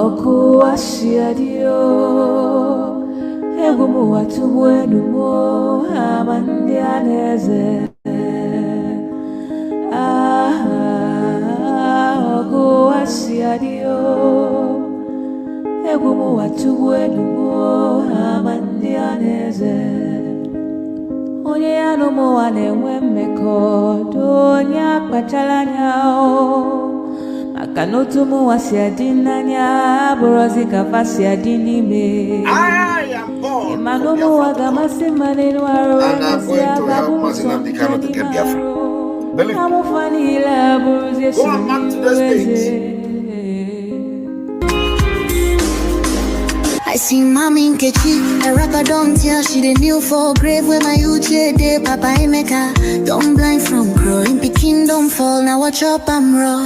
Oku asiadio Egumu watuwenu mo Amandianeze Oku asiadio Egumu watuwenu mo Amandianeze Onye anumo wanewe mekodo Onya kpachalanyao Akanotumu wasiadinanya Borozi kafasiadini me I am born. Emanomu wagamasi manenu aro And I'm going to help Mazi Nnamdi Kanu to get Biafra. Believe me. Go and mark today's date. I see mommy in Kechi, a rapper don't tell she the new for grave where my uche de Papa Emeka. Don't blind from growing, Peking don't fall, now watch up I'm raw.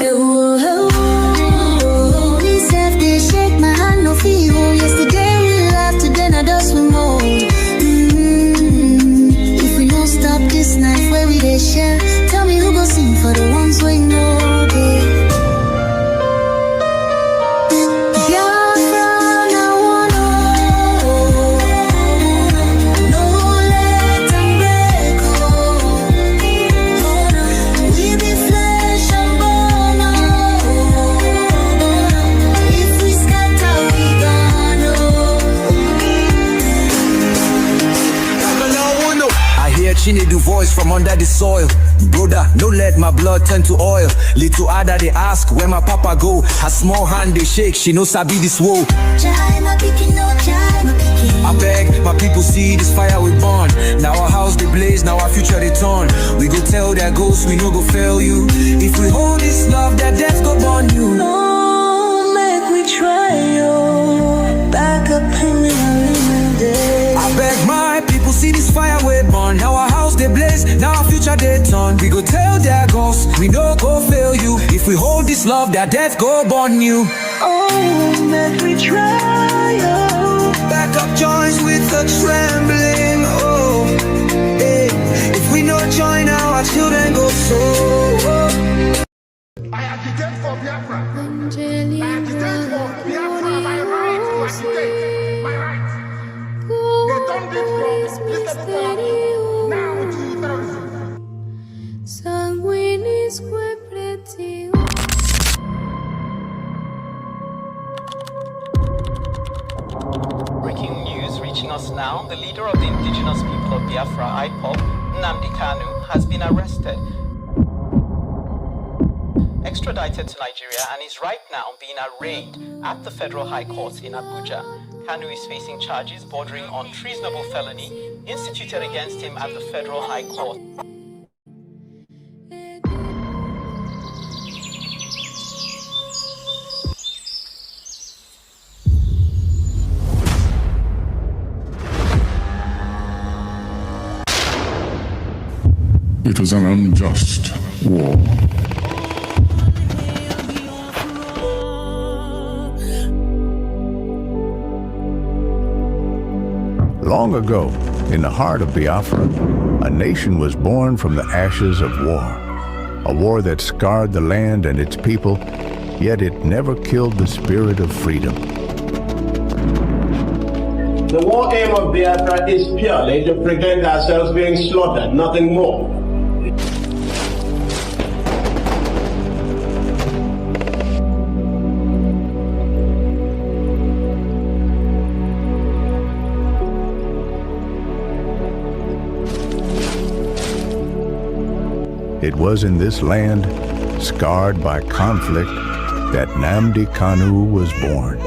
He said they shake my hand, no feel. Yesterday we laughed, today now dust we more. If we don't stop this night where we they share, tell me who go sing for the ones we know they. She need the voice from under the soil. Brother, don't let my blood turn to oil. Little Ada they ask where my papa go. Her small hand they shake, she knows sabi this woe. I beg, my people see this fire we burn. Now our house they blaze, now our future they turn. We go tell their ghosts we no go fail you. If we hold this love, that death go burn you. No, make we try yo. Back up in the day. I beg my people see this fire we burn. Now our house they blaze, now our future they turn. We go tell their ghosts, we no go fail you. If we hold this love, that death go burn you. Oh, make we try, oh. Back up joints with a trembling, oh. Hey. If we no join now, our children go so. I agitate for Biafra. I agitate for Biafra. My right to agitate. My right. They done this from this now to terrorism. Breaking news reaching us now. The leader of the indigenous people of Biafra, Mazi Nnamdi Kanu, has been arrested, extradited to Nigeria, and is right now being arraigned at the Federal High Court in Abuja. Kanu is facing charges bordering on treasonable felony instituted against him at the Federal High Court. It was an unjust war. Long ago, in the heart of Biafra, a nation was born from the ashes of war. A war that scarred the land and its people, yet it never killed the spirit of freedom. The war aim of Biafra is purely to prevent ourselves being slaughtered, nothing more. It was in this land, scarred by conflict, that Nnamdi Kanu was born,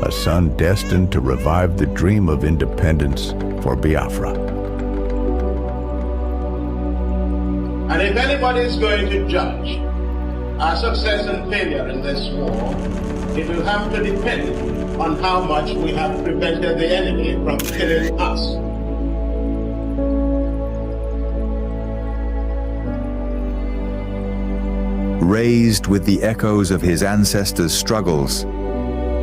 a son destined to revive the dream of independence for Biafra. And if anybody is going to judge our success and failure in this war, it will have to depend on how much we have prevented the enemy from killing us. Raised with the echoes of his ancestors' struggles,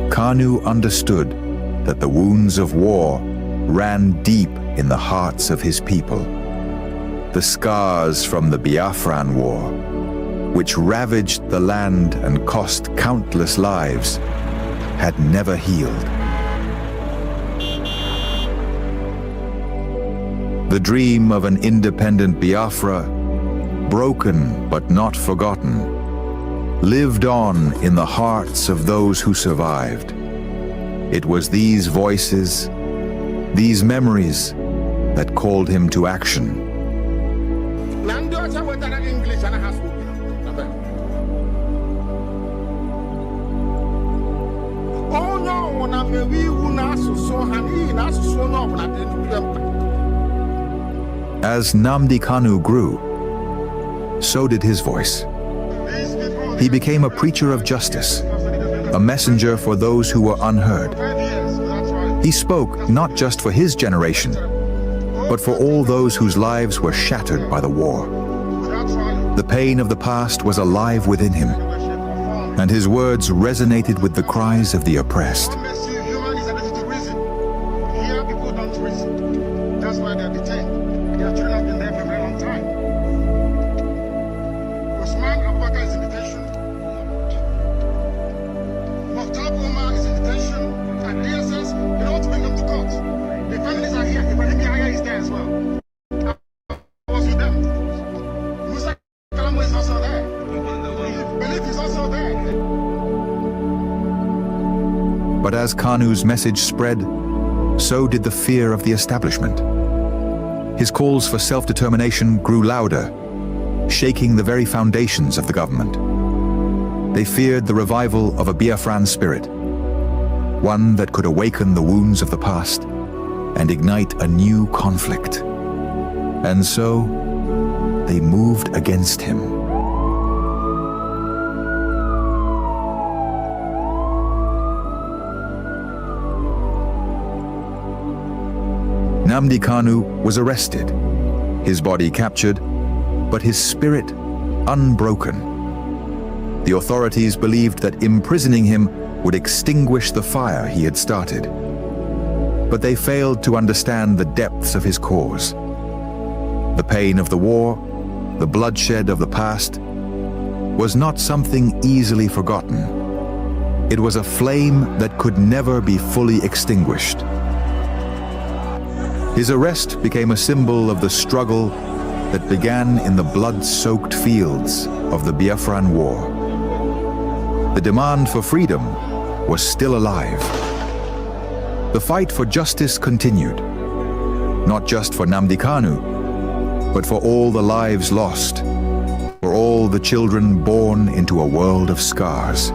Kanu understood that the wounds of war ran deep in the hearts of his people. The scars from the Biafran War, which ravaged the land and cost countless lives, had never healed. The dream of an independent Biafra, broken but not forgotten, lived on in the hearts of those who survived. It was these voices, these memories, that called him to action. As Nnamdi Kanu grew, so did his voice. He became a preacher of justice, a messenger for those who were unheard. He spoke not just for his generation, but for all those whose lives were shattered by the war. The pain of the past was alive within him, and his words resonated with the cries of the oppressed. That's why they're detained. Their children have been there for a very long time. Usman Abubakar is in detention. Muhtar Umar is in detention. And DSS, they don't want to bring them to court. The families are here. Ibrahim Yahya is there as well. I was with them. Musa Kalamu is also there. Belief is also there. But as Kanu's message spread, so did the fear of the establishment. His calls for self-determination grew louder, shaking the very foundations of the government. They feared the revival of a Biafran spirit, one that could awaken the wounds of the past and ignite a new conflict. And so, they moved against him. Nnamdi Kanu was arrested, his body captured, but his spirit unbroken. The authorities believed that imprisoning him would extinguish the fire he had started. But they failed to understand the depths of his cause. The pain of the war, the bloodshed of the past, was not something easily forgotten. It was a flame that could never be fully extinguished. His arrest became a symbol of the struggle that began in the blood-soaked fields of the Biafran War. The demand for freedom was still alive. The fight for justice continued, not just for Nnamdi Kanu, but for all the lives lost, for all the children born into a world of scars.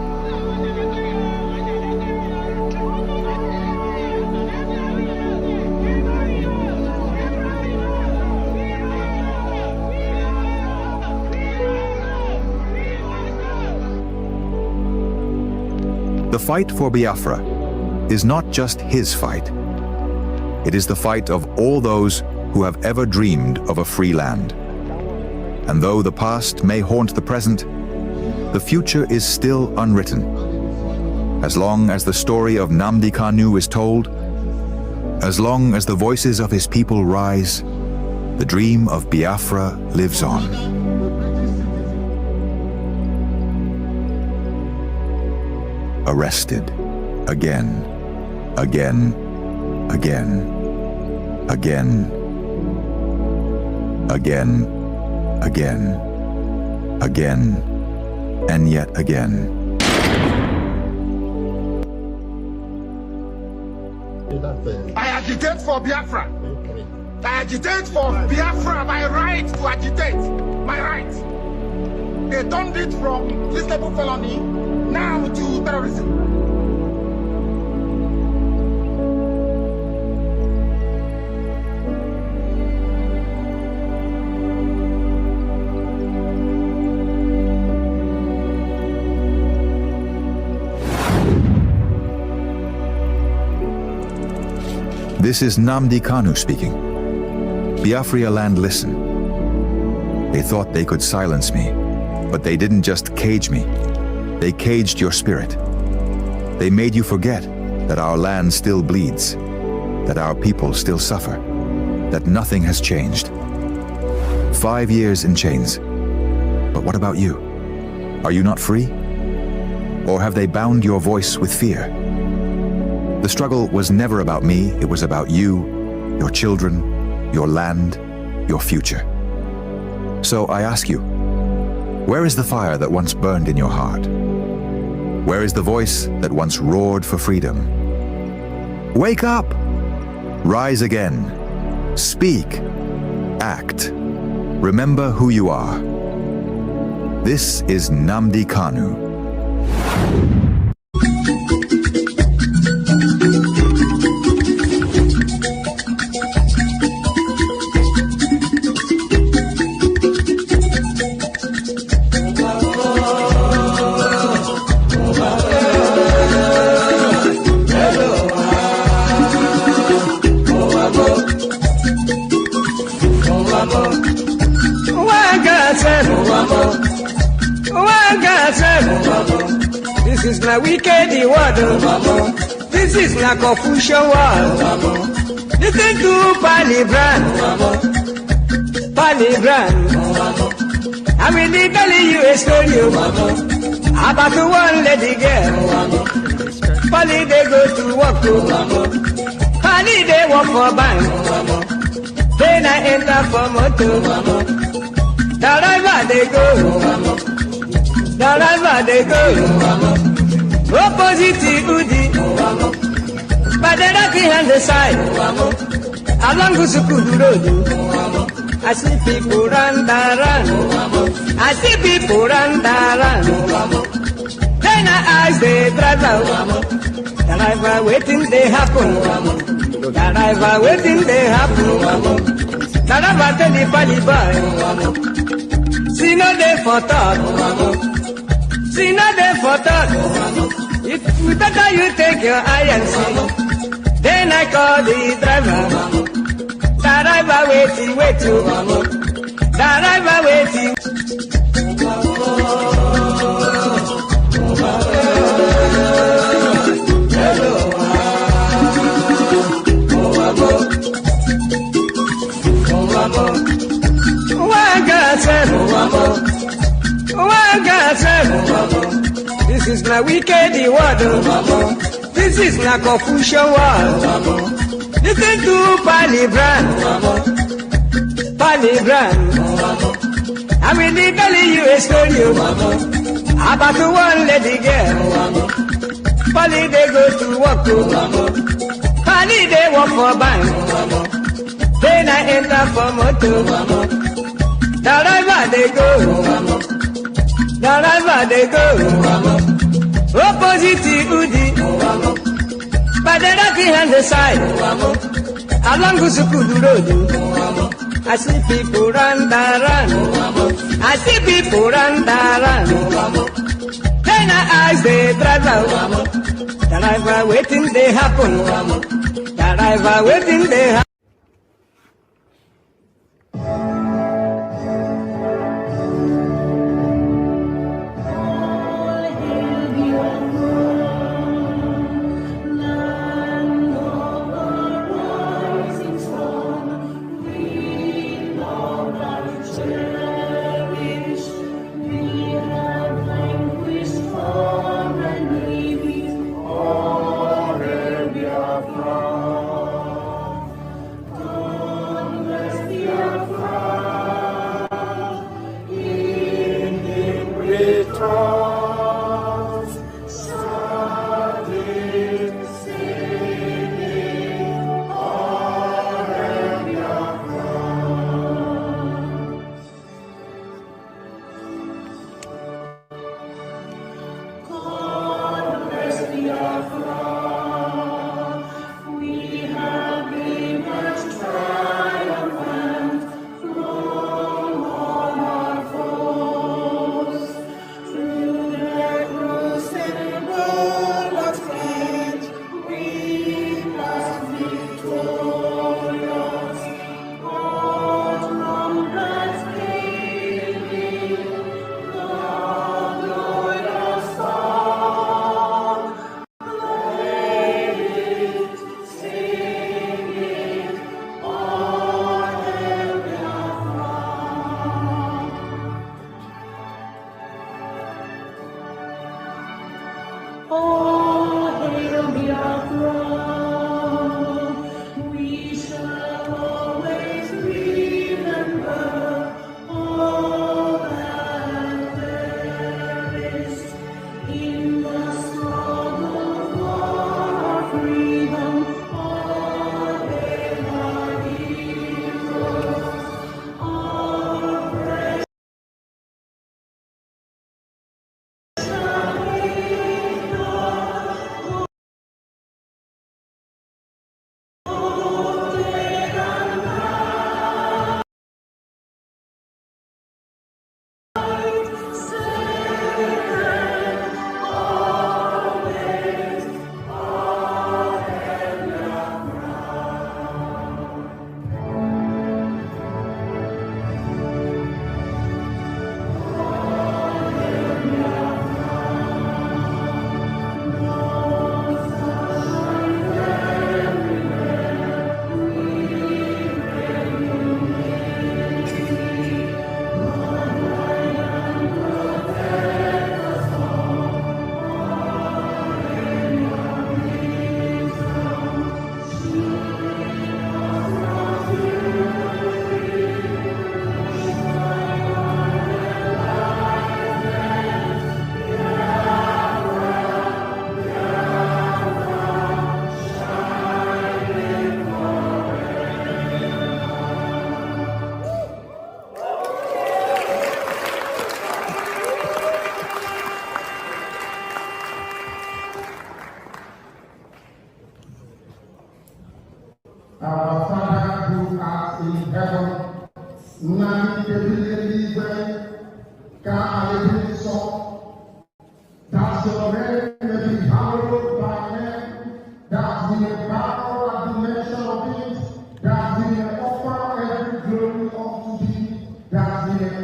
The fight for Biafra is not just his fight. It is the fight of all those who have ever dreamed of a free land. And though the past may haunt the present, the future is still unwritten. As long as the story of Nnamdi Kanu is told, as long as the voices of his people rise, the dream of Biafra lives on. Arrested again, again, again, again, again, again, again, and yet again. I agitate for Biafra. I agitate for Biafra, my right to agitate, my right. They turned it from reasonable felony now to terrorism. This is Nnamdi Kanu speaking. Biafra land, listen. They thought they could silence me, but they didn't just cage me. They caged your spirit. They made you forget that our land still bleeds, that our people still suffer, that nothing has changed. 5 years in chains. But what about you? Are you not free? Or have they bound your voice with fear? The struggle was never about me, it was about you, your children, your land, your future. So I ask you, where is the fire that once burned in your heart? Where is the voice that once roared for freedom? Wake up! Rise again. Speak. Act. Remember who you are. This is Nnamdi Kanu. This is not wicked word. This is not confusion word. Listen to Palibran. I will be telling you a story about one lady girl. Pali they go to work Pali they work for bank. Then I enter for motor. Driver they go. Opposite Udi, but the rocking on the side, along Gusukudu Road. I see people run. I see people run. Then I ask the driver waiting they happen. Driver waiting they happen. Driver tell the Pali boy, see no day for talk. See nothing for that. If better you take your eye and see. Then I call the driver. Driver waiting. Driver waiting. This is not wicked word. This is not confusion word. Listen to Palibran. I will be telling you a story about one lady girl. Pali they go to work. Pali they work for bank. Then I enter for motor. Driver they go. Opposite Udi, but the rocking on the side, along Gusukudu Road. I see people run. I see people run. Then I ask the driver waiting they happen. Driver waiting they happen.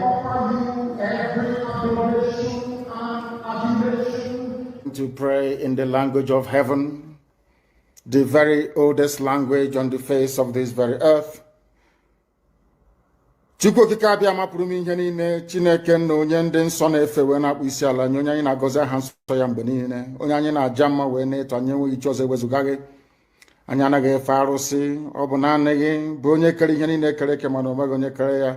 offer you every adoration and admiration. To pray in the language of heaven, the very oldest language on the face of this very earth. Chukwu okike abịa mapụrụ m ihe niile, Chineke na onye ndị nsọ na-efe wee na-akpụ isi ala nye onye anyị na-agọzi aha nsọ ya mgbe niile, onye anyị na-aja mma wee na-eto anyị enweghị iche ọzọ ewezuga gị. Anyị anaghị efe arụsị, ọ bụ naanị gị bụ onye kere ihe niile kere eke mana onweghị onye kere ya.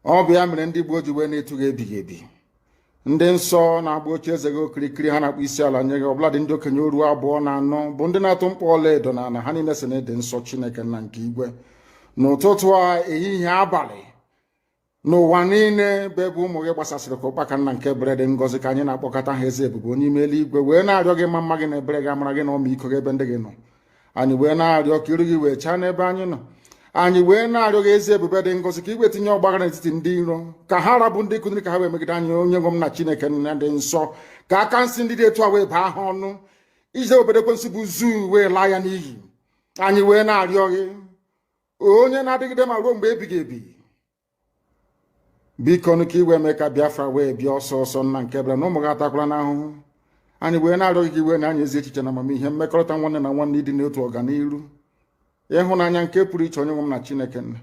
Ọ bụ ya mere ndị gboo ji wee na-etu gị ebighị ebi. Ndị nsọ na-agba oche eze gị okirikiri ha na-akpụ isi ala nye gị, ọbụla dị ndị okenye oru 2 na 4 bụ ndị na-atụ mkpọ ọla edo na ala ha niile si na-ede nsọ Chineke nna nke igwe. N'ụtụtụ a, ehihie, abalị, n'ụwa niile bụ ebe ụmụ gị gbasasịrị ka ụkpaka nna nke ebere dị ngọzi ka anyị na-akpọkọta ha eze ebube onye ime eluigwe wee na-arịọ gị mma gị na ebere gị amara gị na ọmịiko gị ebe ndị gị nọ. Anyị wee na-arịọ ka iru gị wee chaa n'ebe anyị nọ. Anyị wee na-arịọ gị ezi ebube dị ngọzi ka igwe tinye ọgbaghara n'etiti ndị iro ka ha rabụ ndị kụziri ka ha wee megide anyị onye nwe m na Chineke nna dị nsọ, ka aka nsị ndị dị etu a wee baa ha ọnụ, ije obodo ekwensu bụ zuu wee laa ya n'iyi. Anyị wee na-arịọ gị onye na-adịgide ma ruo mgbe ebighị ebi, biko nụ ka iwe mee ka Biafra wee bịa ọsọ ọsọ nna nke ebere na ụmụ gị atakwala n'ahụhụ. Anyị wee na-arịọ gị ka iwe na anyị ezi echiche na amamihe, mmekọrịta nwanne na nwanne ịdị n'otu ọganiru, ịhụnanya nke pụrụ iche onye nwe m na Chineke nna,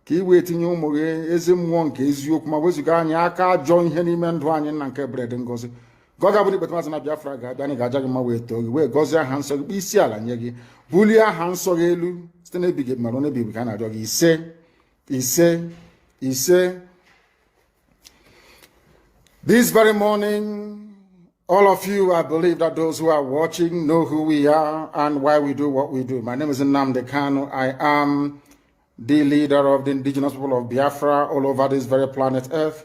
ka iwe etinye ụmụ gị ezi mmụọ nke eziokwu ma wezuga anyị aka ajọ ihe n'ime ndụ anyị nna nke ebere dị ngọzi. Gọ ga-abụ n'ikpeta maazị na Biafra ga-abịa, anyị ga-aja gị mma wee too gị wee gọzie aha nsọ gị, kpụ isi ala nye gị, bulie aha nsọ gị elu site n'ebighị ebi ma ruo n'ebighị ebi ka a na-arịọ gị ise ise ise. This very morning, all of you, I believe that those who are watching know who we are and why we do what we do. My name is Nnamdi Kanu. I am the leader of the indigenous people of Biafra all over this very planet Earth,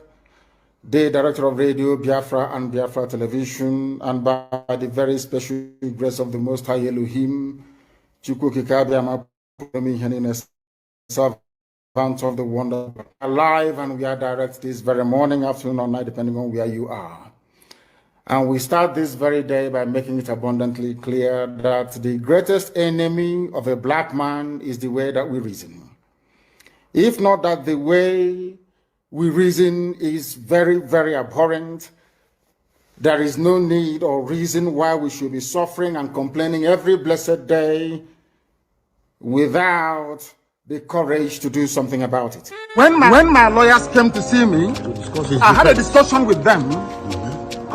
the director of Radio Biafra and Biafra Television, and by the very special grace of the Most High Elohim, Chukwu Kikabiyama servant of the wonder, alive, and we are direct this very morning, afternoon, or night, depending on where you are. And we start this very day by making it abundantly clear that the greatest enemy of a black man is the way that we reason. If not that the way we reason is very, very abhorrent, there is no need or reason why we should be suffering and complaining every blessed day without the courage to do something about it. When my lawyers came to see me, I had a discussion with them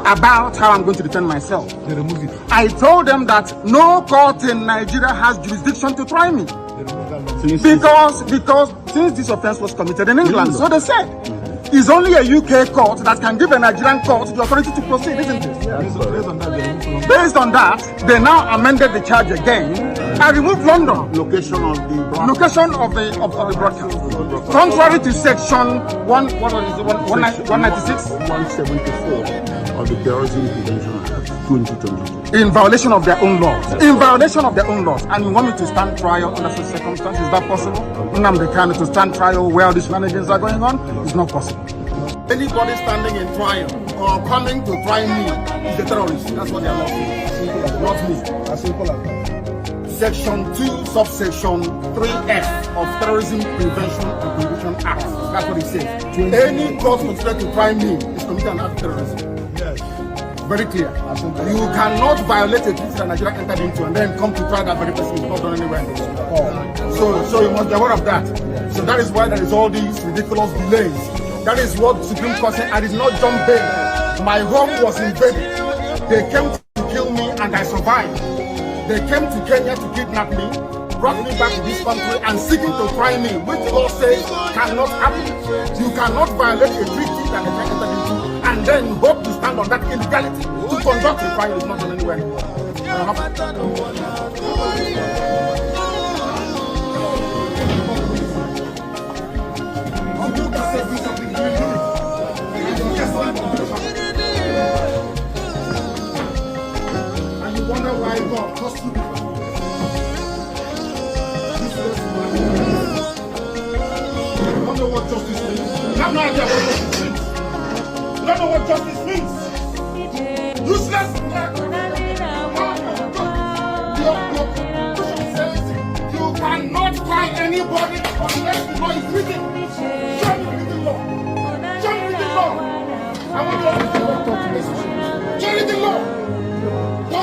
about how I'm going to defend myself. I told them that no court in Nigeria has jurisdiction to try me. Because since this offense was committed in England, so they said, it's only a UK court that can give a Nigerian court the authority to proceed, isn't it? Based on that, they now amended the charge again. I removed London. Location of the broadcast. Contrary to section 196, 174 of the Terrorism Prevention Act 2022. In violation of their own laws. In violation of their own laws. And you want me to stand trial under such circumstances? Is that possible? Nnamdi Kanu to stand trial where these shenanigans are going on? It's not possible. Anybody standing in trial or coming to try me is a terrorist. That's what they are not saying. Not me. As simple as that. Section 2, subsection 3F of Terrorism Prevention and Prohibition Act. That's what it says. Any court considered to try me is committed an act of terrorism. Yes. Very clear. You cannot violate a treaty that Nigeria entered into and then come to try that very person is not done anywhere in this world. So you must be aware of that. So that is why there is all these ridiculous delays. That is what Supreme Court said. I did not jump bail. My home was invaded. They came to kill me and I survived. They came to Kenya to kidnap me, brought me back to this country and seeking to try me, which law says cannot happen. You cannot violate a treaty that the Nigeria entered into and then hope to stand on that illegality. To conduct the trial is not done anywhere. And you wonder why God cost you. You don't know what justice means. You have no idea what justice means. You don't know what justice means. Useless. You cannot try anybody unless the law is written. Show me the law. Show me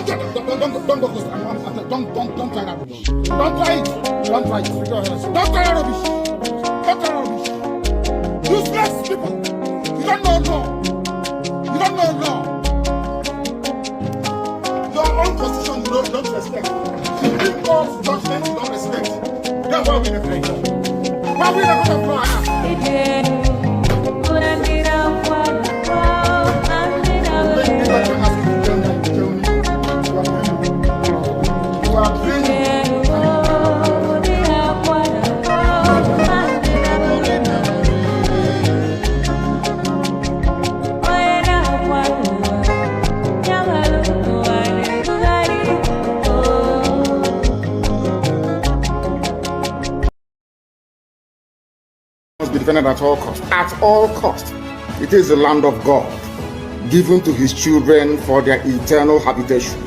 go close. Don't try that. Don't try it. Don't try it. Don't try rubbish. Don't try rubbish. Useless people. You don't know law. You don't know law. Your own constitution you don't respect. Supreme Court judgment you don't respect. Then why are we in a place? Why are we in a court of law? Must be defended at all costs. At all costs. It is the land of God, given to his children for their eternal habitation.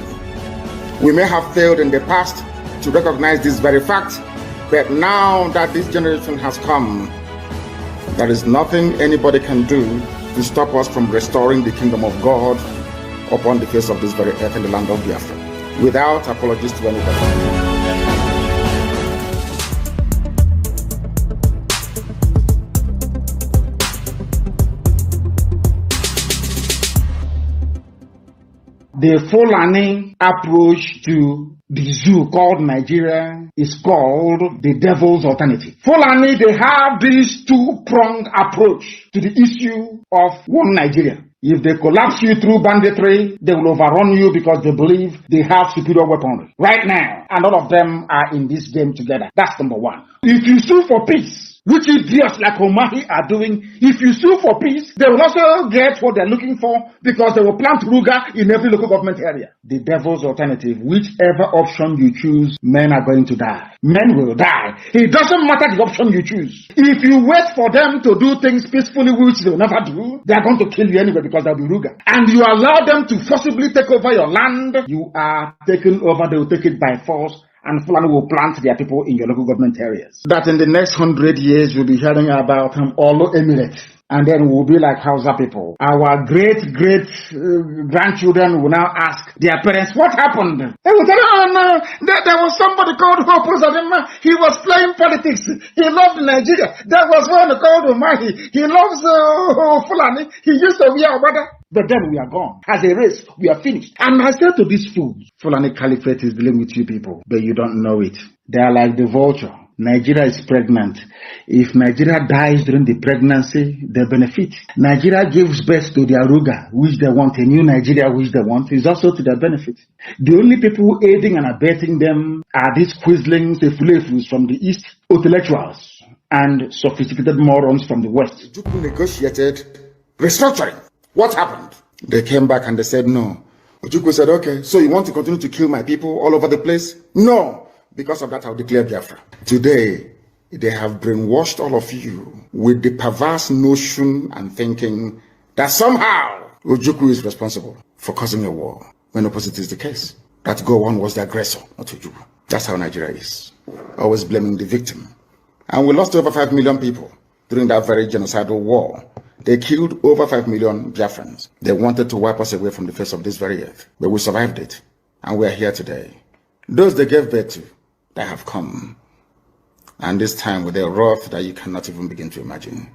We may have failed in the past to recognize this very fact, but now that this generation has come, there is nothing anybody can do to stop us from restoring the kingdom of God upon the face of this very earth in the land of Biafra, without apologies to anybody. The Fulani approach to the zoo called Nigeria is called the devil's alternative. Fulani, they have this two-pronged approach to the issue of one Nigeria. If they collapse you through banditry, they will overrun you because they believe they have superior weaponry. Right now, and all of them are in this game together. That's number one. If you sue for peace, which idiots like Omahi are doing, if you sue for peace, they will also get what they're looking for because they will plant Ruga in every local government area. The devil's alternative, whichever option you choose, men are going to die. Men will die. It doesn't matter the option you choose. If you wait for them to do things peacefully, which they will never do, they are going to kill you anyway because they'll be Ruga. And you allow them to forcibly take over your land, you are taken over, they will take it by force. And Fulani will plant their people in your local government areas. That in the next 100 years, you'll be hearing about Olo Emirates. And then we'll be like Hausa people. Our great-grandchildren will now ask their parents, what happened? They will tell, oh no, there was somebody called Hope Uzodinma. He was playing politics. He loved Nigeria. There was one called Umahi. He loves Fulani. He used to be our brother. But then we are gone. As a race, we are finished. And I said to these fools, Fulani Caliphate is dealing with you people, but you don't know it. They are like the vulture. Nigeria is pregnant. If Nigeria dies during the pregnancy, they benefit. Nigeria gives birth to their Ruga, which they want, a new Nigeria which they want, is also to their benefit. The only people aiding and abetting them are these quislings, the fulefus from the east, intellectuals, and sophisticated morons from the west. Ojukwu negotiated restructuring. What happened? They came back and they said no. Ojukwu said, okay, so you want to continue to kill my people all over the place? No. Because of that, I'll declare Biafra. Today, they have brainwashed all of you with the perverse notion and thinking that somehow Ojukwu is responsible for causing a war, when opposite is the case. That Gowon was the aggressor, not Ojukwu. That's how Nigeria is. Always blaming the victim. And we lost over 5 million people during that very genocidal war. They killed over 5 million Biafrans. They wanted to wipe us away from the face of this very earth. But we survived it. And we are here today. Those they gave birth to, they have come. And this time with a wrath that you cannot even begin to imagine.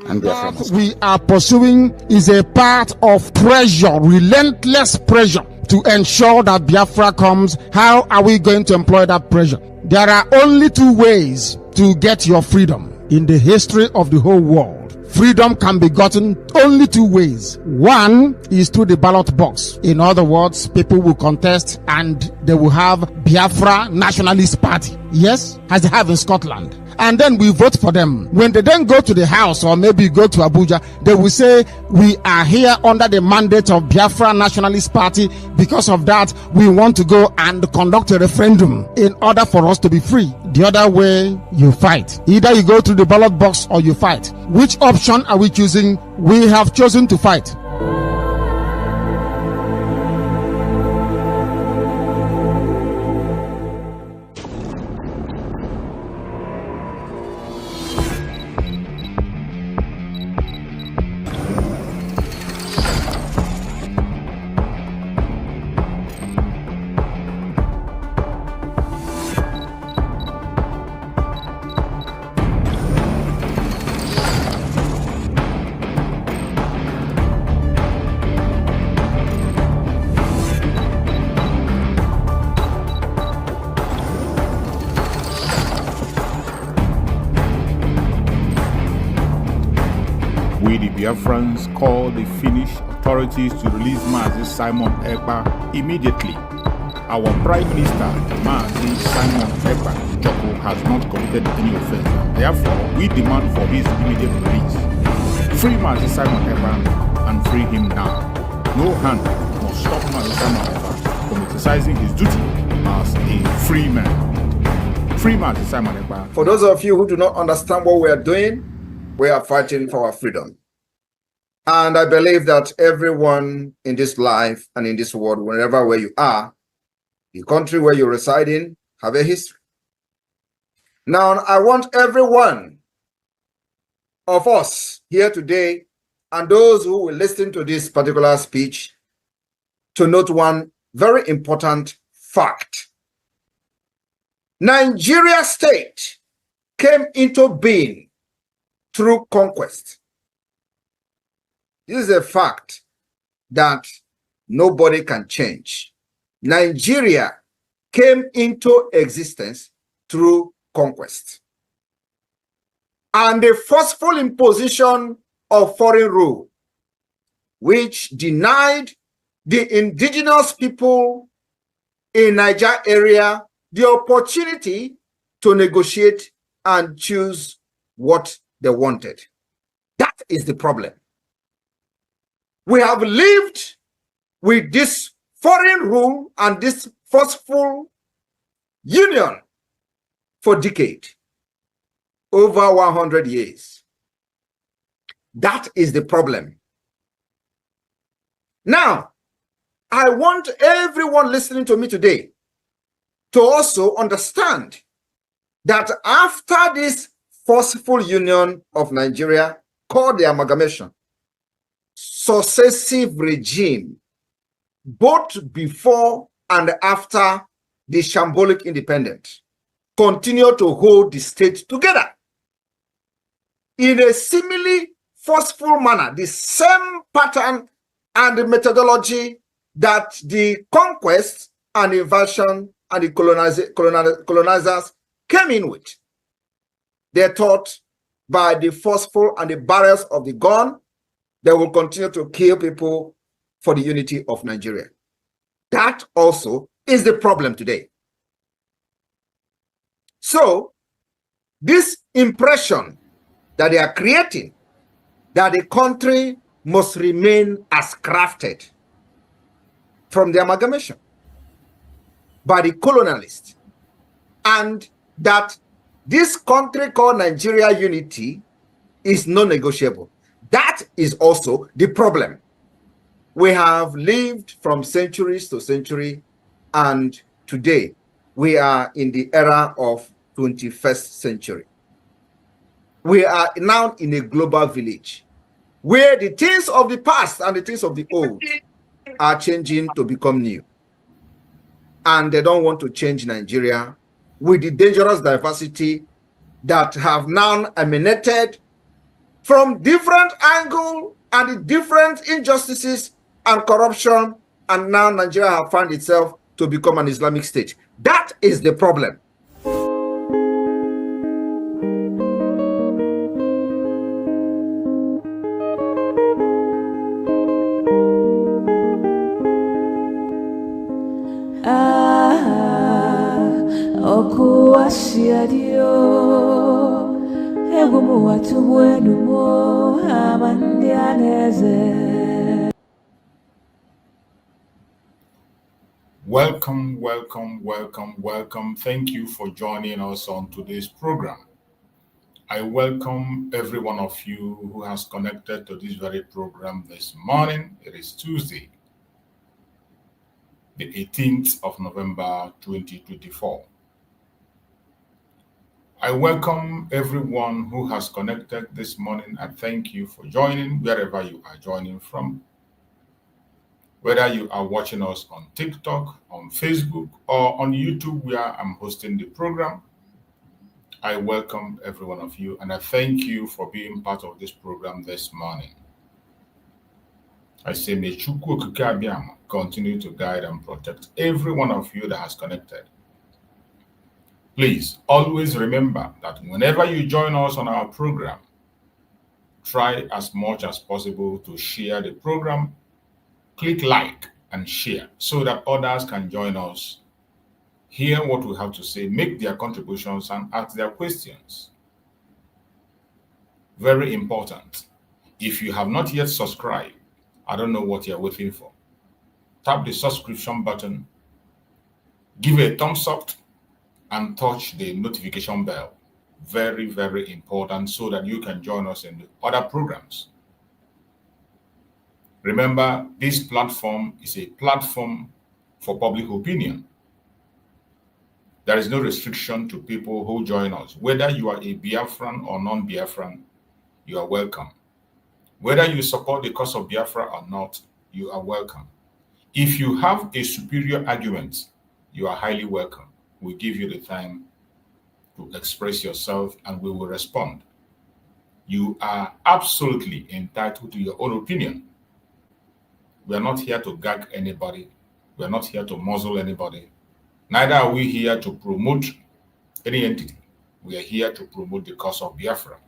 And what we are pursuing is a part of pressure, relentless pressure, to ensure that Biafra comes. How are we going to employ that pressure? There are only two ways to get your freedom in the history of the whole world. Freedom can be gotten only two ways. One is through the ballot box. In other words, people will contest and they will have Biafra Nationalist Party. Yes, as they have in Scotland. And then we vote for them. When they then go to the house or maybe go to Abuja, they will say, we are here under the mandate of Biafra Nationalist Party. Because of that, we want to go and conduct a referendum in order for us to be free. The other way, you fight. Either you go to the ballot box or you fight. Which option are we choosing? We have chosen to fight. We, the Biafrans, call the Finnish authorities to release Mazi Simon Ekpa immediately. Our Prime Minister, Mazi Simon Ekpa Joko, has not committed any offense. Therefore, we demand for his immediate release. Free Mazi Simon Ekpa and free him now. No hand must stop Mazi Simon Ekpa from exercising his duty as a free man. Free Mazi Simon Ekpa. For those of you who do not understand what we are doing, we are fighting for our freedom. And I believe that everyone in this life and in this world, wherever where you are, the country where you reside in, have a history. Now, I want every one of us here today and those who will listen to this particular speech to note one very important fact. Nigeria state came into being through conquest. This is a fact that nobody can change. Nigeria came into existence through conquest. And the forceful imposition of foreign rule, which denied the indigenous people in Niger area the opportunity to negotiate and choose what they wanted. That is the problem. We have lived with this foreign rule and this forceful union for decades, over 100 years. That is the problem. Now, I want everyone listening to me today to also understand that after this forceful union of Nigeria, called the amalgamation, successive regime, both before and after the shambolic independence, continue to hold the state together in a similarly forceful manner, the same pattern and the methodology that the conquest and invasion and the colonizers came in with. They thought by the forceful and the barrels of the gun, they will continue to kill people for the unity of Nigeria. That also is the problem today. So, this impression that they are creating, that the country must remain as crafted from the amalgamation by the colonialists, and that this country called Nigeria unity is non-negotiable. That is also the problem. We have lived from centuries to century, and today we are in the era of 21st century. We are now in a global village where the things of the past and the things of the old are changing to become new. And they don't want to change Nigeria with the dangerous diversity that have now emanated from different angles and the different injustices and corruption, and now Nigeria has found itself to become an Islamic state. That is the problem. Welcome, welcome, welcome, welcome. Thank you for joining us on today's program. I welcome every one of you who has connected to this very program this morning. It is Tuesday, the 18th of November, 2024. I welcome everyone who has connected this morning and thank you for joining wherever you are joining from. Whether you are watching us on TikTok, on Facebook, or on YouTube where I'm hosting the program, I welcome every one of you and I thank you for being part of this program this morning. I say may Chukwu Okike Abiama continue to guide and protect every one of you that has connected. Please always remember that whenever you join us on our program, try as much as possible to share the program. Click like and share so that others can join us, hear what we have to say, make their contributions, and ask their questions. Very important. If you have not yet subscribed, I don't know what you're waiting for. Tap the subscription button, give a thumbs up, and touch the notification bell. Very, very important so that you can join us in the other programs. Remember, this platform is a platform for public opinion. There is no restriction to people who join us. Whether you are a Biafran or non-Biafran, you are welcome. Whether you support the cause of Biafra or not, you are welcome. If you have a superior argument, you are highly welcome. We give you the time to express yourself and we will respond. You are absolutely entitled to your own opinion. We are not here to gag anybody. We are not here to muzzle anybody. Neither are we here to promote any entity. We are here to promote the cause of Biafra.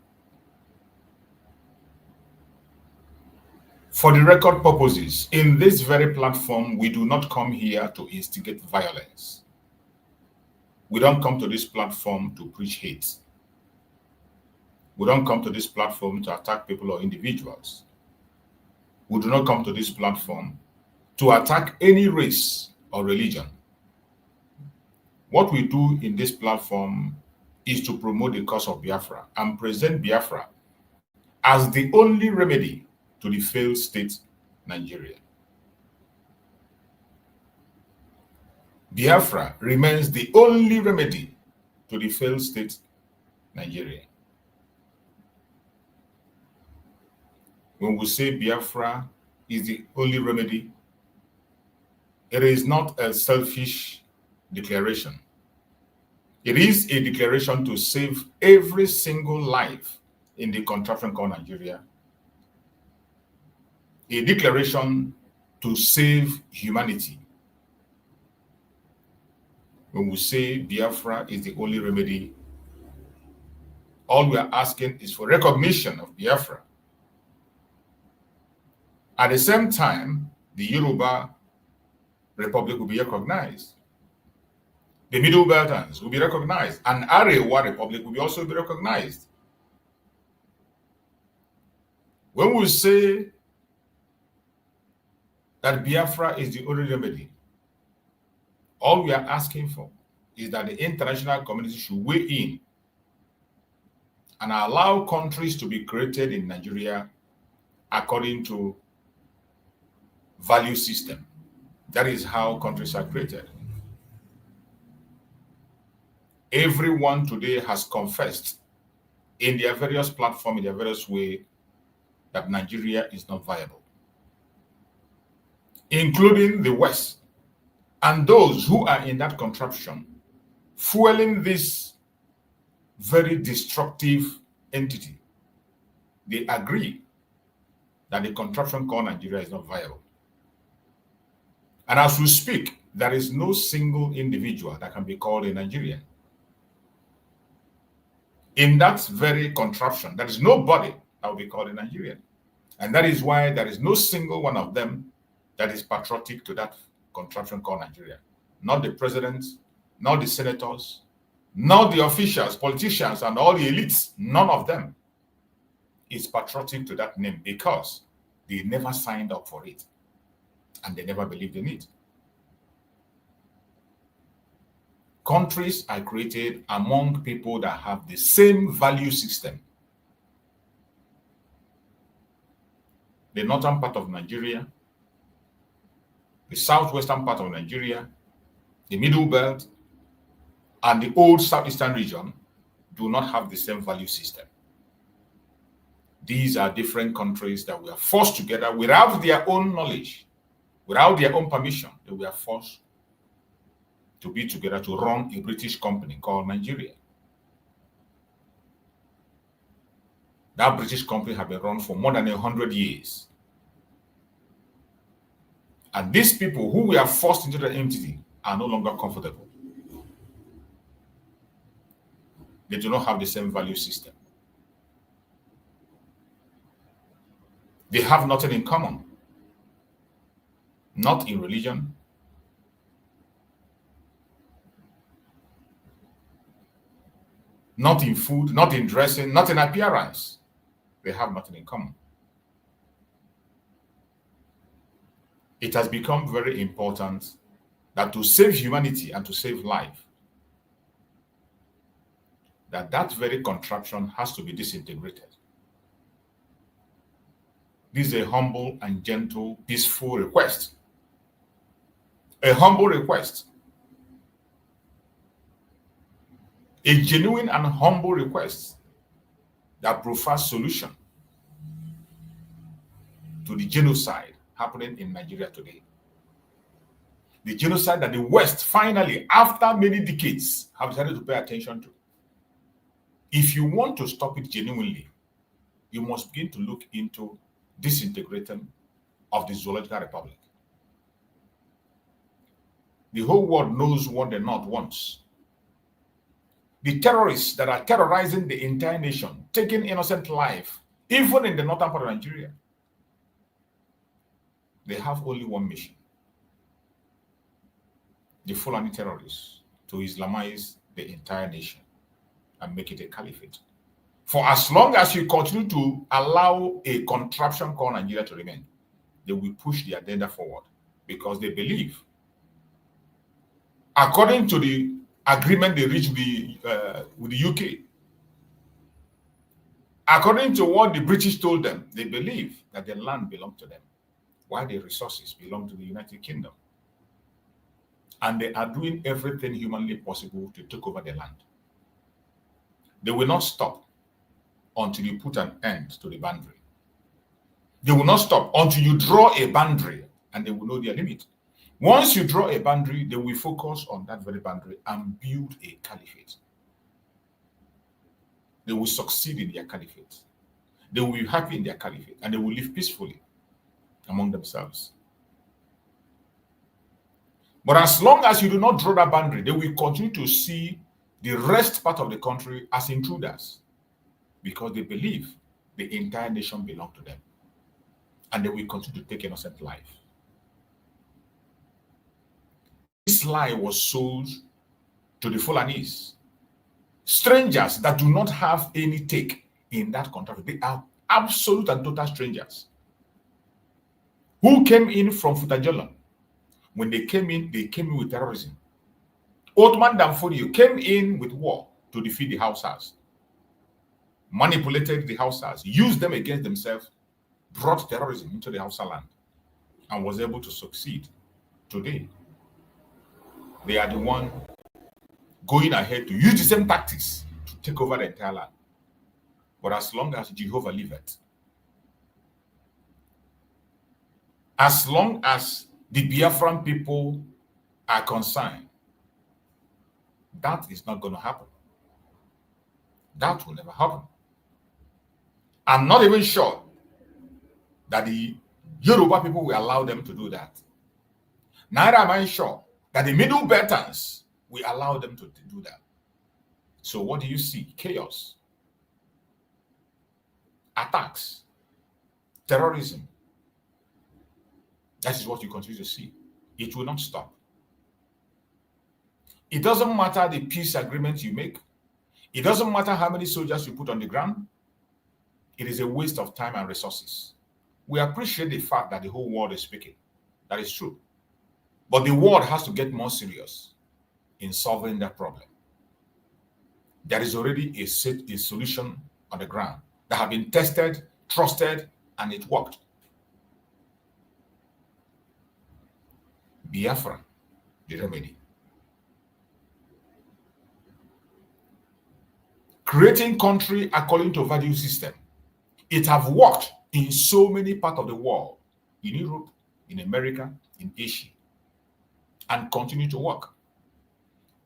For the record purposes, in this very platform, we do not come here to instigate violence. We don't come to this platform to preach hate. We don't come to this platform to attack people or individuals. We do not come to this platform to attack any race or religion. What we do in this platform is to promote the cause of Biafra and present Biafra as the only remedy to the failed state Nigeria. Biafra remains the only remedy to the failed state Nigeria. When we say Biafra is the only remedy, it is not a selfish declaration. It is a declaration to save every single life in the contraption called Nigeria. A declaration to save humanity. When we say Biafra is the only remedy, all we are asking is for recognition of Biafra. At the same time, the Yoruba Republic will be recognized. The Middle Beltans will be recognized. And Arewa Republic will also be recognized. When we say that Biafra is the only remedy, all we are asking for is that the international community should weigh in and allow countries to be created in Nigeria according to value system. That is how countries are created. Everyone today has confessed in their various platforms, in their various ways, that Nigeria is not viable, including the West. And those who are in that contraption, fueling this very destructive entity, they agree that the contraption called Nigeria is not viable. And as we speak, there is no single individual that can be called a Nigerian. In that very contraption, there is nobody that will be called a Nigerian. And that is why there is no single one of them that is patriotic to that contraption called Nigeria. Not the presidents, not the senators, not the officials, politicians, and all the elites. None of them is patriotic to that name because they never signed up for it and they never believed in it. Countries are created among people that have the same value system. The northern part of Nigeria, the southwestern part of Nigeria, the middle belt, and the old southeastern region do not have the same value system. These are different countries that were forced together without their own knowledge, without their own permission. They were forced to be together to run a British company called Nigeria. That British company has been run for more than 100 years. And these people who were forced into the entity are no longer comfortable. They do not have the same value system. They have nothing in common. Not in religion, not in food, not in dressing, not in appearance. They have nothing in common. It has become very important that to save humanity and to save life, that very contraption has to be disintegrated. This is a humble and gentle, peaceful request. A humble request. A genuine and humble request that provides solution to the genocide happening in Nigeria today. The genocide that the West finally, after many decades, have decided to pay attention to. If you want to stop it genuinely, you must begin to look into disintegrating of the Zoological Republic. The whole world knows what the North wants. The terrorists that are terrorizing the entire nation, taking innocent life, even in the northern part of Nigeria, they have only one mission. The Fulani terrorists, to Islamize the entire nation and make it a caliphate. For as long as you continue to allow a contraption called Nigeria to remain, they will push the agenda forward because they believe, according to the agreement they reached with the UK, according to what the British told them, they believe that the land belongs to them, while the resources belong to the United Kingdom. And they are doing everything humanly possible to take over the land. They will not stop until you put an end to the boundary. They will not stop until you draw a boundary and they will know their limit. Once you draw a boundary, they will focus on that very boundary and build a caliphate. They will succeed in their caliphate. They will be happy in their caliphate and they will live peacefully among themselves. But as long as you do not draw that boundary, they will continue to see the rest part of the country as intruders because they believe the entire nation belongs to them. And they will continue to take innocent life. This lie was sold to the Fulanis, strangers that do not have any take in that country. They are absolute and total strangers who came in from Futajola. When they came in with terrorism. Othman Danfodio came in with war to defeat the Hausas, manipulated the Hausas, used them against themselves, brought terrorism into the Hausa land, and was able to succeed. Today, they are the one going ahead to use the same tactics to take over the entire land. But as long as Jehovah liveth, as long as the Biafran people are concerned, that is not going to happen. That will never happen. I'm not even sure that the Yoruba people will allow them to do that. Neither am I sure that the Middle Beltans will allow them to do that. So what do you see? Chaos, attacks, terrorism. That is what you continue to see. It will not stop. It doesn't matter the peace agreement you make. It doesn't matter how many soldiers you put on the ground. It is a waste of time and resources. We appreciate the fact that the whole world is speaking. That is true. But the world has to get more serious in solving that problem. There is already a solution on the ground that have been tested, trusted, and it worked. Biafra, the remedy. Creating country according to value system. It have worked in so many parts of the world, in Europe, in America, in Asia, and continue to work.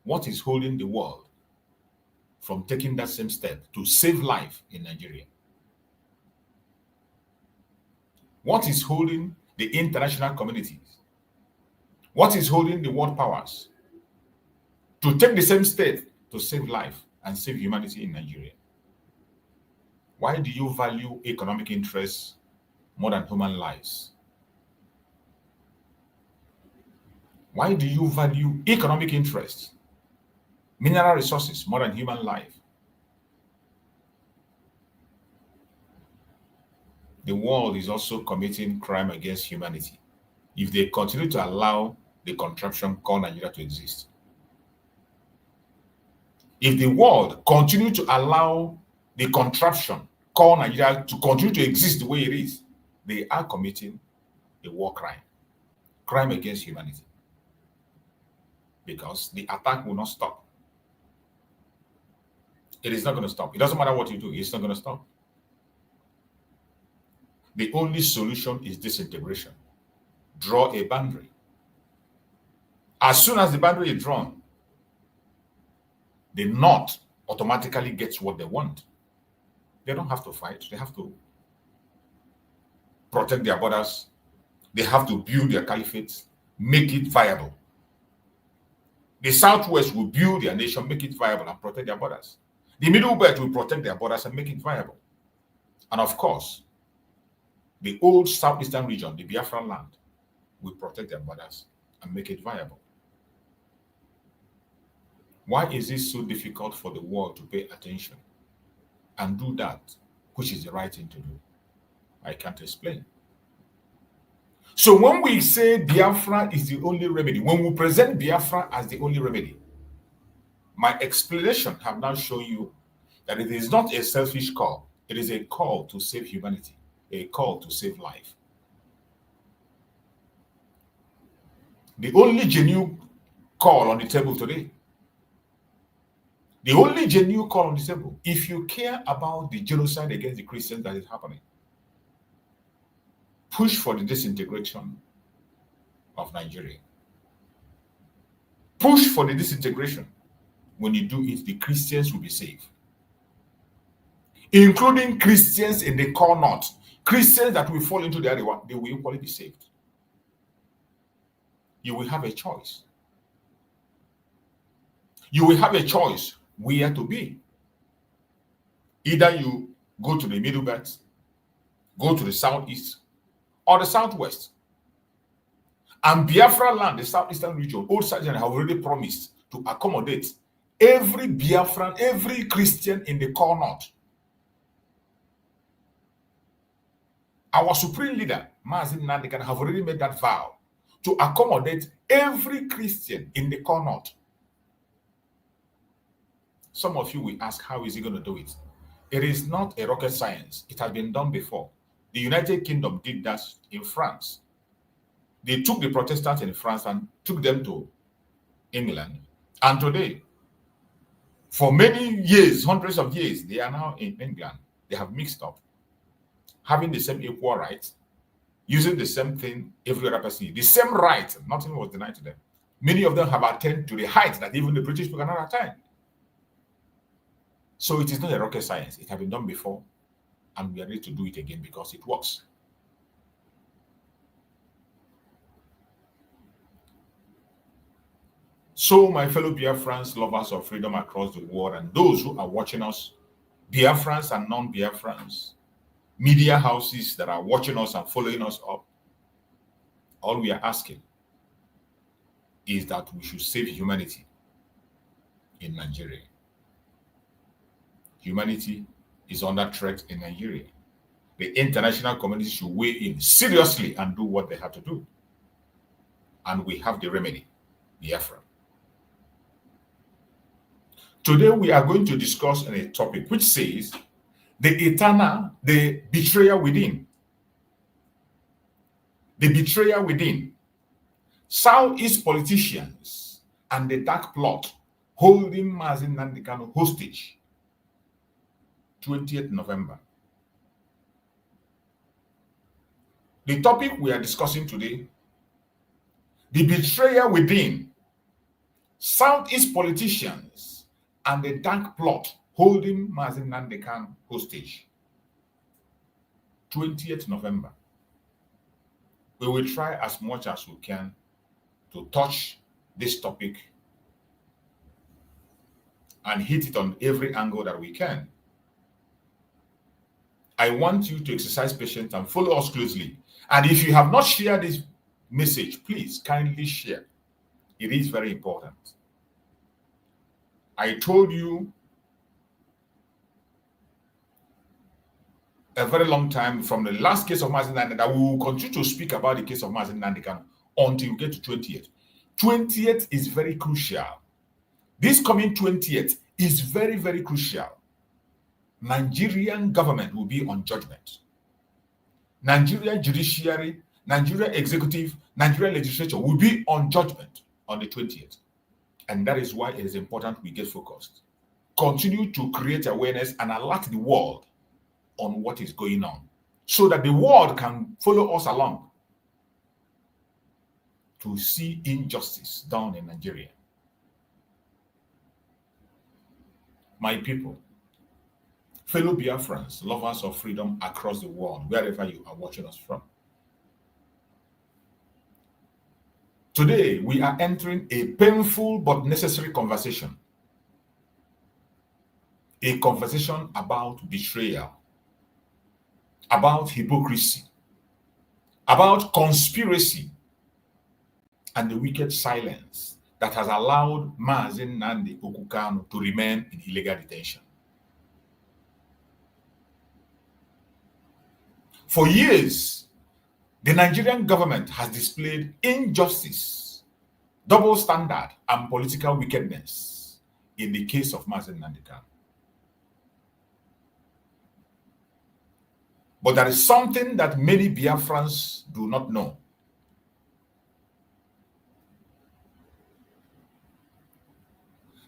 What is holding the world from taking that same step to save life in Nigeria? What is holding the international communities? What is holding the world powers to take the same step to save life and save humanity in Nigeria? Why do you value economic interests more than human lives? Why do you value economic interests, mineral resources more than human life? The world is also committing crime against humanity if they continue to allow the contraption called Nigeria to exist. If the world continue to allow the contraption called Nigeria to continue to exist the way it is, they are committing a war crime against humanity, because the attack will not stop. It is not going to stop. It doesn't matter what you do, it's not going to stop. The only solution is disintegration. Draw a boundary. As soon as the boundary is drawn, the North automatically gets what they want. They don't have to fight. They have to protect their borders. They have to build their caliphate, make it viable. The Southwest will build their nation, make it viable, and protect their borders. The Middle Belt will protect their borders and make it viable. And of course, the old Southeastern region, the Biafra land, will protect their borders and make it viable. Why is it so difficult for the world to pay attention and do that, which is the right thing to do? I can't explain. So when we say Biafra is the only remedy, when we present Biafra as the only remedy, my explanation have now shown you that it is not a selfish call. It is a call to save humanity, a call to save life. The only genuine call on the table today, the only genuine call on the table, if you care about the genocide against the Christians that is happening, push for the disintegration of Nigeria. Push for the disintegration. When you do it, the Christians will be saved, including Christians in the core north. Christians that will fall into the area, they will equally be saved. You will have a choice. You will have a choice where to be. Either you go to the Middle Belt, go to the Southeast, or the Southwest. And Biafra land, the Southeastern region, old Sergeant have already promised to accommodate every Biafran, every Christian in the core north. Our supreme leader, Mazi Nnamdi Kanu, have already made that vow to accommodate every Christian in the core north. Some of you will ask, how is he going to do it? It is not a rocket science. It has been done before. The United Kingdom did that in France. They took the Protestants in France and took them to England. And today, for many years, hundreds of years, they are now in England. They have mixed up, having the same equal rights, using the same thing every other person, the same right, nothing was denied to them. Many of them have attained to the height that even the British people cannot attain. So it is not a rocket science. It has been done before, and we are ready to do it again because it works. So, my fellow Biafrans, lovers of freedom across the world, and those who are watching us, Biafrans and non-Biafrans, media houses that are watching us and following us up, all we are asking is that we should save humanity in Nigeria. Humanity is under threat in Nigeria. The international community should weigh in seriously and do what they have to do. And we have the remedy, Biafra. Today we are going to discuss on a topic which says the betrayal within. The betrayal within. Southeast politicians and the dark plot holding Mazi Nnamdi Kanu hostage. 20th November. The topic we are discussing today, the betrayal within, Southeast politicians and the dark plot holding Mazi Nnamdi Kanu hostage. 20th November. We will try as much as we can to touch this topic and hit it on every angle that we can. I want you to exercise patience and follow us closely. And if you have not shared this message, please kindly share. It is very important. I told you a very long time from the last case of Mazi Nnamdi that we will continue to speak about the case of Mazi Nnamdi Kanu until we get to 20th. 20th is very crucial. This coming 20th is very, very crucial. Nigerian government will be on judgment. Nigerian judiciary, Nigerian executive, Nigerian legislature will be on judgment on the 20th. And that is why it is important we get focused. Continue to create awareness and alert the world on what is going on so that the world can follow us along to see injustice done in Nigeria. My people, fellow Biafrans, lovers of freedom across the world, wherever you are watching us from. Today, we are entering a painful but necessary conversation. A conversation about betrayal, about hypocrisy, about conspiracy, and the wicked silence that has allowed Mazi Nnamdi Kanu to remain in illegal detention. For years, the Nigerian government has displayed injustice, double standard, and political wickedness in the case of Mazi Nnamdi Kanu. But there is something that many Biafrans do not know.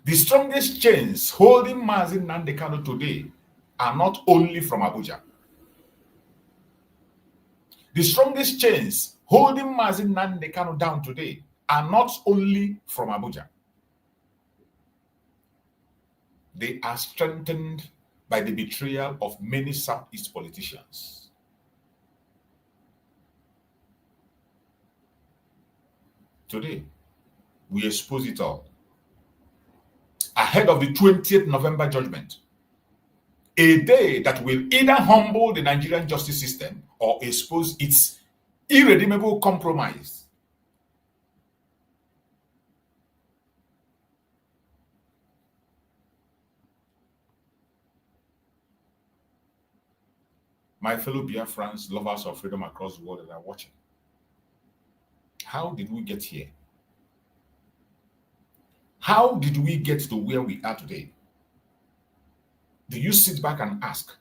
The strongest chains holding Mazi Nnamdi Kanu today are not only from Abuja. The strongest chains holding Mazi Nnamdi Kanu down today are not only from Abuja. They are strengthened by the betrayal of many Southeast politicians. Today, we expose it all. Ahead of the 20th November judgment, a day that will either humble the Nigerian justice system or expose its irredeemable compromise. My fellow Biafrans, lovers of freedom across the world that are watching, how did we get here? How did we get to where we are today? Do you sit back and ask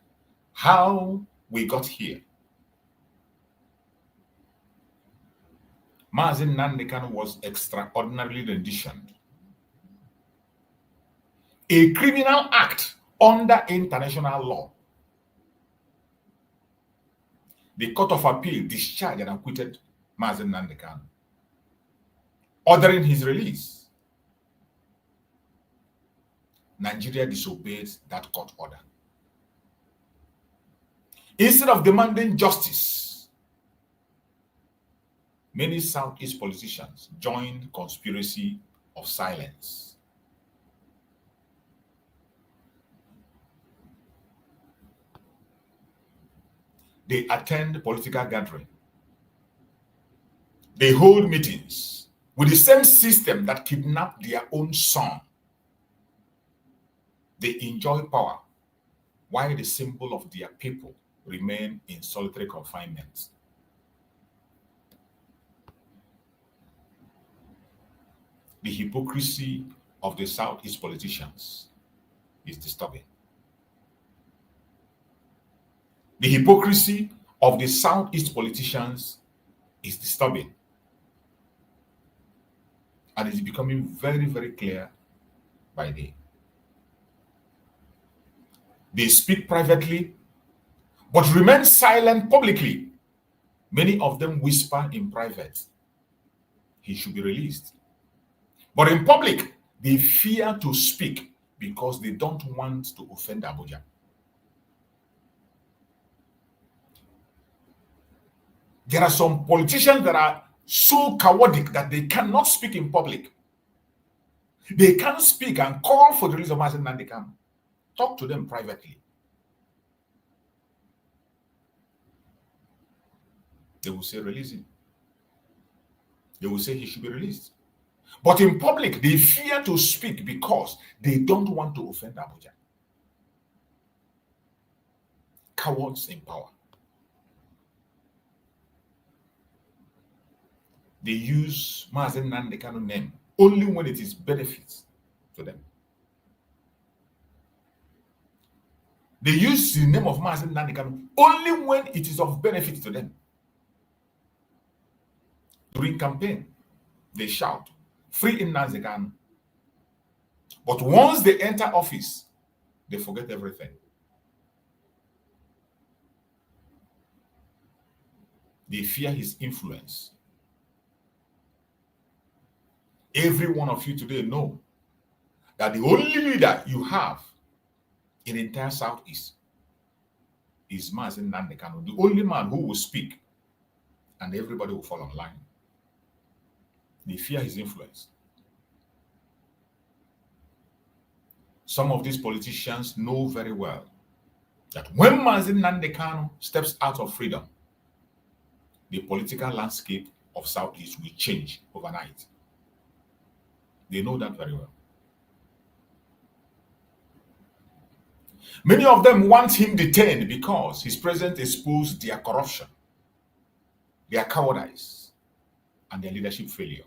how we got here? Mazi Nnamdi Kanu was extraordinarily renditioned. A criminal act under international law. The Court of Appeal discharged and acquitted Mazi Nnamdi Kanu, ordering his release. Nigeria disobeyed that court order. Instead of demanding justice, many Southeast politicians joined conspiracy of silence. They attend political gathering. They hold meetings with the same system that kidnapped their own son. They enjoy power while the symbol of their people remain in solitary confinement. The hypocrisy of the Southeast politicians is disturbing. The hypocrisy of the Southeast politicians is disturbing. And it is becoming very, very clear by day. They speak privately, but remain silent publicly. Many of them whisper in private, he should be released. But in public, they fear to speak because they don't want to offend Abuja. There are some politicians that are so cowardly that they cannot speak in public. They can't speak and call for the release of Mazi Nnamdi Kanu. Talk to them privately. They will say release him. They will say he should be released. But in public, they fear to speak because they don't want to offend Abuja. Cowards in power. They use Mazi Nnamdi Kanu name only when it is benefits to them. They use the name of Mazi Nnamdi Kanu only when it is of benefit to them. During campaign, they shout, free Nnamdi Kanu. But once they enter office, they forget everything. They fear his influence. Every one of you today know that the only leader you have in the entire Southeast is Mazi Nnamdi Kanu, the only man who will speak and everybody will fall in line. They fear his influence. Some of these politicians know very well that when Mazi Nnamdi Kanu steps out of freedom, the political landscape of Southeast will change overnight. They know that very well. Many of them want him detained because his presence exposed their corruption, their cowardice, and their leadership failure.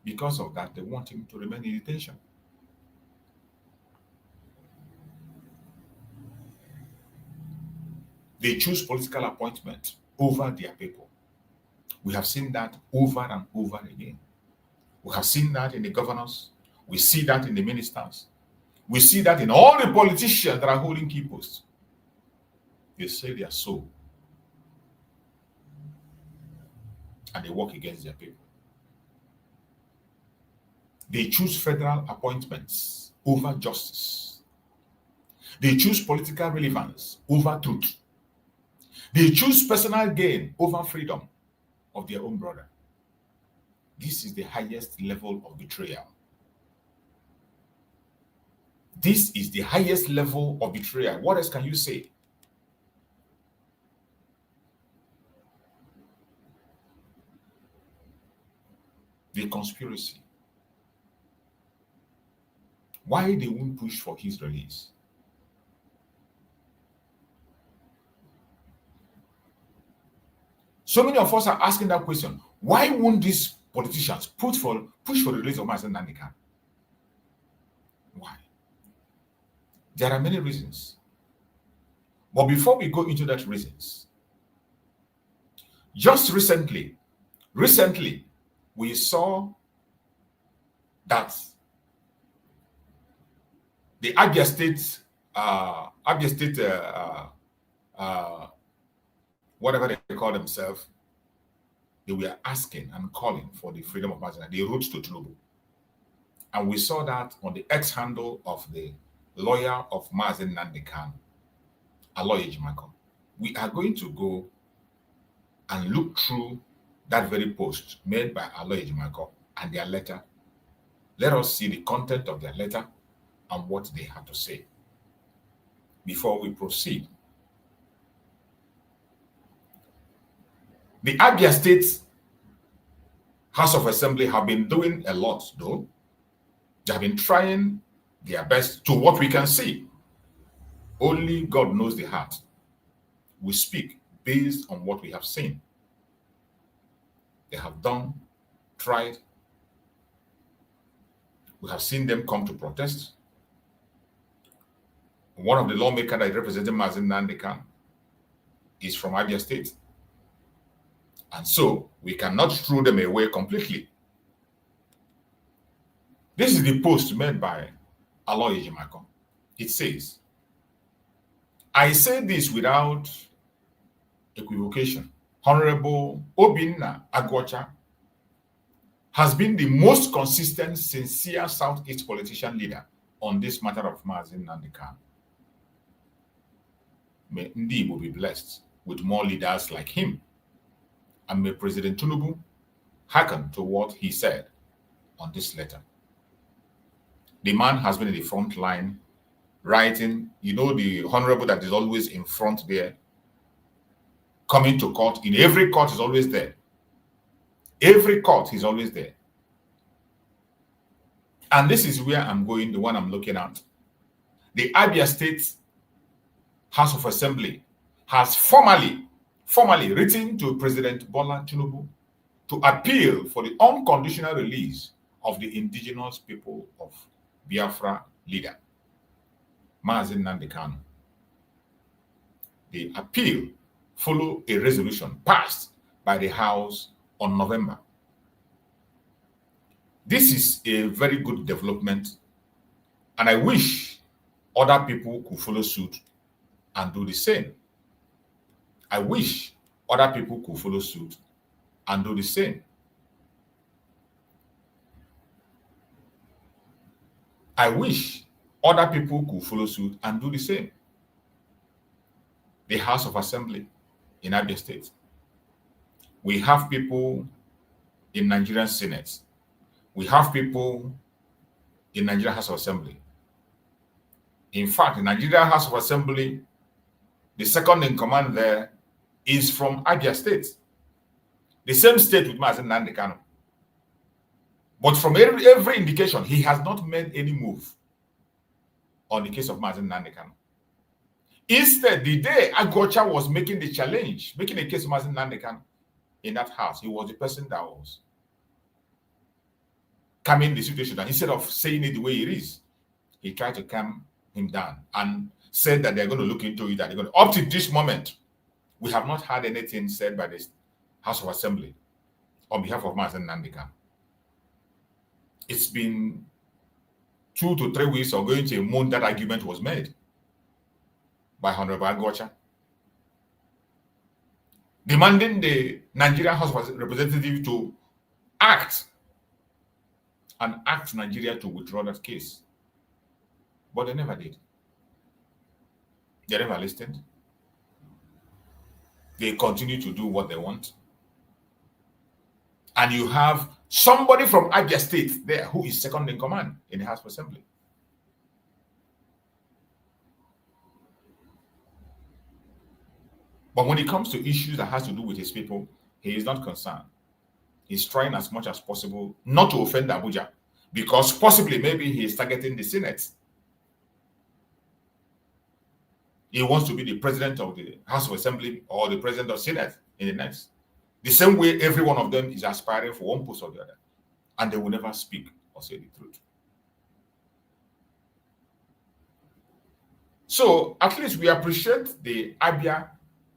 Because of that, they want him to remain in detention. They choose political appointment over their people. We have seen that over and over again. We have seen that in the governors. We see that in the ministers. We see that in all the politicians that are holding key posts. They say they are so. And they work against their people. They choose federal appointments over justice. They choose political relevance over truth. They choose personal gain over freedom of their own brother. This is the highest level of betrayal. This is the highest level of betrayal. What else can you say? The conspiracy. Why they won't push for his release? So many of us are asking that question. Why won't these politicians push for the release of Mazi Nnamdi Kanu? Why? There are many reasons. But before we go into that reasons, just recently, we saw that the Abia State, whatever they call themselves, they were asking and calling for the freedom of Mazi Nnamdi. They wrote to Tinubu. And we saw that on the X handle of the lawyer of Mazi Nnamdi Kanu, Aloy Ejimako. We are going to go and look through that very post made by Aloy Ejimako and their letter. Let us see the content of their letter and what they had to say before we proceed. The Abia State House of Assembly have been doing a lot, though. They have been trying their best to what we can see. Only God knows the heart. We speak based on what we have seen. They have done, tried. We have seen them come to protest. One of the lawmakers that represented Mazi Nnamdi Kanu is from Abia State. And so we cannot throw them away completely. This is the post made by Aloy Ejimako. It says, I say this without equivocation. Honorable Obinna Agwocha has been the most consistent, sincere Southeast politician leader on this matter of Mazi Nnamdi Kanu. May Ndi will be blessed with more leaders like him. And may President Tinubu hearken to what he said on this letter. The man has been in the front line writing, you know, the honorable that is always in front there. coming to court. In every court, he's always there. Every court, he's always there. And this is where I'm going, the one I'm looking at. The Abia State House of Assembly has formally written to President Bola Tinubu to appeal for the unconditional release of the indigenous people of Biafra leader, Mazi Nnamdi Kanu. The appeal followed a resolution passed by the House on November. This is a very good development, and I wish other people could follow suit and do the same. I wish other people could follow suit and do the same. I wish other people could follow suit and do the same. The House of Assembly in Abia State. We have people in Nigerian Senate. We have people in Nigerian House of Assembly. In fact, in Nigerian House of Assembly, the second in command there is from Abia State. The same state with Mazi Nnamdi Kanu. But from every indication, he has not made any move on the case of Mazi Nnamdi Kanu. Instead, the day Agocha was making the challenge, making a case of Mazi Nnamdi Kanu in that house, he was the person that was calming the situation. And instead of saying it the way it is, he tried to calm him down and said that they're going to look into it. That they're going to, up to this moment, we have not had anything said by the House of Assembly on behalf of Mazi Nnamdi Kanu. It's been 2 to 3 weeks or going to a month that argument was made by Honorable Agocha, demanding the Nigerian House of Representatives to act Nigeria to withdraw that case. But they never did. They never listened. They continue to do what they want. And you have somebody from Abia State there who is second in command in the House of Assembly. But when it comes to issues that has to do with his people, he is not concerned. He's trying as much as possible not to offend Abuja, because possibly maybe he is targeting the Senate. He wants to be the president of the House of Assembly or the president of Senate in the next. The same way every one of them is aspiring for one post or the other. And they will never speak or say the truth. So at least we appreciate the Abia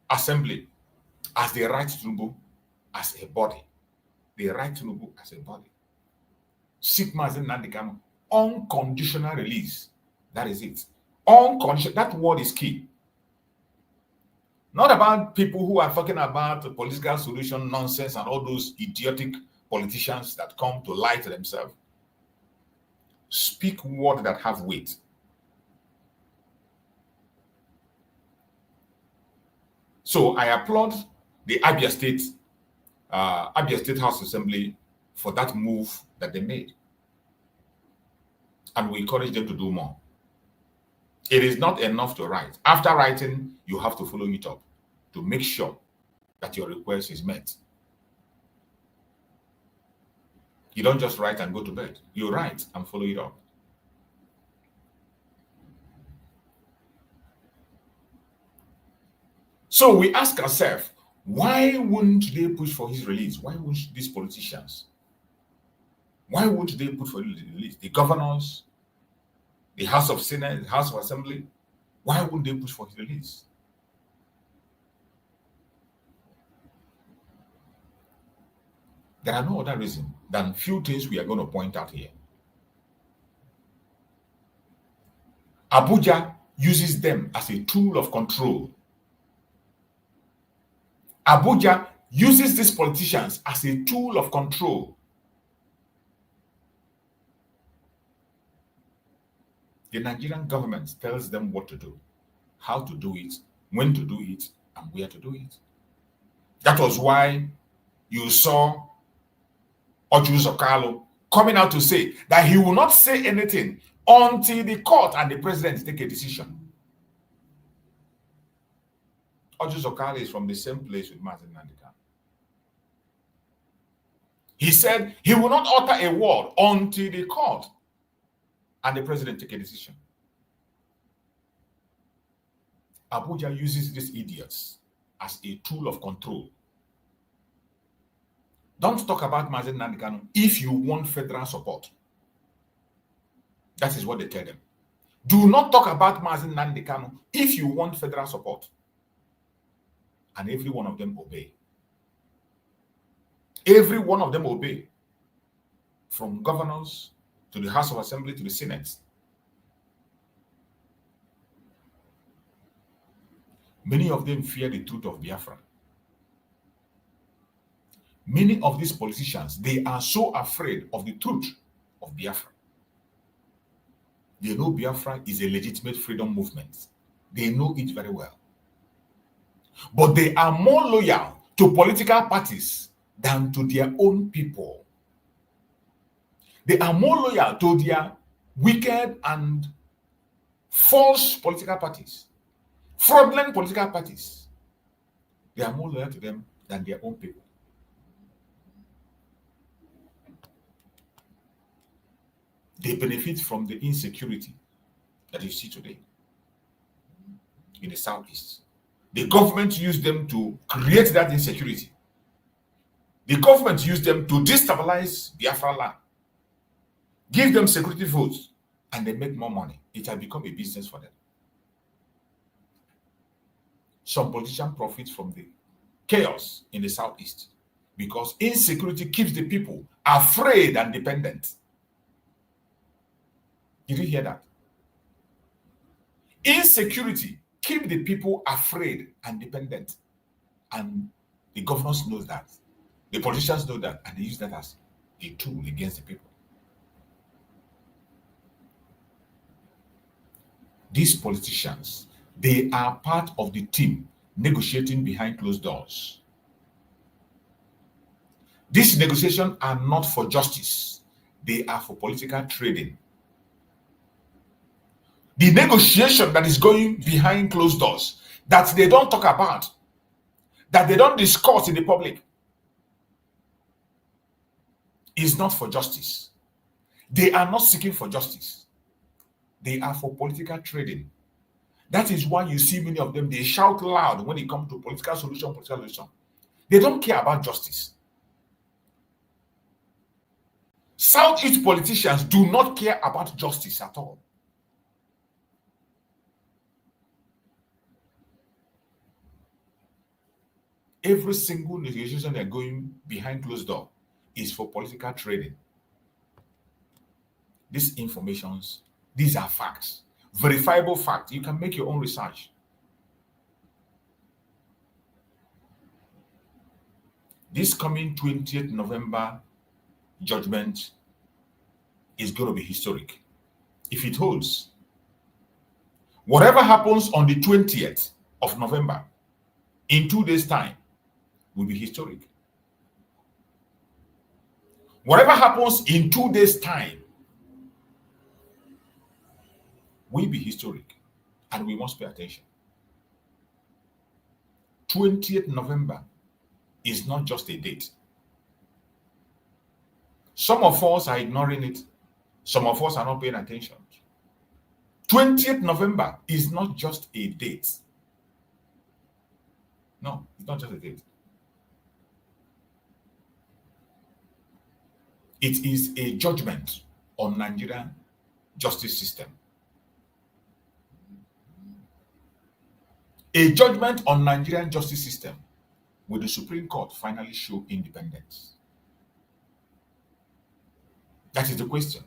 Assembly as the right to Tinubu as a body. The right to Tinubu as a body. Seek Mazi Nnamdi Kanu unconditional release. That is it. Unconditional. That word is key. Not about people who are talking about the political solution nonsense and all those idiotic politicians that come to lie to themselves. Speak words that have weight. So I applaud the Abia State House Assembly for that move that they made. And we encourage them to do more. It is not enough to write. After writing, you have to follow it up to make sure that your request is met. You don't just write and go to bed. You write and follow it up. So we ask ourselves, why wouldn't they push for his release? Why wouldn't these politicians? Why wouldn't they push for his release? The governors, the House of Senate, the House of Assembly, why wouldn't they push for his release? There are no other reason than few things we are going to point out here. Abuja uses them as a tool of control. Abuja uses these politicians as a tool of control. The Nigerian government tells them what to do, how to do it, when to do it, and where to do it. That was why you saw Ojuru Sokalo coming out to say that he will not say anything until the court and the president take a decision. Ojuzokali is from the same place with Mazi Nnamdi Kanu. He said he will not utter a word until the court and the president take a decision. Abuja uses these idiots as a tool of control. Don't talk about Mazi Nnamdi Kanu if you want federal support. That is what they tell them. Do not talk about Mazi Nnamdi Kanu if you want federal support. And every one of them obey. Every one of them obey. From governors to the House of Assembly to the Senate. Many of them fear the truth of Biafra. Many of these politicians, they are so afraid of the truth of Biafra. They know Biafra is a legitimate freedom movement. They know it very well. But they are more loyal to political parties than to their own people. They are more loyal to their wicked and false political parties, fraudulent political parties. They are more loyal to them than their own people. They benefit from the insecurity that you see today in the Southeast. The government used them to create that insecurity. The government used them to destabilize Biafra land, give them security votes, and they make more money. It has become a business for them. Some politicians profit from the chaos in the Southeast because insecurity keeps the people afraid and dependent. Did you hear that? Insecurity keeps the people afraid and dependent. And the governors know that. The politicians know that. And they use that as a tool against the people. These politicians, they are part of the team negotiating behind closed doors. These negotiations are not for justice. They are for political trading. The negotiation that is going behind closed doors, that they don't talk about, that they don't discuss in the public, is not for justice. They are not seeking for justice. They are for political trading. That is why you see many of them, they shout loud when it comes to political solution. They don't care about justice. Southeast politicians do not care about justice at all. Every single negotiation they're going behind closed door is for political trading. These informations, these are facts, verifiable facts. You can make your own research. This coming 20th November judgment is going to be historic. If it holds, whatever happens on the 20th of November, in 2 days' time, will be historic. Whatever happens in 2 days' time will be historic, and we must pay attention. 20th November is not just a date. Some of us are ignoring it. Some of us are not paying attention. 20th November is not just a date. No, it's not just a date. It is a judgment on Nigerian justice system. A judgment on Nigerian justice system. Will the Supreme Court finally show independence? That is the question.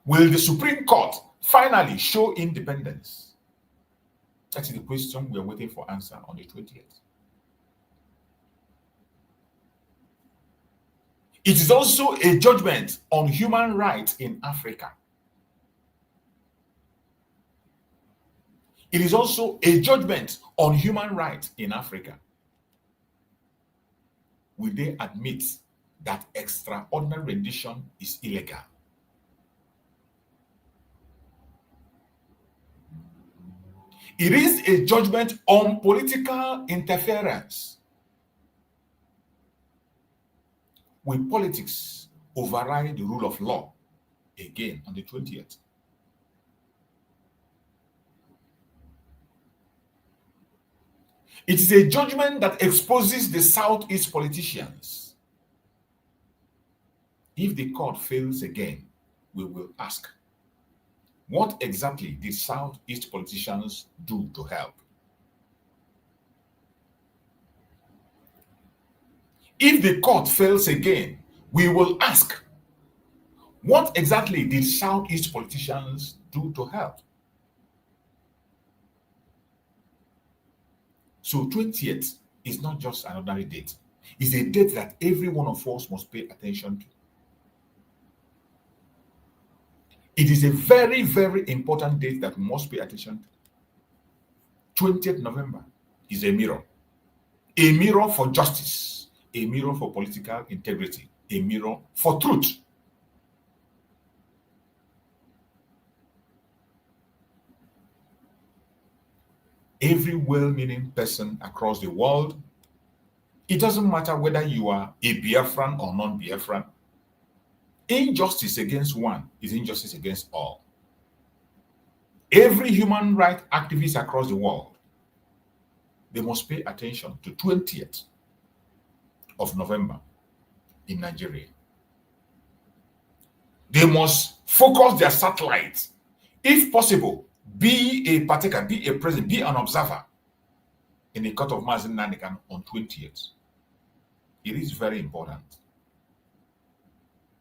Will the Supreme Court finally show independence? That is the question we are waiting for answer on the 20th. It is also a judgment on human rights in Africa. It is also a judgment on human rights in Africa. Will they admit that extraordinary rendition is illegal? It is a judgment on political interference. Will politics override the rule of law again on the 20th? It is a judgment that exposes the Southeast politicians. If the court fails again, we will ask, what exactly did Southeast politicians do to help? If the court fails again, we will ask, what exactly did Southeast politicians do to help? So 20th is not just an ordinary date. It's a date that every one of us must pay attention to. It is a very, very important date that we must pay attention to. 20th November is a mirror for justice, a mirror for political integrity, a mirror for truth. Every well-meaning person across the world, it doesn't matter whether you are a Biafran or non-Biafran, injustice against one is injustice against all. Every human rights activist across the world, they must pay attention to 20th of November in Nigeria. They must focus their satellites, if possible, be a partaker, be a present, be an observer in the court of Mazi Nnamdi Kanu on 20th. It is very important.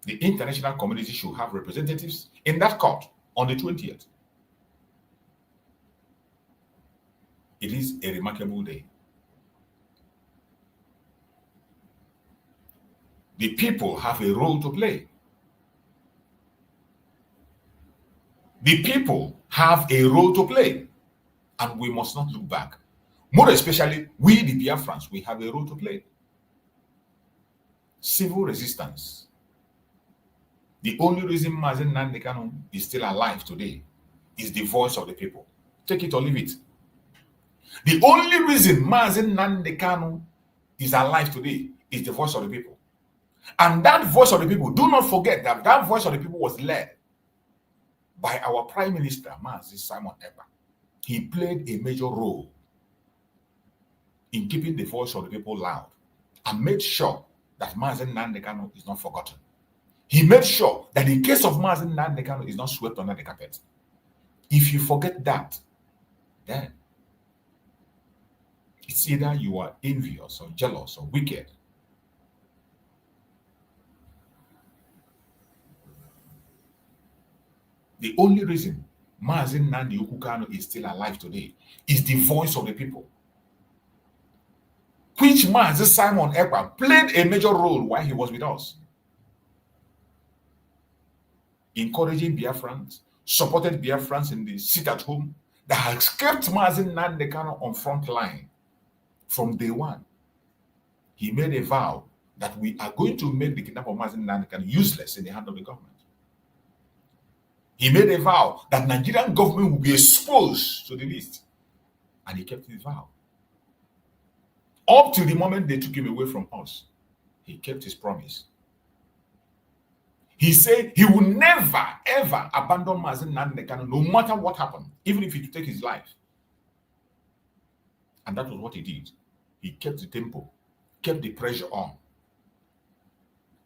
The international community should have representatives in that court on the 20th. It is a remarkable day. The people have a role to play. The people have a role to play, and we must not look back. More especially, we the Biafrans, we have a role to play. Civil resistance. The only reason Mazi Nnamdi Kanu is still alive today is the voice of the people. Take it or leave it. The only reason Mazi Nnamdi Kanu is alive today is the voice of the people. And that voice of the people, do not forget that that voice of the people was led by our Prime Minister, Mazi Simon Ekpa. He played a major role in keeping the voice of the people loud and made sure that Mazi Nnamdi Kanu is not forgotten. He made sure that the case of Mazi Nnamdi Kanu is not swept under the carpet. If you forget that, then it's either you are envious or jealous or wicked. The only reason Mazi Nnamdi Kanu is still alive today is the voice of the people, which Mazi Simon Ekpa played a major role while he was with us, encouraging Biafrans, supported Biafrans in the sit at home that has kept Mazi Nnamdi Kanu on front line from day one. He made a vow that we are going to make the kidnap of Mazi Nnamdi Kanu useless in the hand of the government. He made a vow that Nigerian government will be exposed to the list, and he kept his vow. Up to the moment they took him away from us, he kept his promise. He said he will never, ever abandon Mazi Nnamdi Kanu, no matter what happened, even if he could take his life. And that was what he did. He kept the tempo, kept the pressure on,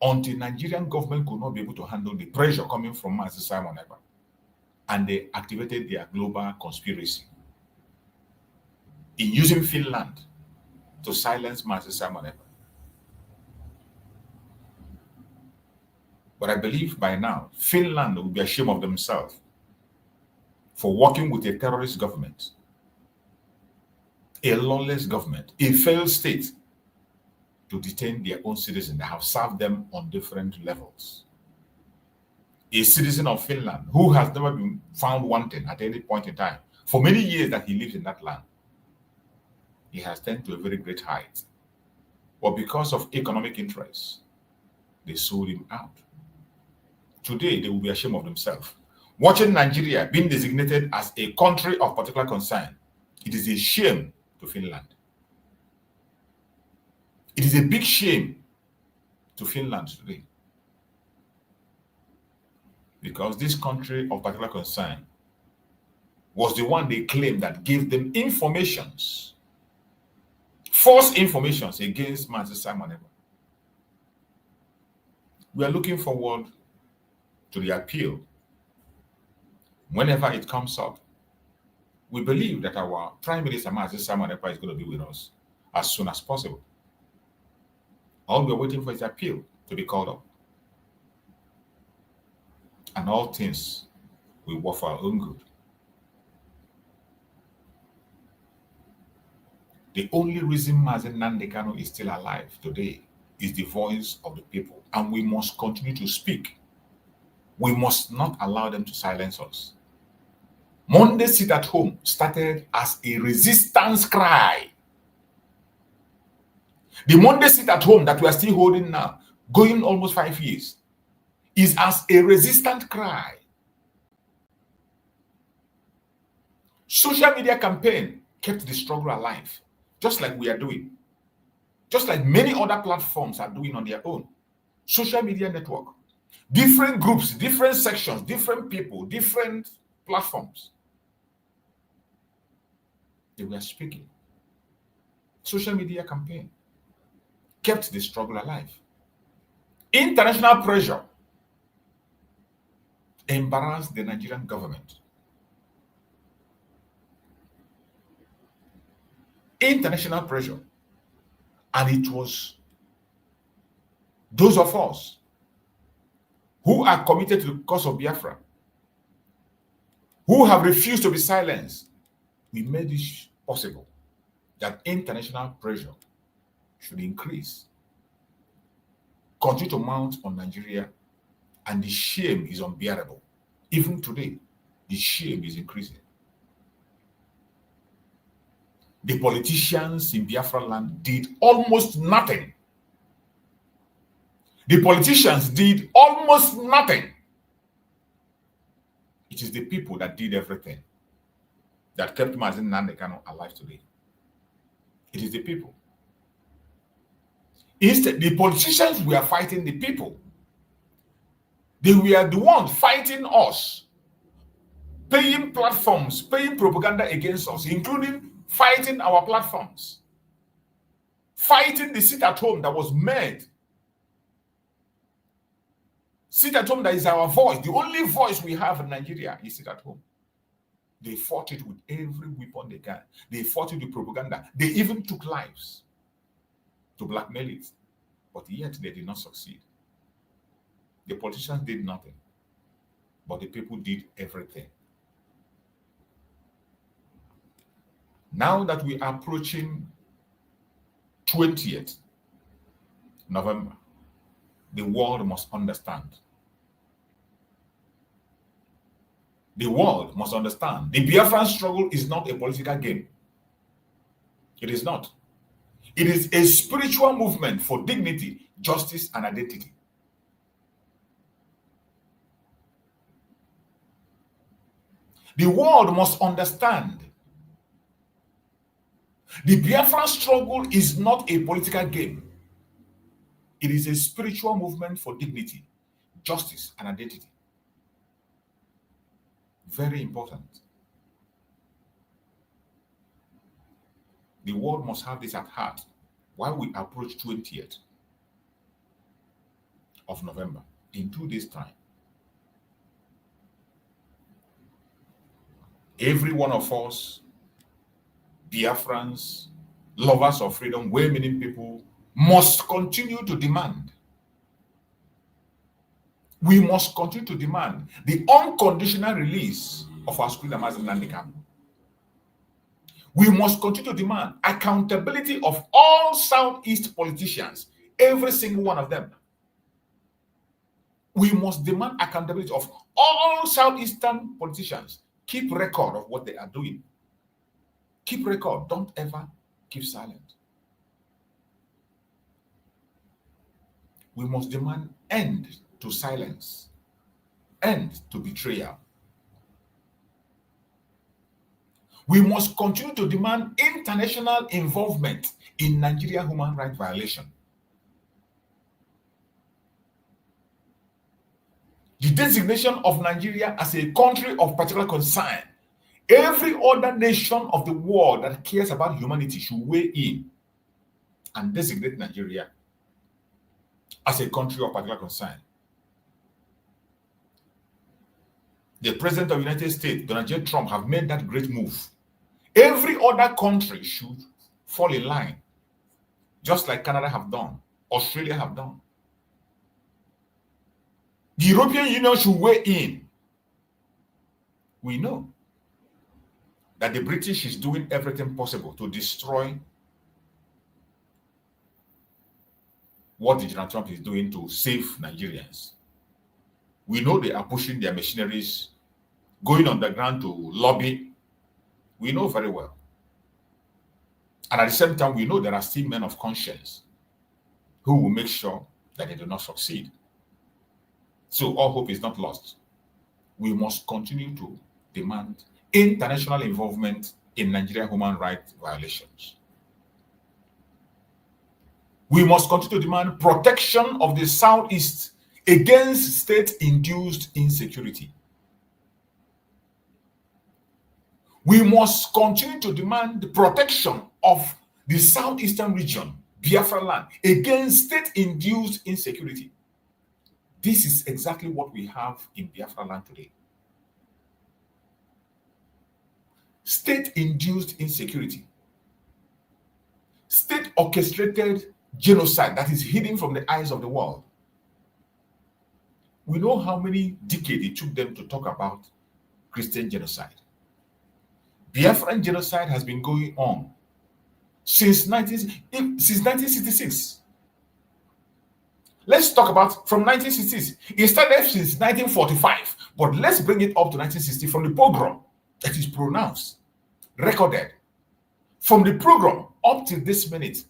until Nigerian government could not be able to handle the pressure coming from Mazi Simon Ekpa. And they activated their global conspiracy in using Finland to silence Mazi Simon Ekpa. But I believe by now, Finland will be ashamed of themselves for working with a terrorist government, a lawless government, a failed state, to detain their own citizens that have served them on different levels. A citizen of Finland who has never been found wanting at any point in time, for many years that he lives in that land, he has turned to a very great height. But because of economic interests, they sold him out. Today, they will be ashamed of themselves, watching Nigeria being designated as a country of particular concern It is a shame to Finland. It is a big shame to Finland today. Because this country of particular concern was the one they claimed that gave them informations, false informations against Mazi Nnamdi. We are looking forward to the appeal. Whenever it comes up, we believe that our Prime Minister Mazi Nnamdi is going to be with us as soon as possible. All we are waiting for is appeal to be called up. And all things will work for our own good. The only reason Mazi Nnamdi Kanu is still alive today is the voice of the people, and we must continue to speak. We must not allow them to silence us. Monday Sit at Home started as a resistance cry. The Monday Sit at Home that we are still holding now, going almost 5 years, is as a resistant cry. Social media campaign kept the struggle alive, just like we are doing. Just like many other platforms are doing on their own. Social media network. Different groups, different sections, different people, different platforms. They were speaking. Social media campaign kept the struggle alive. International pressure embarrassed the Nigerian government. International pressure. And it was those of us who are committed to the cause of Biafra, who have refused to be silenced, we made it possible that international pressure should increase, continue to mount on Nigeria, and the shame is unbearable. Even today, the shame is increasing. The politicians in Biafra land did almost nothing. The politicians did almost nothing. It is the people that did everything that kept Mazi Nnamdi Kanu alive today. It is the people. Instead, the politicians were fighting the people. They were the ones fighting us, paying platforms, paying propaganda against us, including fighting our platforms, fighting the sit at home that was made. Sit at home that is our voice. The only voice we have in Nigeria is sit at home. They fought it with every weapon they can. They fought it with propaganda. They even took lives to blackmail it. But yet they did not succeed. The politicians did nothing. But the people did everything. Now that we are approaching 20th November, the world must understand. The world must understand. The Biafran struggle is not a political game. It is not. It is a spiritual movement for dignity, justice, and identity. The world must understand. The Biafran struggle is not a political game. It is a spiritual movement for dignity, justice, and identity. Very important. The world must have this at heart while we approach 20th of November in 2 days' time. Every one of us, Biafrans, lovers of freedom, well-meaning people, must continue to demand. We must continue to demand the unconditional release of our school Mazi Nnamdi Kanu. We must continue to demand accountability of all Southeast politicians, every single one of them. We must demand accountability of all Southeastern politicians. Keep record of what they are doing. Keep record. Don't ever keep silent. We must demand end to silence, end to betrayal. We must continue to demand international involvement in Nigeria human rights violation. The designation of Nigeria as a country of particular concern. Every other nation of the world that cares about humanity should weigh in and designate Nigeria as a country of particular concern. The President of the United States, Donald J. Trump, have made that great move. Every other country should fall in line, just like Canada have done, Australia have done. The European Union should weigh in. We know that the British is doing everything possible to destroy what Donald Trump is doing to save Nigerians. We know they are pushing their machineries, going underground to lobby. We know very well. And at the same time, we know there are still men of conscience who will make sure that they do not succeed. So all hope is not lost. We must continue to demand international involvement in Nigerian human rights violations. We must continue to demand protection of the Southeast against state-induced insecurity. We must continue to demand the protection of the Southeastern region, Biafra land, against state-induced insecurity. This is exactly what we have in Biafra land today. State-induced insecurity. State-orchestrated genocide that is hidden from the eyes of the world. We know how many decades it took them to talk about Christian genocide. Biafran genocide has been going on since 1966. Let's talk about from 1966. It started since 1945, but let's bring it up to 1960 from the pogrom that is pronounced, recorded. From the pogrom up to this minute,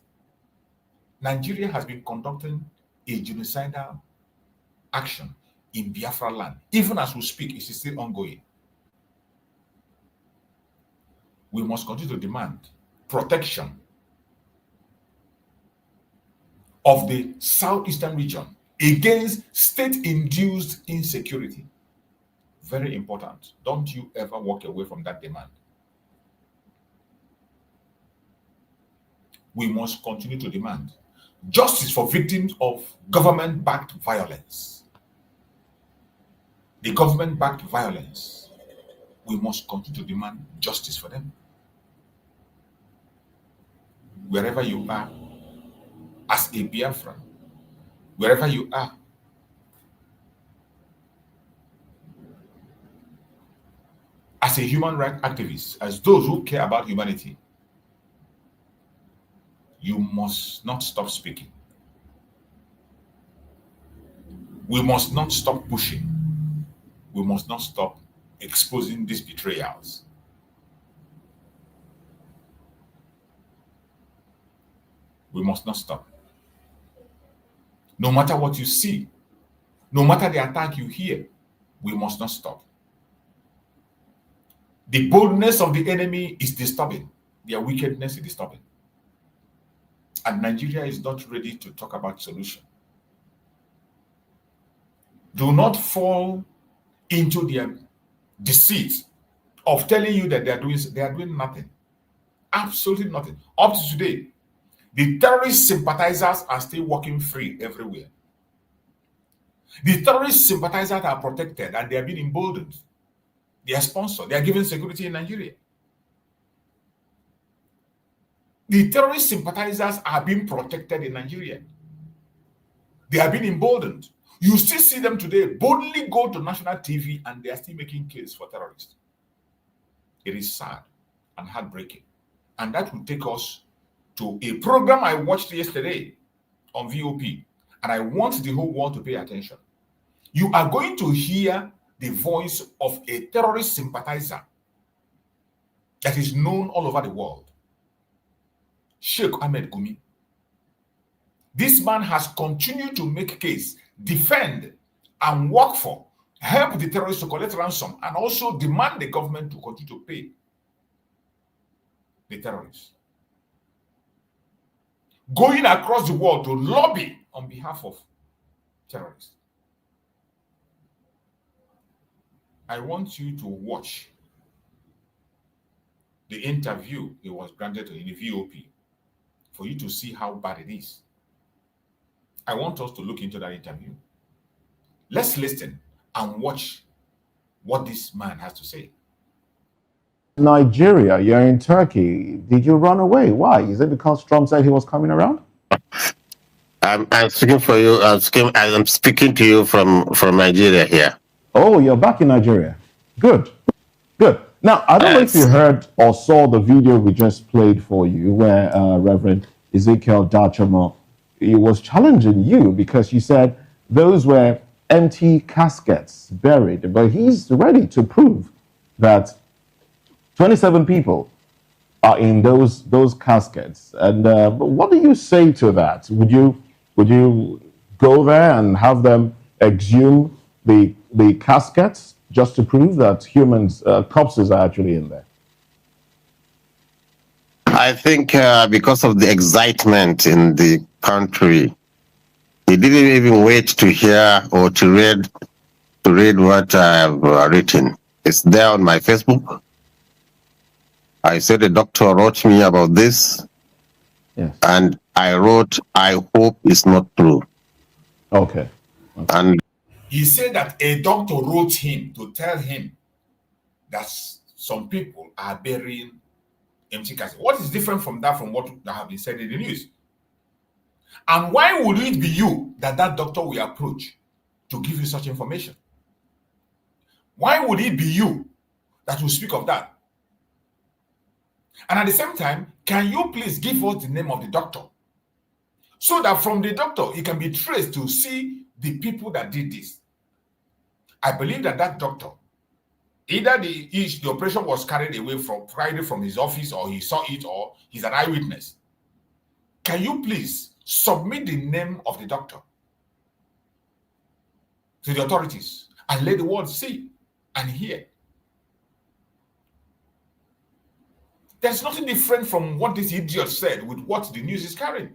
Nigeria has been conducting a genocidal action in Biafra land. Even as we speak, it is still ongoing. We must continue to demand protection of the Southeastern region against state-induced insecurity. Very important. Don't you ever walk away from that demand. We must continue to demand justice for victims of government-backed violence. The government-backed violence, we must continue to demand justice for them. Wherever you are, as a Biafran, wherever you are, as a human rights activist, as those who care about humanity, you must not stop speaking. We must not stop pushing. We must not stop exposing these betrayals. We must not stop. No matter what you see, no matter the attack you hear, we must not stop. The boldness of the enemy is disturbing. Their wickedness is disturbing. And Nigeria is not ready to talk about solution. Do not fall into their deceit of telling you that they are doing nothing. Absolutely nothing. Up to today, the terrorist sympathizers are still walking free everywhere. The terrorist sympathizers are protected and they are being emboldened. They are sponsored. They are given security in Nigeria. The terrorist sympathizers are being protected in Nigeria. They are being emboldened. You still see them today boldly go to national TV and they are still making case for terrorists. It is sad and heartbreaking. And that will take us to a program I watched yesterday on VOP. And I want the whole world to pay attention. You are going to hear the voice of a terrorist sympathizer that is known all over the world. Sheikh Ahmed Gumi. This man has continued to make case, defend, and work for, help the terrorists to collect ransom, and also demand the government to continue to pay the terrorists. Going across the world to lobby on behalf of terrorists. I want you to watch the interview he was granted in the VOP for you to see how bad it is. I want us to look into that interview. Let's listen and watch what this man has to say. Nigeria, you're in Turkey. Did you run away? Why? Is it because Trump said he was coming around? I'm speaking for you. I'm speaking to you from Nigeria here. Oh, you're back in Nigeria. Good. Good. Now, I don't know if you heard or saw the video we just played for you where Reverend Ezekiel Dachamo, he was challenging you because you said those were empty caskets buried, but he's ready to prove that 27 people are in those caskets. And what do you say to that? Would you go there and have them exhume the caskets just to prove that corpses are actually in there? I think because of the excitement in the country, he didn't even wait to hear or to read what I've written. It's there on my Facebook. I said a doctor wrote me about this, yes, and I wrote, I hope it's not true. Okay. And he said that a doctor wrote him to tell him that some people are burying empty caskets. What is different from that from what have been said in the news? And why would it be you that doctor will approach to give you such information? Why would it be you that will speak of that? And at the same time, can you please give us the name of the doctor so that from the doctor it can be traced to see the people that did this? I believe that doctor, either the operation was carried away from his office, or he saw it, or he's an eyewitness. Can you please submit the name of the doctor to the authorities and let the world see and hear? There's nothing different from what this idiot said with what the news is carrying.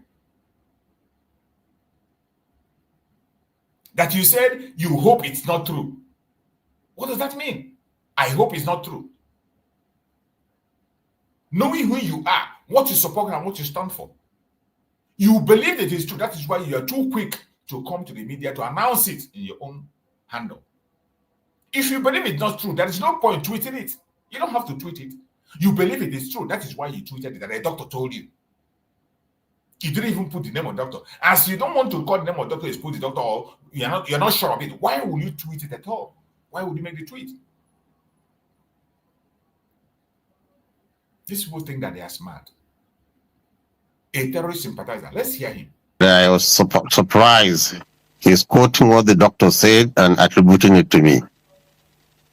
That you said you hope it's not true. What does that mean? I hope it's not true. Knowing who you are, what you support and what you stand for. You believe it is true. That is why you are too quick to come to the media to announce it in your own handle. If you believe it's not true, there is no point tweeting it. You don't have to tweet it. You believe it is true. That is why you tweeted it, that a doctor told you. You didn't even put the name of the doctor. As you don't want to call the name of the doctor, is put the doctor, or you're not sure of it. Why will you tweet it at all? Why would you make the tweet? These people think that they are smart. A terrorist sympathizer. Let's hear him. I was surprised. He's quoting what the doctor said and attributing it to me.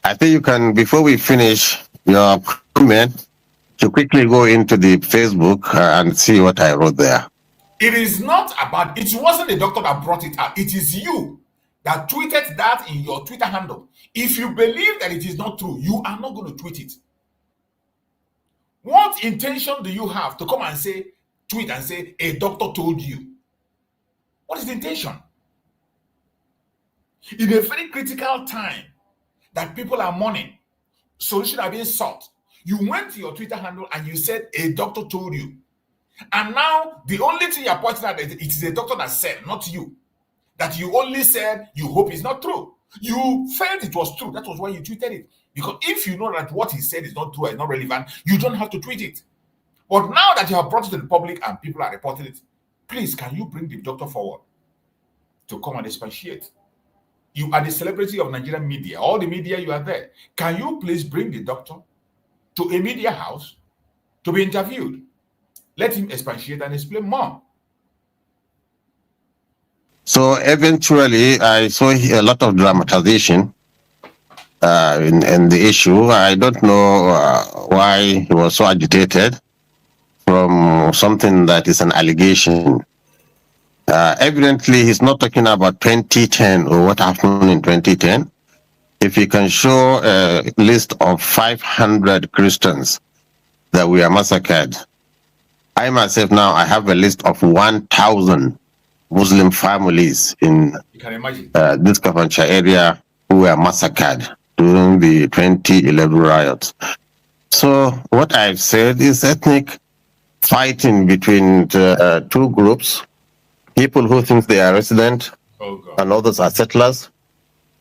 I think you can, before we finish your comment, to quickly go into the Facebook and see what I wrote there. It is not about, it wasn't the doctor that brought it out. It is you that tweeted that in your Twitter handle. If you believe that it is not true, you are not going to tweet it. What intention do you have to come and say, tweet and say, a doctor told you? What is the intention? In a very critical time that people are mourning, solutions are being sought, you went to your Twitter handle and you said a doctor told you. And now the only thing you're pointing out is it is a doctor that said, not you. That you only said you hope it's not true. You felt it was true. That was why you tweeted it. Because if you know that what he said is not true and not relevant, you don't have to tweet it. But now that you have brought it to the public and people are reporting it, please, can you bring the doctor forward to come and expatiate? You are the celebrity of Nigerian media. All the media, you are there. Can you please bring the doctor to a media house to be interviewed? Let him expatiate and explain more. So eventually, I saw a lot of dramatization in the issue. I don't know why he was so agitated from something that is an allegation. Evidently, he's not talking about 2010 or what happened in 2010. If he can show a list of 500 Christians that we are massacred. I myself now, I have a list of 1,000 Muslim families in this Kafancha area who were massacred during the 2011 riots. So what I've said is ethnic fighting between two groups, people who think they are resident and others are settlers,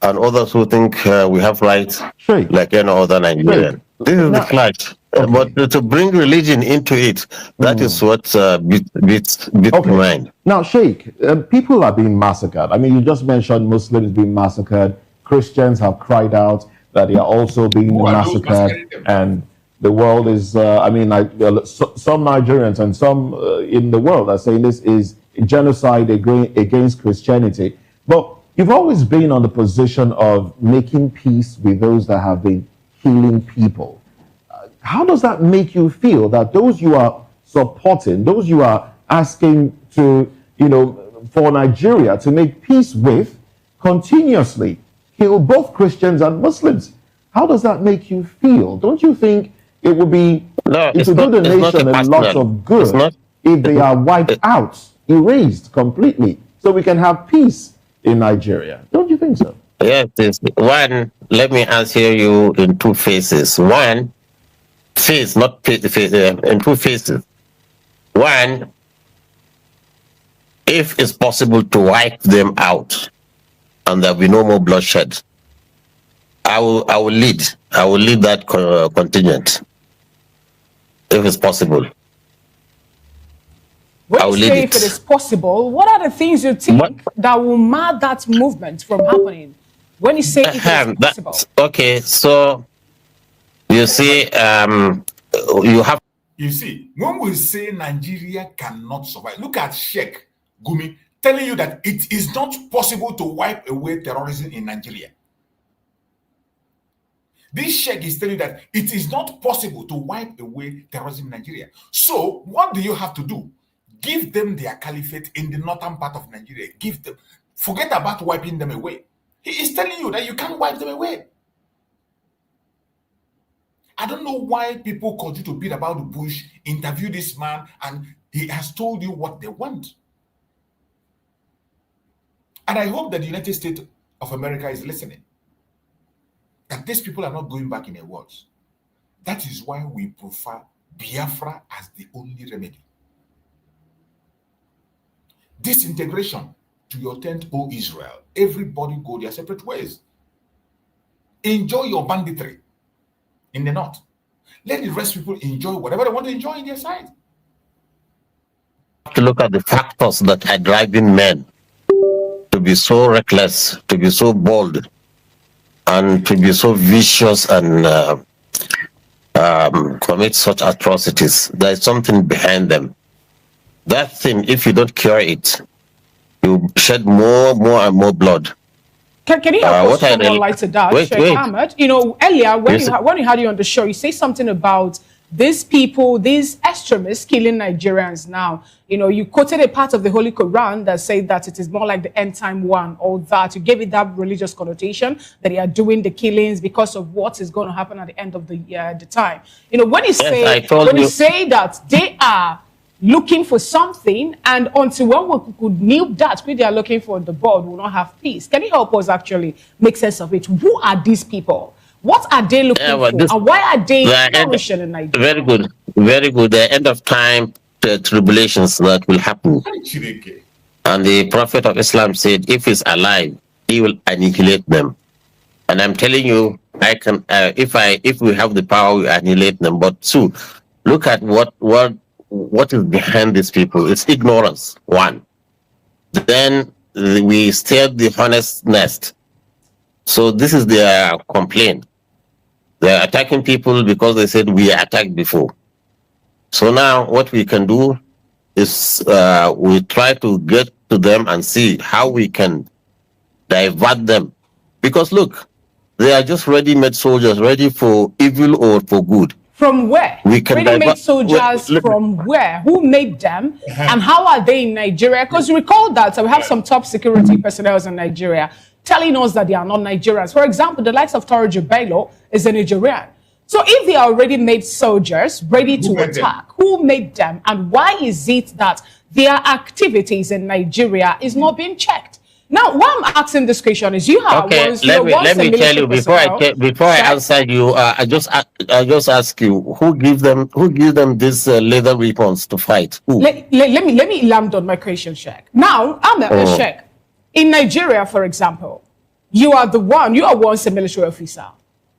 and others who think we have rights like any other Nigerian. This is the clash. But to bring religion into it, that is what beats mind. Now, Sheikh, people are being massacred. I mean, you just mentioned Muslims being massacred. Christians have cried out that they are also being massacred. And the world is, I mean, some Nigerians and some in the world are saying this is genocide against Christianity. But you've always been on the position of making peace with those that have been killing people. How does that make you feel that those you are supporting, those you are asking to, for Nigeria to make peace with, continuously kill both Christians and Muslims? How does that make you feel? Don't you think it would be, it would do the nation a lot of good if they are wiped out, erased completely, so we can have peace in Nigeria? Don't you think so? Yes. One, let me answer you in two phases. One, phase, not phase, in two phases. One, if it's possible to wipe them out and there'll be no more bloodshed, I will lead that contingent, if it's possible. When you say if it is possible, what are the things you think that will mar that movement from happening? When you say if it is possible. Okay, so you see, You see, when we say Nigeria cannot survive, look at Sheikh Gumi telling you that it is not possible to wipe away terrorism in Nigeria. This Sheikh is telling you that it is not possible to wipe away terrorism in Nigeria. So what do you have to do? Give them their caliphate in the northern part of Nigeria. Give them. Forget about wiping them away. He is telling you that you can't wipe them away. I don't know why people continue to beat about the bush, interview this man, and he has told you what they want. And I hope that the United States of America is listening. That these people are not going back in their words. That is why we prefer Biafra as the only remedy. Disintegration to your tent, O Israel. Everybody go their separate ways. Enjoy your banditry in the north. Let the rest people enjoy whatever they want to enjoy in their side. To look at the factors that are driving men to be so reckless, to be so bold, and to be so vicious and commit such atrocities. There is something behind them. That thing, if you don't cure it, you shed more and more blood. Can you help us shed more light to that, Sheikh Ahmed? Earlier when we had you on the show, you say something about these people, these extremists killing Nigerians now. You quoted a part of the Holy Quran that said that it is more like the end time one, or that you gave it that religious connotation that they are doing the killings because of what is going to happen at the end of the time. When you say that they are looking for something, and until when we could nip that, they are looking for the board, will not have peace. Can you help us actually make sense of it? Who are these people? What are they looking for? And why are they flourishing in Nigeria? Very good. Very good. The end of time tribulations that will happen. And the Prophet of Islam said, if he's alive, he will annihilate them. And I'm telling you, I can, if we have the power, we annihilate them. But two, look at what is behind these people. It's ignorance, one. Then we stirred the honest nest. So this is their complaint. They're attacking people because they said we attacked before. So now what we can do is we try to get to them and see how we can divert them. Because look, they are just ready-made soldiers, ready for evil or for good. From where? Ready-made soldiers from where? Who made them? And how are they in Nigeria? Because recall that we have some top security personnel in Nigeria telling us that they are not Nigerians. For example, the likes of Toro Bello is a Nigerian. So if they are already made soldiers ready to attack, who made them? And why is it that their activities in Nigeria is not being checked? Now, why I'm asking this question is let me tell you before I answer you. I just ask you who give them these leather weapons to fight. Who? Let me land on my question, Sheikh. Now, I'm a Sheikh. In Nigeria, for example, you are once a military officer,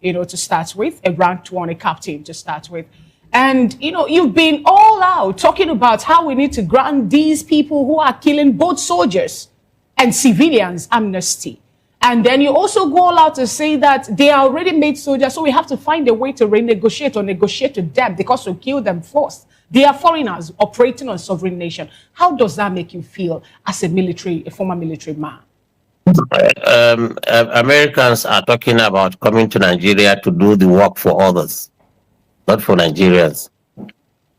to start with, a ranked one, a captain to start with. And, you've been all out talking about how we need to grant these people who are killing both soldiers and civilians amnesty. And then you also go all out to say that they are already made soldiers, so we have to find a way to renegotiate or negotiate with them because we kill them first. They are foreigners operating on sovereign nation. How does that make you feel as a former military man? Americans are talking about coming to Nigeria to do the work for others, not for Nigerians.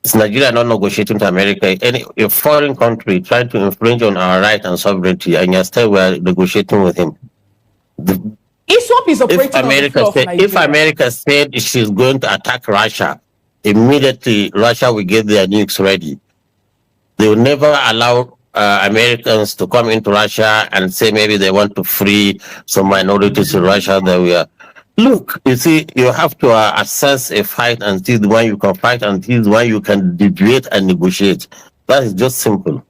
Is Nigeria not negotiating to America? A foreign country trying to infringe on our right and sovereignty, and yet still we're negotiating with him. ISWAP is operating on the floor of Nigeria. If America said she's going to attack Russia, immediately Russia will get their nukes ready. They will never allow Americans to come into Russia and say maybe they want to free some minorities in Russia that we are. Look, you see, you have to assess a fight and see the one you can fight and see the one you can debate and negotiate. That is just simple.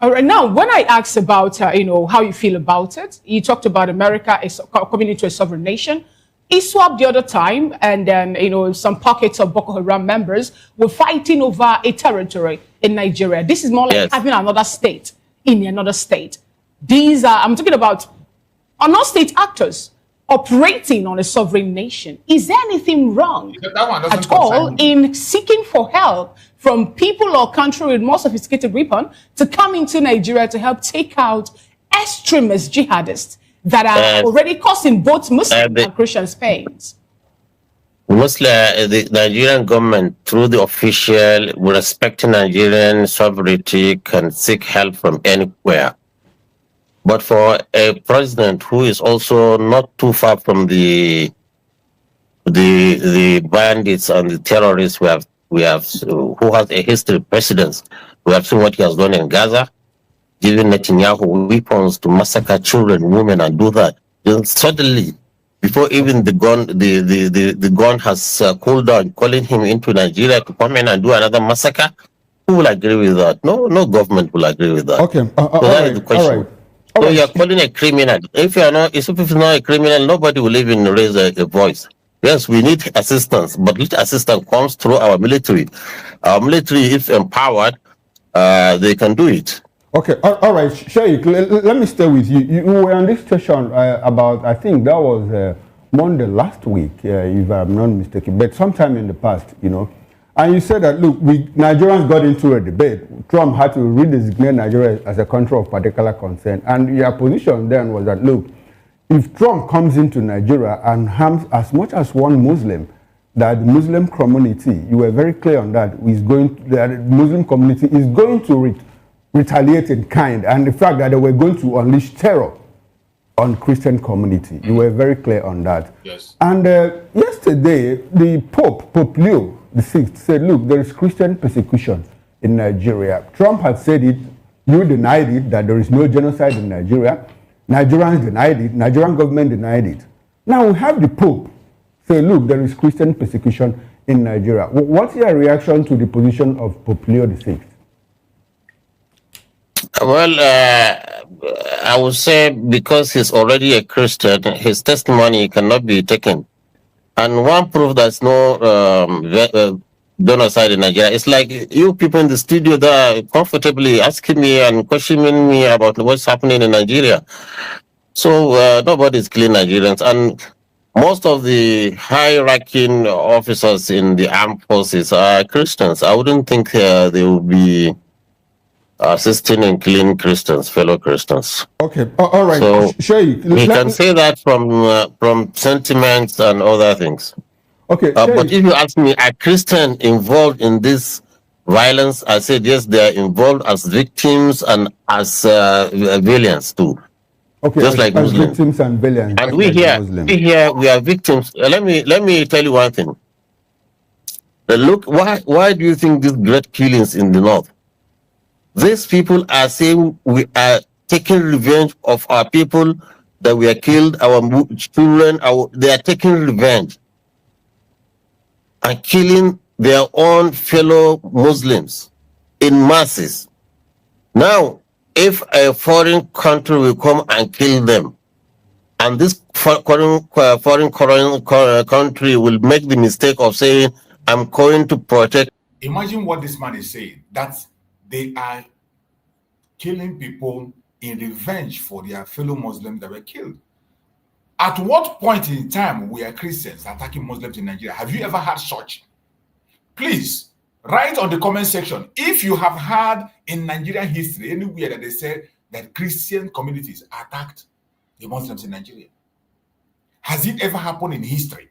All right. Now, when I asked about, how you feel about it, you talked about America coming into a sovereign nation. ISWAP the other time, and then, some pockets of Boko Haram members were fighting over a territory in Nigeria. This is more like having another state in another state. These are, I'm talking about, are not state actors operating on a sovereign nation. Is there anything wrong at all in seeking for help from people or country with more sophisticated weapons to come into Nigeria to help take out extremist jihadists that are already causing both Muslim and Christian pains? The Nigerian government, through the official, respecting Nigerian sovereignty, can seek help from anywhere. But for a president who is also not too far from the bandits and the terrorists who has a history of precedence, we have seen what he has done in Gaza, giving Netanyahu weapons to massacre children, women, and do that. Then suddenly, before even the gun has cooled down, calling him into Nigeria to come in and do another massacre, who will agree with that? No government will agree with that. Okay, so that is the question. So you are calling a criminal. If it's not a criminal, nobody will even raise a voice. Yes, we need assistance, but this assistance comes through our military. Our military, if empowered, they can do it. Okay, all right, Sheikh, let me stay with you. You were on this session about, I think that was Monday last week, if I'm not mistaken, but sometime in the past, and you said that, look, Nigerians got into a debate. Trump had to redesignate Nigeria as a country of particular concern. And your position then was that, look, if Trump comes into Nigeria and harms as much as one Muslim, that the Muslim community, you were very clear on that, the Muslim community is going to retaliate in kind. And the fact that they were going to unleash terror on Christian community. You were very clear on that. Yes. And yesterday, the Pope Leo VI said, look, there is Christian persecution in Nigeria. Trump had said it, you denied it, that there is no genocide in Nigeria. Nigerians denied it, Nigerian government denied it. Now we have the Pope say, look, there is Christian persecution in Nigeria. What's your reaction to the position of Pope Leo VI? Well, I would say because he's already a Christian, his testimony cannot be taken. And one proof there's no genocide in Nigeria, it's like you people in the studio that are comfortably asking me and questioning me about what's happening in Nigeria. So nobody's killing Nigerians. And most of the high-ranking officers in the armed forces are Christians. I wouldn't think they will be assisting in killing Christians, fellow Christians. Okay, all right. So Sheikh, we can say that from sentiments and other things. Okay, but if you ask me, are Christians involved in this violence? I said yes, they are involved as victims and as villains too. Okay, just like Muslims. Victims and villains. And we here we are victims. Let me tell you one thing. Look, why do you think these great killings in the north? These people are saying we are taking revenge of our people that we are killed, our children, they are taking revenge and killing their own fellow Muslims in masses. Now, if a foreign country will come and kill them, and this foreign country will make the mistake of saying, I'm going to protect. Imagine what this man is saying, that they are killing people in revenge for their fellow Muslims that were killed. At what point in time were Christians attacking Muslims in Nigeria? Have you ever had such? Please, write on the comment section if you have heard in Nigerian history anywhere that they said that Christian communities attacked the Muslims in Nigeria. Has it ever happened in history?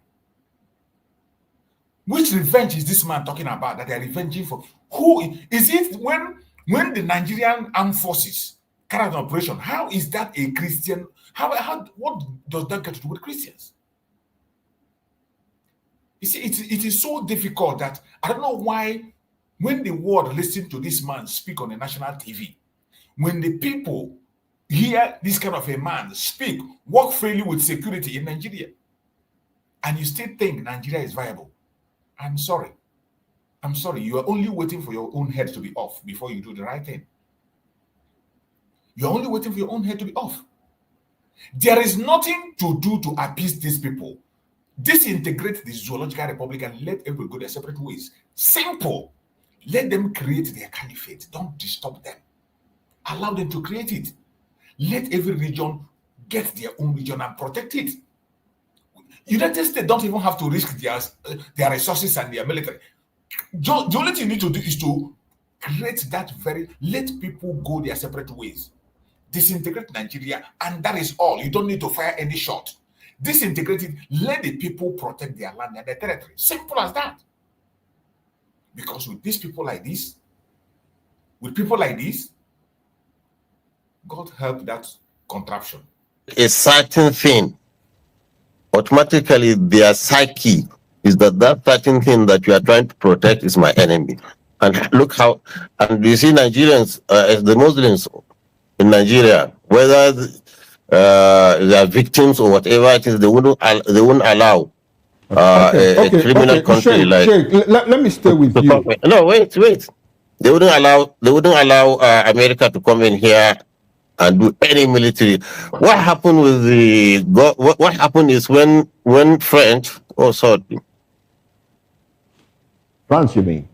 Which revenge is this man talking about that they are revenging for? Who is it when the Nigerian armed forces carry out an operation? How is that a Christian? What does that get to do with Christians? You see, it is so difficult that I don't know why when the world listens to this man speak on the national TV, when the people hear this kind of a man speak, work freely with security in Nigeria, and you still think Nigeria is viable. I'm sorry. You are only waiting for your own head to be off before you do the right thing. You're only waiting for your own head to be off. There is nothing to do to appease these people. Disintegrate the Zoological Republic and let everybody go their separate ways. Simple. Let them create their caliphate. Don't disturb them. Allow them to create it. Let every region get their own region and protect it. United States don't even have to risk their resources and their military. The only thing you need to do is to create that let people go their separate ways. Disintegrate Nigeria, and that is all. You don't need to fire any shot. Disintegrate it, let the people protect their land and their territory. Simple as that. Because with people like this, God help that contraption. A certain thing, automatically their psyche is that certain thing that you are trying to protect is my enemy. And look how, and you see Nigerians, as the Muslims in Nigeria, whether they are victims or whatever it is, they wouldn't allow a criminal country Sheikh, like. Sheikh, let me stay with you. No, wait. They wouldn't allow America to come in here and do any military. What happened with what happened is when French, France, you mean?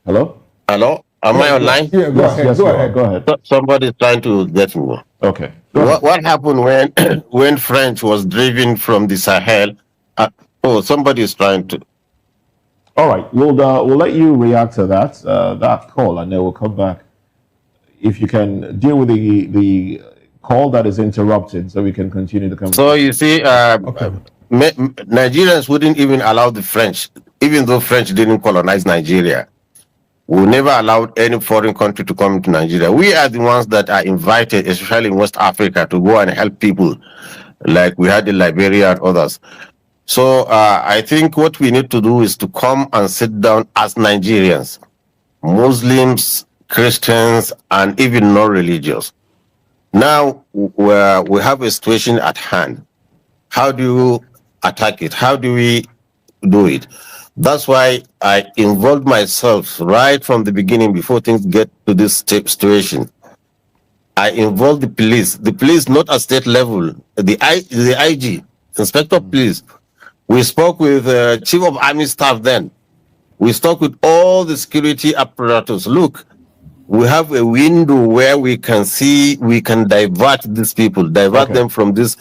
Hello? Am I online? Yeah, go ahead. Somebody is trying to get me. Okay. What happened when French was driven from the Sahel? Somebody is trying to. All right, we'll let you react to that call, and then we'll come back. If you can deal with the call that is interrupted, so we can continue the conversation. So you see, Nigerians wouldn't even allow the French, even though French didn't colonize Nigeria. We never allowed any foreign country to come to Nigeria. We are the ones that are invited, especially in West Africa, to go and help people, like we had in Liberia and others. So I think what we need to do is to come and sit down as Nigerians, Muslims, Christians, and even non-religious. Now we have a situation at hand. How do you attack it? How do we do it? That's why I involved myself right from the beginning before things get to this situation. I involved the police not at state level, the IG, Inspector of Police. We spoke with Chief of Army Staff then. We spoke with all the security apparatus. Look, we have a window where we can see, we can divert these people, them from this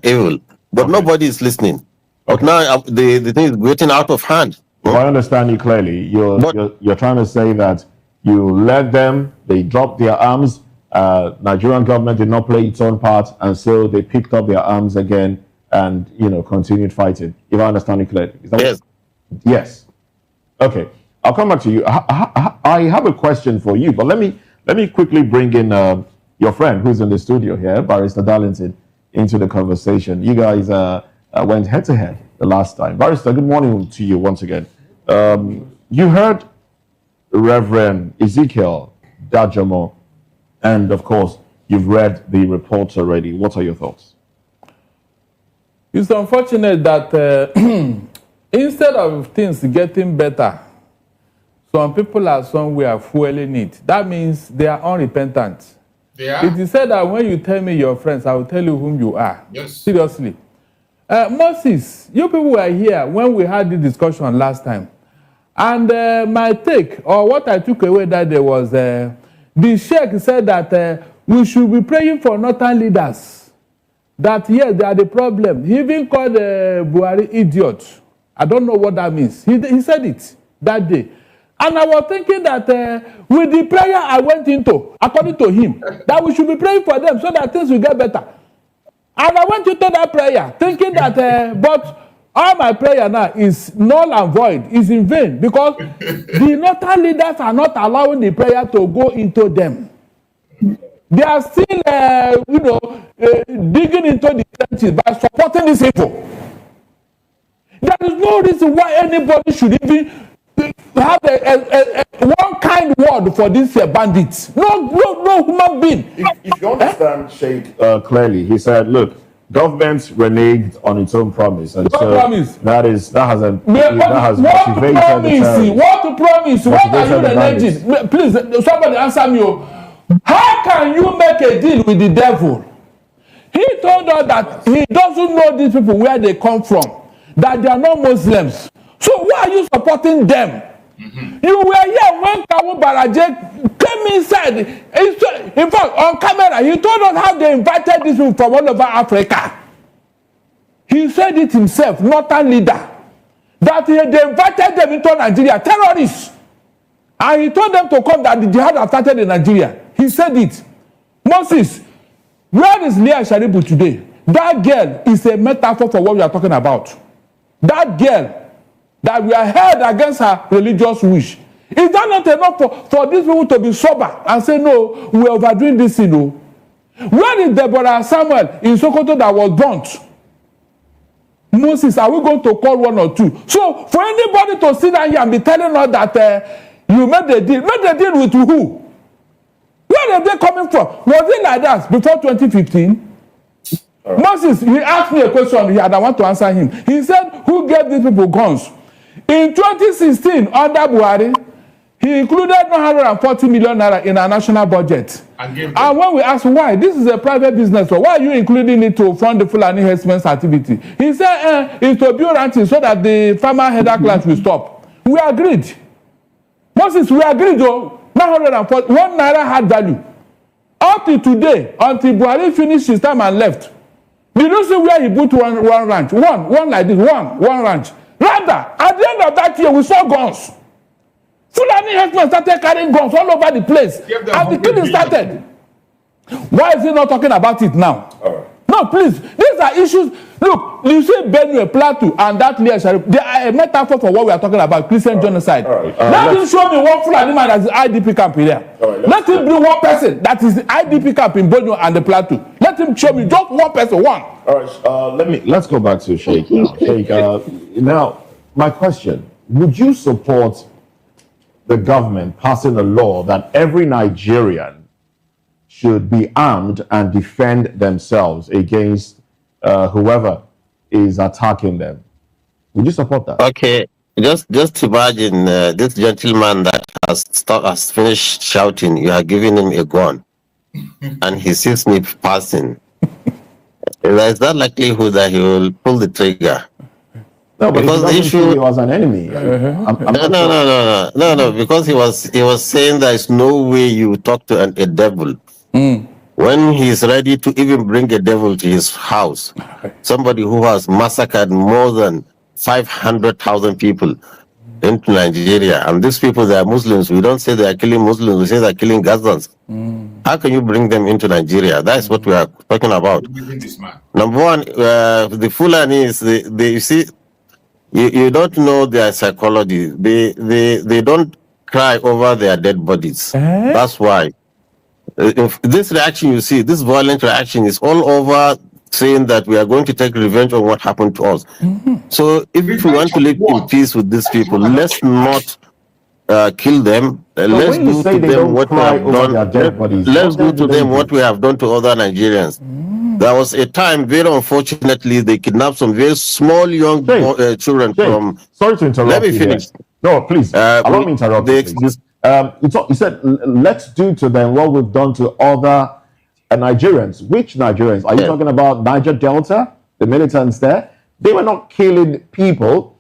evil. But nobody is listening. But now the thing is getting out of hand. If I understand you clearly, you're trying to say that you led them, they dropped their arms, Nigerian government did not play its own part, and so they picked up their arms again and continued fighting. If I understand you clearly. Is that yes. Yes. Okay. I'll come back to you. I have a question for you, but let me quickly bring in your friend who's in the studio here, Barrister Darlington, into the conversation. You guys went head to head the last time. Barrister, good morning to you once again. You heard Reverend Ezekiel Dajamo, and of course, you've read the reports already. What are your thoughts? It's unfortunate that instead of things getting better, some people are somewhere fueling it. That means they are unrepentant. They are? It is said that when you tell me your friends, I will tell you whom you are. Yes. Seriously. Moses, you people were here when we had the discussion last time. And my take, or what I took away that day was, the Sheikh said that we should be praying for northern leaders. That, yes, they are the problem. He even called Buhari idiot. I don't know what that means. He said it that day. And I was thinking that with the prayer I went into, according to him, that we should be praying for them so that things will get better. And I went into that prayer thinking that, but all my prayer now is null and void, is in vain, because the northern leaders are not allowing the prayer to go into them. They are still, digging into the trenches by supporting these people. There is no reason why anybody should even have one kind word for these bandits. No human being. If you understand Sheikh clearly, he said, look, government reneged on its own promise. And what so promise? That has motivated What to promise? What are you reneging? Please, somebody answer me. How can you make a deal with the devil? He told us that he doesn't know these people where they come from, that they are not Muslims. So why are you supporting them? You were here when Kawu Baraje came inside. In fact, on camera, he told us how they invited these people from all over Africa. He said it himself, not a leader, that they invited them into Nigeria, terrorists. And he told them to come, that the jihad has started in Nigeria. He said it. Moses, where is Leah Sharibu today? That girl is a metaphor for what we are talking about. That girl that we are held against her religious wish. Is that not enough for these people to be sober and say, no, we are overdoing this, you know? Where is Deborah Samuel in Sokoto that was burnt? Moses, are we going to call one or two? So, for anybody to sit down here and be telling us that you made a deal with who? Where are they coming from? Was it like that before 2015? Right. Moses, he asked me a question here and I want to answer him. He said, who gave these people guns? In 2016, under Buhari, he included 940 million naira in our national budget. And when we asked why, this is a private business, so why are you including it to fund the Fulani herdsmen's activity? He said, it's to build ranches so that the farmer header class will stop. We agreed. Moses, we agreed though, 940, 1 naira had value. Up to today, until Buhari finished his time and left, did you see where he put one ranch? One like this, one ranch. Rather, at the end of that year, we saw guns. Fulani herdsmen started carrying guns all over the place. And the killing started. Why is he not talking about it now? No, please. These are issues. Look, you see Benue, Plateau, and that Leah Sharif, they are a metaphor for what we are talking about, Christian genocide. Let him show me one Fulani man that is IDP camp here. Let him bring one person that is the IDP camp in Benue and the Plateau. Let him show me just one person, one. All right, let's go back to Sheikh now. Sheikh, now, my question, would you support the government passing a law that every Nigerian should be armed and defend themselves against whoever is attacking them? Would you support that? Okay, just imagine this gentleman that has finished shouting, you are giving him a gun, and he sees me passing. There is that likelihood that he will pull the trigger. No, but because the issue he was an enemy. No, because he was saying there is no way you talk to a devil. When he is ready to even bring a devil to his house, somebody who has massacred more than 500,000 people into Nigeria, and these people, they are Muslims. We don't say they are killing Muslims, we say they are killing Gazans. How can you bring them into Nigeria? That's what we are talking about. Number one, the Fulani is, you see, you don't know their psychology. They don't cry over their dead bodies. That's why. If this reaction you see, this violent reaction is all over saying that we are going to take revenge on what happened to us. So if we want to live in peace with these people, let's not kill them. Let's do to them what we have done. Let's do to them what we have done to other Nigerians. There was a time, very unfortunately, they kidnapped some very small young children from. Sorry to interrupt. Let me finish. No, please. Allow me to interrupt you, please. You said, let's do to them what we've done to other Nigerians. Which Nigerians? Are you talking about Niger Delta, the militants there? They were not killing people.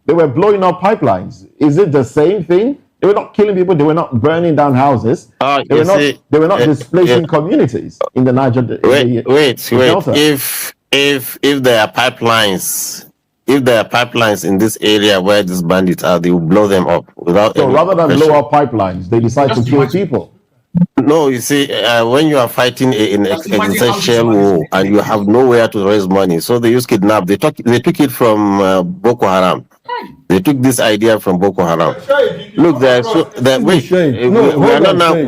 They were blowing up pipelines. Is it the same thing? They were not killing people. They were not burning down houses. They were not displacing communities in the Niger Delta. Wait. If there are pipelines, in this area where these bandits are, they will blow them up without. So rather than blow up pipelines, they decide to kill people. No, you see, when you are fighting an existential war and you have nowhere to raise money, so they use kidnap. They took it from Boko Haram. They took this idea from Boko Haram. Look, we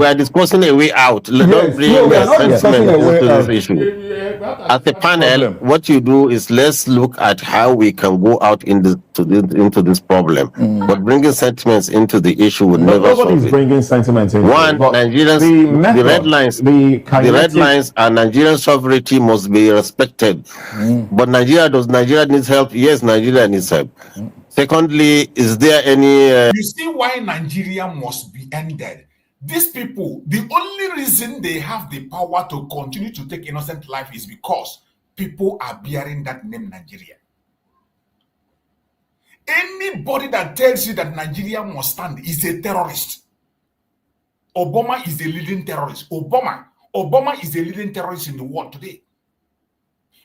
are discussing a way out. Don't bring sentiment into this issue. As a panel, what you do is let's look at how we can go out into this problem. But bringing sentiments into the issue would never solve it. Nobody's bringing sentiments into One, Nigerians, the red lines and Nigerian sovereignty must be respected. But Nigeria needs help. Yes, Nigeria needs help. Secondly, is there any... You see why Nigeria must be ended. These people, the only reason they have the power to continue to take innocent life is because people are bearing that name Nigeria. Anybody that tells you that Nigeria must stand is a terrorist. Obama is a leading terrorist. Obama is a leading terrorist in the world today.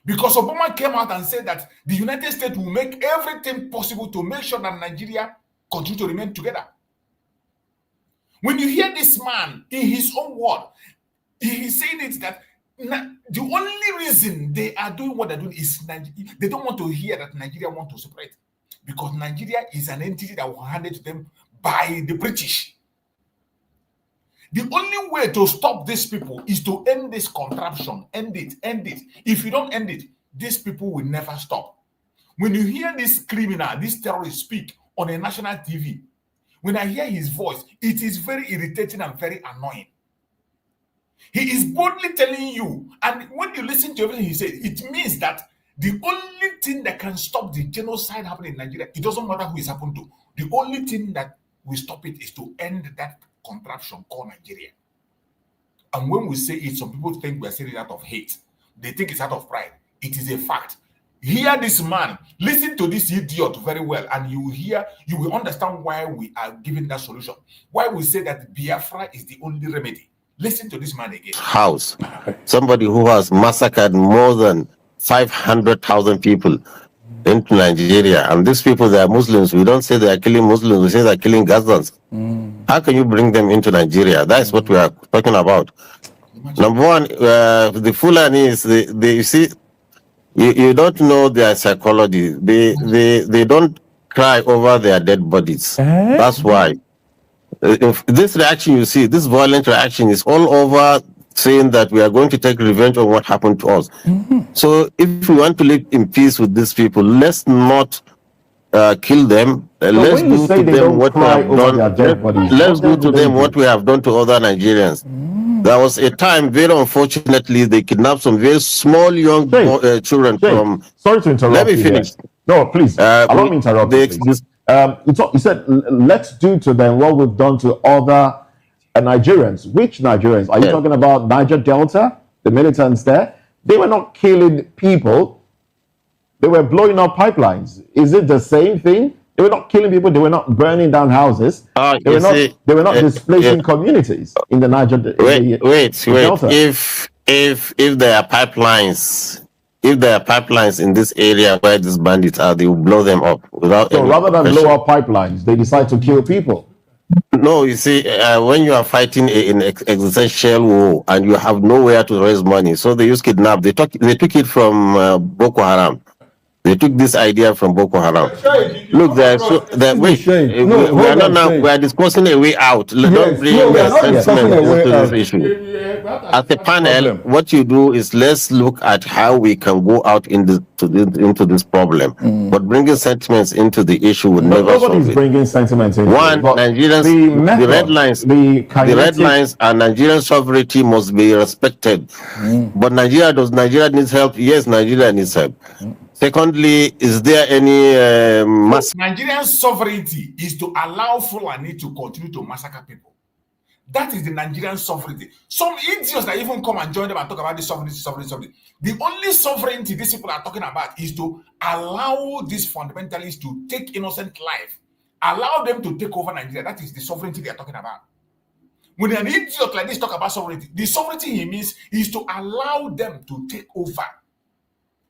Because Obama came out and said that the United States will make everything possible to make sure that Nigeria continue to remain together. When you hear this man in his own word, he said it that the only reason they are doing what they're doing is they don't want to hear that Nigeria want to separate. Because Nigeria is an entity that was handed to them by the British. The only way to stop these people is to end this contraption. End it. If you don't end it, these people will never stop. When you hear this criminal, this terrorist speak on a national TV, when I hear his voice, it is very irritating and very annoying. He is boldly telling you, and when you listen to everything he says, it means that the only thing that can stop the genocide happening in Nigeria, it doesn't matter who it's happened to. The only thing that will stop it is to end that contraption called Nigeria. And when we say it, some people think we're saying it out of hate. They think it's out of pride. It is a fact. Hear this man, listen to this idiot very well, and you will understand why we are giving that solution. Why we say that Biafra is the only remedy. Listen to this man again. House. Somebody who has massacred more than 500,000 people into Nigeria. And these people, they are Muslims. We don't say they are killing Muslims. We say they are killing Gazans. How can you bring them into Nigeria? That's what we are talking about. Number one, the Fulanis, you see, you don't know their psychology. They don't cry over their dead bodies. That's why. If this reaction you see, this violent reaction is all over saying that we are going to take revenge on what happened to us. So if we want to live in peace with these people, let's not kill them. Let's do to them what we have done. Let's do to them what we have done to other Nigerians. There was a time, very unfortunately, they kidnapped some very small young children from... Sorry to interrupt. Let me finish. No, please. Allow me to interrupt you, please. You said, let's do to them what we've done to other Nigerians. Which Nigerians? Are you talking about Niger Delta, the militants there? They were not killing people. They were blowing up pipelines. Is it the same thing? They were not killing people. They were not burning down houses. They were not displacing communities in the Niger Delta. Wait. If there are pipelines, in this area where these bandits are, they will blow them up without. So rather than blow up pipelines, they decide to kill people. No, you see, when you are fighting an existential war and you have nowhere to raise money, so they use kidnap. They took it from Boko Haram. They took this idea from Boko Haram. Look, we are not now. We are discussing a way out. Don't bring sentiment into this issue. As a panel, what you do is let's look at how we can go out into this problem. But bringing sentiments into the issue would never solve it. Nobody's bringing sentiments into One, Nigerians, the red lines and Nigerian sovereignty must be respected. But Nigeria needs help. Yes, Nigeria needs help. Secondly, is there any Nigerian sovereignty is to allow Fulani to continue to massacre people. That is the Nigerian sovereignty. Some idiots that even come and join them and talk about this sovereignty. The only sovereignty these people are talking about is to allow these fundamentalists to take innocent life. Allow them to take over Nigeria. That is the sovereignty they are talking about. When an idiot like this talk about sovereignty, the sovereignty he means is to allow them to take over.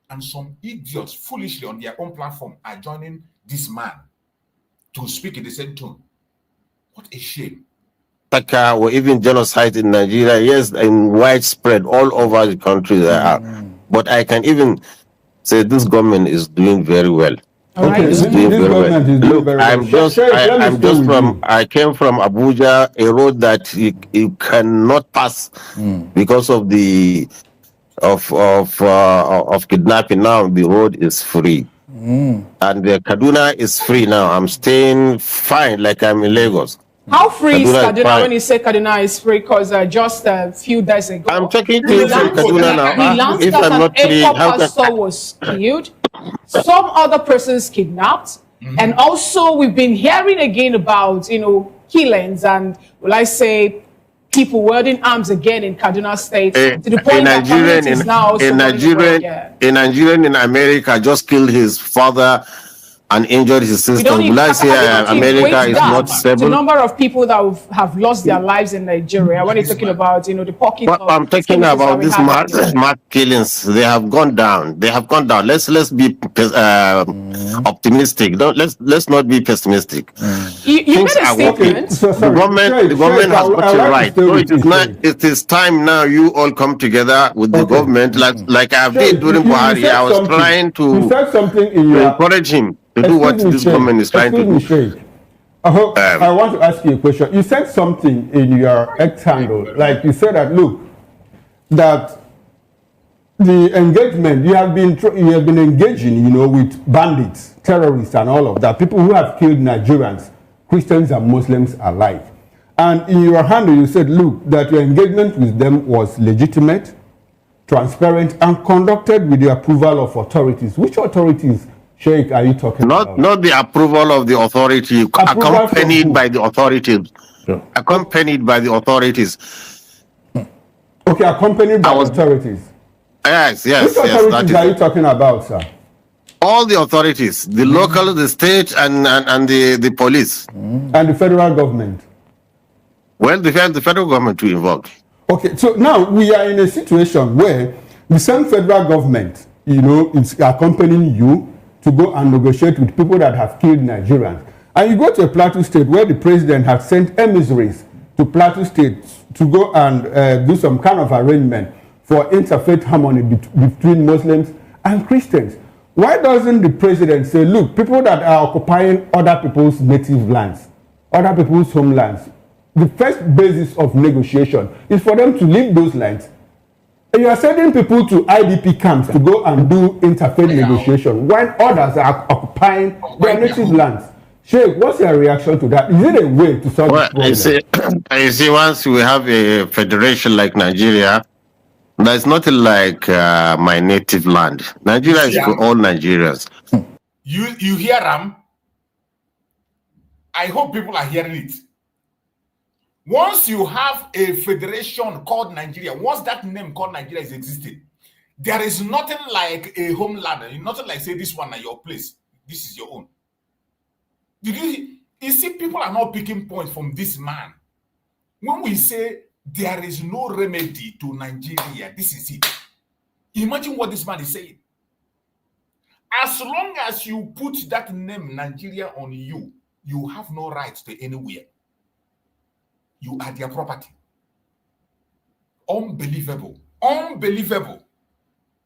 And some idiots foolishly on their own platform are joining this man to speak in the same tone. What a shame. Or even genocide in Nigeria, yes, and widespread all over the country there are. But I can even say this government is doing very well. Okay, it's doing very well. Look, I came from Abuja, a road that you cannot pass because of the of kidnapping. Now the road is free. And the Kaduna is free now. I'm staying fine like I'm in Lagos. How free is Kaduna when you say Kaduna is free? Because just a few days ago, I'm talking to you from Kaduna now. If I'm not free, how pastor was killed, some other persons kidnapped, and also we've been hearing again about killings and will I say people wielding arms again in Kaduna State to the point that communities now also a Nigerian in America just killed his father and injured his sister. Will I say America is not stable? The number of people that have lost their lives in Nigeria, when you're talking about, the pocket of... I'm talking about these mass killings. They have gone down. They have gone down. Let's be optimistic. Let's not be pessimistic. You made a statement. The government has got it right. So it is time now you all come together with the government, like I did during Buhari. I was trying to encourage him to do what this government is trying to do. I want to ask you a question. You said something in your X handle, like you said that that the engagement you have been engaging, with bandits, terrorists, and all of that, people who have killed Nigerians, Christians, and Muslims alike. And in your handle, you said, that your engagement with them was legitimate, transparent, and conducted with the approval of authorities. Which authorities, Sheikh, are you talking about? Not the approval of the authority, accompanied by the authorities. Sure. Accompanied by the authorities. Okay, accompanied by authorities. Yes. Which authorities are you talking about, sir? All the authorities, the local, the state, and the police. And the federal government? Well, the federal government too involved. Okay, so now we are in a situation where the same federal government, is accompanying you to go and negotiate with people that have killed Nigerians. And you go to a Plateau State where the president has sent emissaries to Plateau State to go and do some kind of arrangement for interfaith harmony between Muslims and Christians. Why doesn't the president say, people that are occupying other people's native lands, other people's homelands, the first basis of negotiation is for them to leave those lands. And you are sending people to IDP camps to go and do interfaith negotiation when others are occupying their native lands. Sheikh, what's your reaction to that? Is it a way to solve this problem? You see, once we have a federation like Nigeria, there's nothing like my native land. Nigeria is for all Nigerians. You hear them? I hope people are hearing it. Once you have a federation called Nigeria, once that name called Nigeria is existing, there is nothing like a homeland. Nothing like, say, this one at your place. This is your own. You see, people are not picking points from this man. When we say there is no remedy to Nigeria, this is it. Imagine what this man is saying. As long as you put that name Nigeria on you, you have no right to anywhere. You are their property. Unbelievable. Unbelievable.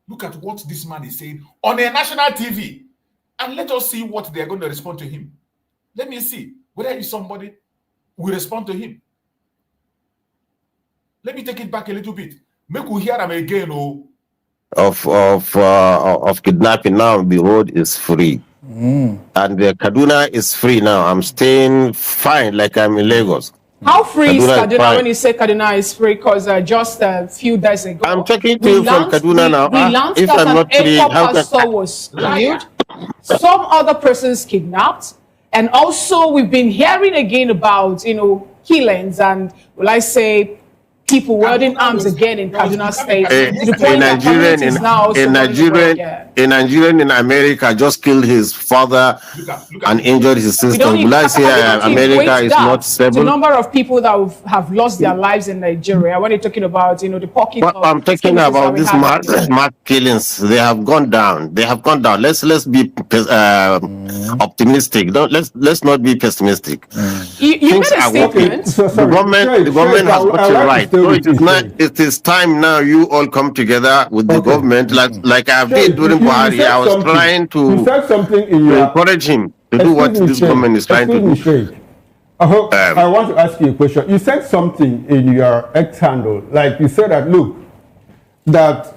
Look at what this man is saying on a national TV. And let us see what they're going to respond to him. Let me see whether somebody will respond to him. Let me take it back a little bit. Make we hear him again. Of kidnapping now, the road is free. And the Kaduna is free now. I'm staying fine like I'm in Lagos. How free is Kaduna when you say Kaduna is free? Because just a few days ago, I'm talking to you from Kaduna now. If I'm not free, how can was killed, some other persons kidnapped, and also we've been hearing again about killings and will I say people wielding arms again in Kaduna State. A Nigerian in America just killed his father and injured his sister. Will I say America is not stable? The number of people that have lost their lives in Nigeria. When you're talking about the pocket. I'm talking about these mass killings. They have gone down. They have gone down. Let's be optimistic. Let's not be pessimistic. You made a statement. The government has got it right. So it is time now you all come together with the government like I did during Buhari. I was trying to encourage him to do what this government is trying to do. I want to ask you a question. You said something in your X handle, like you said that look, that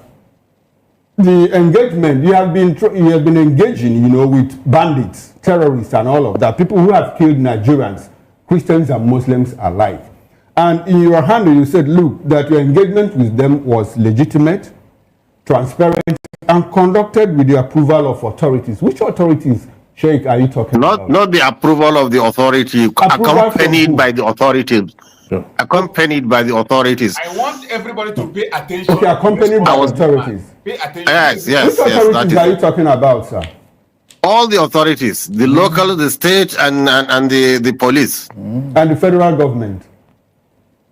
the engagement you have been engaging, with bandits, terrorists, and all of that, people who have killed Nigerians, Christians, and Muslims alike. And in your handle, you said, look, that your engagement with them was legitimate, transparent, and conducted with the approval of authorities. Which authorities, Sheikh, are you talking about? Not the approval of the authority, accompanied by the authorities. Sure. Accompanied by the authorities. I want everybody to pay attention. Okay, accompanied by authorities. Pay attention. Yes. Which authorities are you talking about, sir? All the authorities, the local, the state, and the police. And the federal government.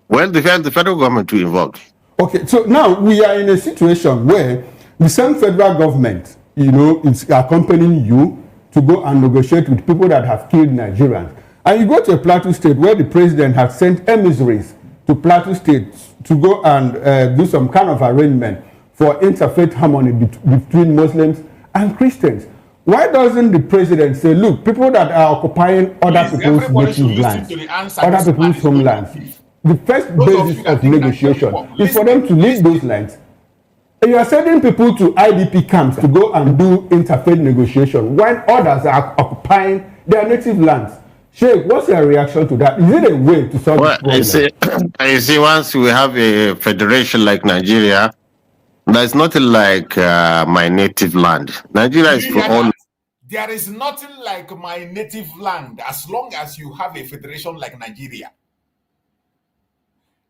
Well, the federal government too involved. Okay, so now we are in a situation where the same federal government, is accompanying you to go and negotiate with people that have killed Nigerians. And you go to a Plateau State where the president has sent emissaries to Plateau State to go and do some kind of arrangement for interfaith harmony between Muslims and Christians. Why doesn't the president say, look, people that are occupying other people's native lands, other people's homelands, the first basis of negotiation is for them to leave those lands. And you are sending people to IDP camps to go and do interfaith negotiation when others are occupying their native lands. Sheikh, what's your reaction to that? Is it a way to solve the problem? I see once we have a federation like Nigeria, there's nothing like my native land. Nigeria is for all. There is nothing like my native land as long as you have a federation like Nigeria.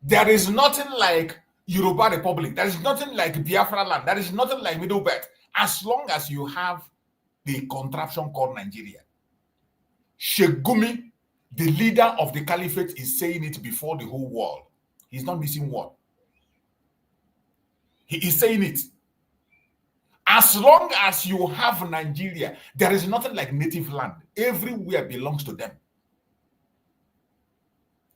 There is nothing like Yoruba Republic. There is nothing like Biafra land. There is nothing like Middle Belt. As long as you have the contraption called Nigeria. Sheikh Gumi, the leader of the caliphate, is saying it before the whole world. He's not missing word. He is saying it. As long as you have Nigeria, there is nothing like native land. Everywhere belongs to them.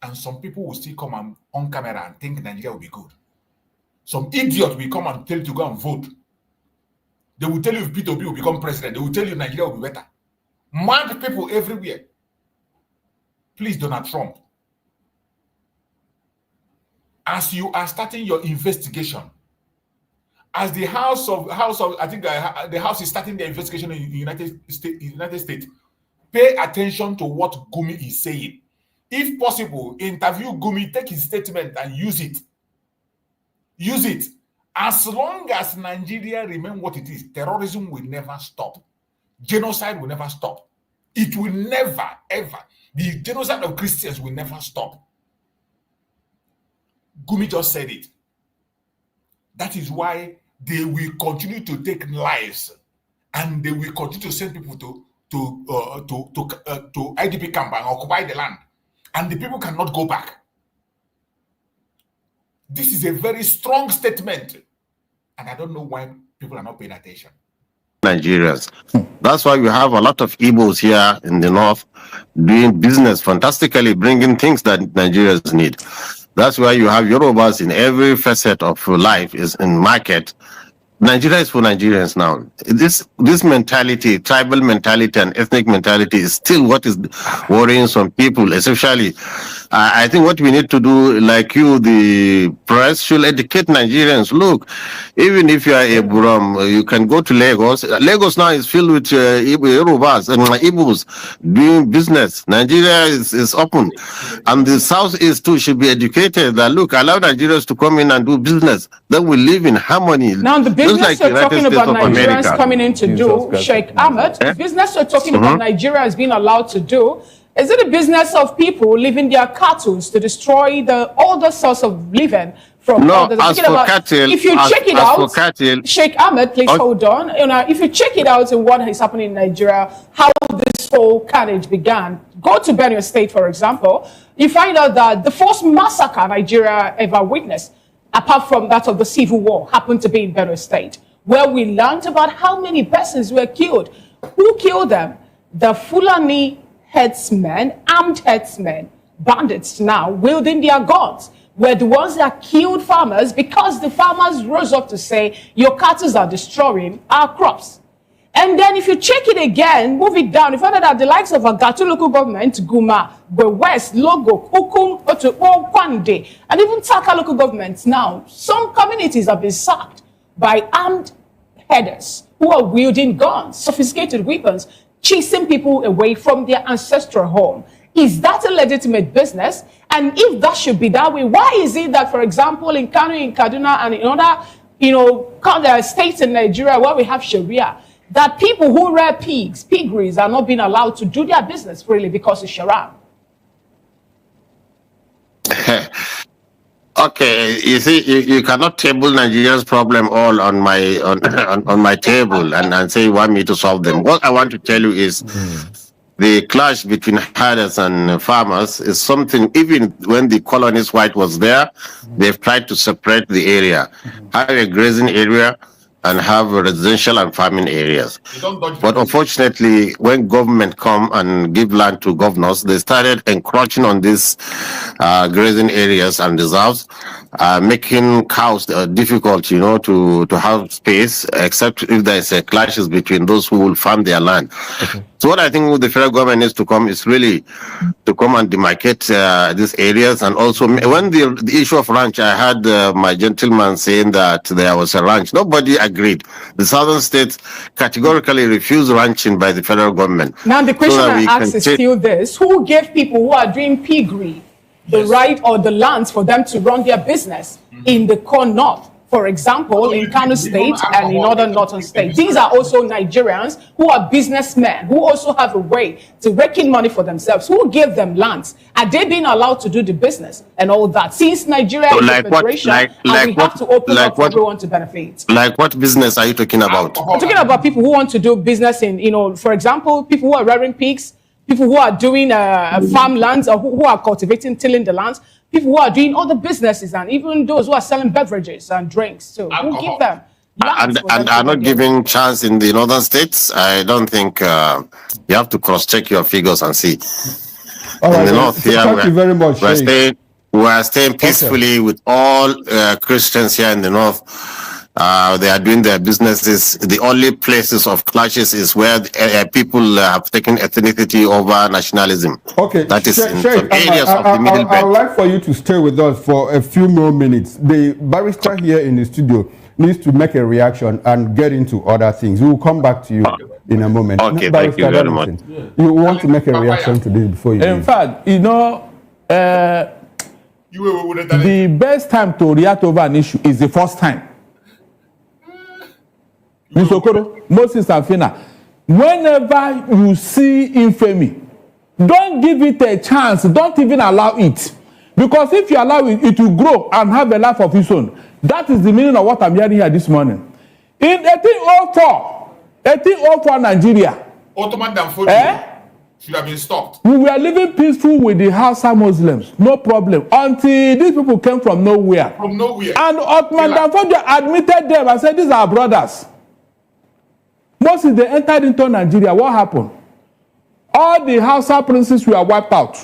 And some people will still come on camera and think Nigeria will be good. Some idiot will come and tell you to go and vote. They will tell you if Peter Obi will become president. They will tell you Nigeria will be better. Mad people everywhere. Please, Donald Trump. As you are starting your investigation, as the House is starting their investigation in the United States, pay attention to what Gumi is saying. If possible, interview Gumi, take his statement and use it. Use it. As long as Nigeria remains what it is, terrorism will never stop. Genocide will never stop. It will never, ever. The genocide of Christians will never stop. Gumi just said it. That is why they will continue to take lives and they will continue to send people to IDP camp and occupy the land. And the people cannot go back. This is a very strong statement. And I don't know why people are not paying attention. Nigerians. That's why we have a lot of Igbos here in the north doing business fantastically, bringing things that Nigerians need. That's why you have Yorubas in every facet of life is in market, Nigeria is for Nigerians now. This mentality, tribal mentality and ethnic mentality is still what is worrying some people, especially. I think what we need to do, like you, the press, should educate Nigerians. Look, even if you are a Buram, you can go to Lagos. Lagos now is filled with Yorubas and Igbos doing business. Nigeria is open. And the Southeast too should be educated that, look, allow Nigerians to come in and do business. Then we live in harmony. Now, the business like you're talking about Nigerians coming in to do, Sheikh Ahmed, the business you're talking about Nigeria has been allowed to do, is it a business of people leaving their cattle to destroy the older source of living from others? As for cattle, if you check it out, Sheikh Ahmed, please hold on. You know, if you check it out in what is happening in Nigeria, how this whole carnage began, go to Benue State, for example, you find out that the first massacre Nigeria ever witnessed, apart from that of the Civil War, happened to be in Benue State, where we learned about how many persons were killed. Who killed them? The Fulani headsmen, armed headsmen, bandits now, wielding their guns, were the ones that killed farmers because the farmers rose up to say, your cattle are destroying our crops. And then if you check it again, move it down, you find out that the likes of Agatu local government, Guma, West, Logo, Kukum, Otuo, Kwande, and even Taka local governments now, some communities have been sacked by armed headers who are wielding guns, sophisticated weapons, chasing people away from their ancestral home. Is that a legitimate business? And if that should be that way, why is it that, for example, in Kanu, in Kaduna, and in other states in Nigeria where we have Sharia, that people who rear pigs, piggeries, are not being allowed to do their business freely because it's Sharia? Okay, you see, you cannot table Nigeria's problem all on my table and say you want me to solve them. What I want to tell you is the clash between herders and farmers is something, even when the colonist white was there, they've tried to separate the area, have a grazing area and have residential and farming areas. But unfortunately, when government come and give land to governors, they started encroaching on these grazing areas and reserves, making cows difficult, to have space, except if there is a clashes between those who will farm their land. So what I think the federal government needs to come is really to come and demarcate these areas. And also, when the issue of ranch, I had my gentleman saying that there was a ranch. Nobody agreed. The southern states categorically refused ranching by the federal government. Now the question I ask is still this: who gave people who are doing piggery the right or the lands for them to run their business in the core north? For example, in Kano State and in other northern states. These are also Nigerians who are businessmen, who also have a way to rake in money for themselves. Who gave them lands? Are they being allowed to do the business and all that? Since Nigeria is a federation, and we have to open up for everyone to benefit. Like what business are you talking about? I'm talking about people who want to do business in, for example, people who are rearing pigs, people who are doing farmlands or who are cultivating, tilling the lands, people who are doing other businesses, and even those who are selling beverages and drinks. So who give them and are not giving chance in the northern states? I don't think you have to cross-check your figures and see. All right, in the north here, thank you very much. We're staying peacefully with all Christians here in the north. They are doing their businesses. The only places of clashes is where people have taken ethnicity over nationalism. Okay, that is in some areas of the middle belt. I would like for you to stay with us for a few more minutes. The barrister here in the studio needs to make a reaction and get into other things. We will come back to you in a moment. Okay, thank you very much. You want to make a reaction to this before you In fact, the best time to react over an issue is the first time. Mr. Okoro, Moses and Fina, whenever you see infamy, don't give it a chance. Don't even allow it. Because if you allow it, it will grow and have a life of its own. That is the meaning of what I'm hearing here this morning. In 1804 Nigeria, Ottoman should have been stopped. We were living peaceful with the Hausa Muslims, no problem, until these people came from nowhere. From nowhere. And Ottoman Danfodio admitted them and said, these are brothers. Once they entered into Nigeria, what happened? All the Hausa princes were wiped out,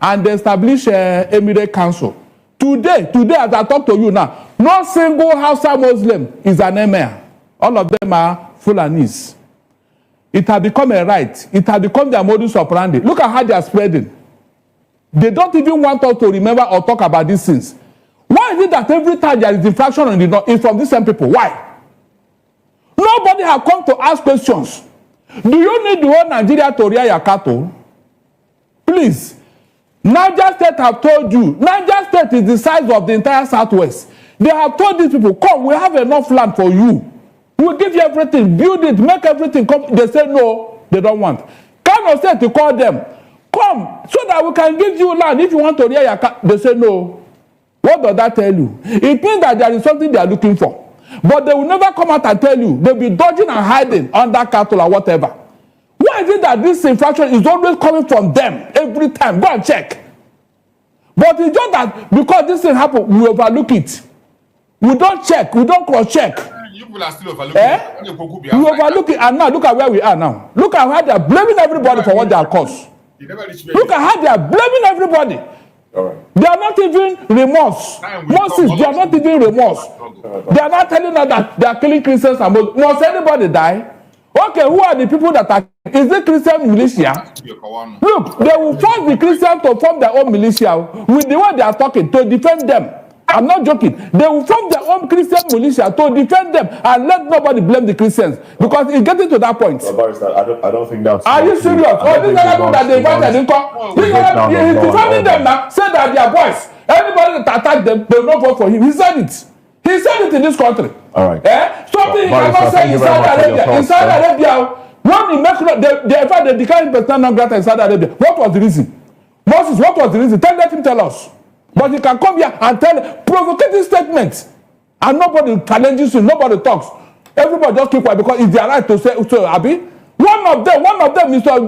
and they established Emirate Council. Today, as I talk to you now, No single Hausa Muslim is an emir. All of them are Fulanis. It has become a right. It has become their modus operandi. Look at how they are spreading. They don't even want us to remember or talk about these things. Why is it that every time there is infraction on the north, it's from these same people? Why? Nobody has come to ask questions. Do you need the whole Nigeria to rear your cattle? Please. Niger State have told you. Niger State is the size of the entire Southwest. They have told these people, come, we have enough land for you. We'll give you everything, build it, make everything come. They say no, they don't want. Kano State to call them, come, so that we can give you land if you want to rear your cattle. They say no. What does that tell you? It means that there is something they are looking for. But they will never come out and tell you. They'll be dodging and hiding under cattle or whatever. Why is it that this infraction is always coming from them every time? Go and check. But it's just that because this thing happened, we overlook it. We don't check. We don't cross-check. You people are still overlooking it. We overlook it, and now look at where we are now. Look at how they are blaming everybody for what they are caused. Look at how they are blaming everybody. Right. They are not even remorse. Moses, they are not even remorse. They are not telling us that they are killing Christians and Muslims. Must anybody die? Okay, who are the people that are? Is it Christian militia? Look, they will force the Christians to form their own militia with the way they are talking to defend them. I'm not joking. They will form their own Christian militia to defend them and let nobody blame the Christians because it's getting to that point. I don't think that's. Are you serious? Oh, these are people that they invited in court. He's defending them now. Say that they are boys. Everybody that attacked them, they will not vote for him. He said it. He said it in this country. All right. Something he cannot say in Saudi Arabia. In Saudi Arabia, when he make they declare him persona non grata in Saudi Arabia. What was the reason? Moses, what was the reason? Let him tell us. But he can come here and tell provocative statements, and nobody challenges him. Nobody talks. Everybody just keep quiet because it's their right to say. So, Abi, one of them, Mr.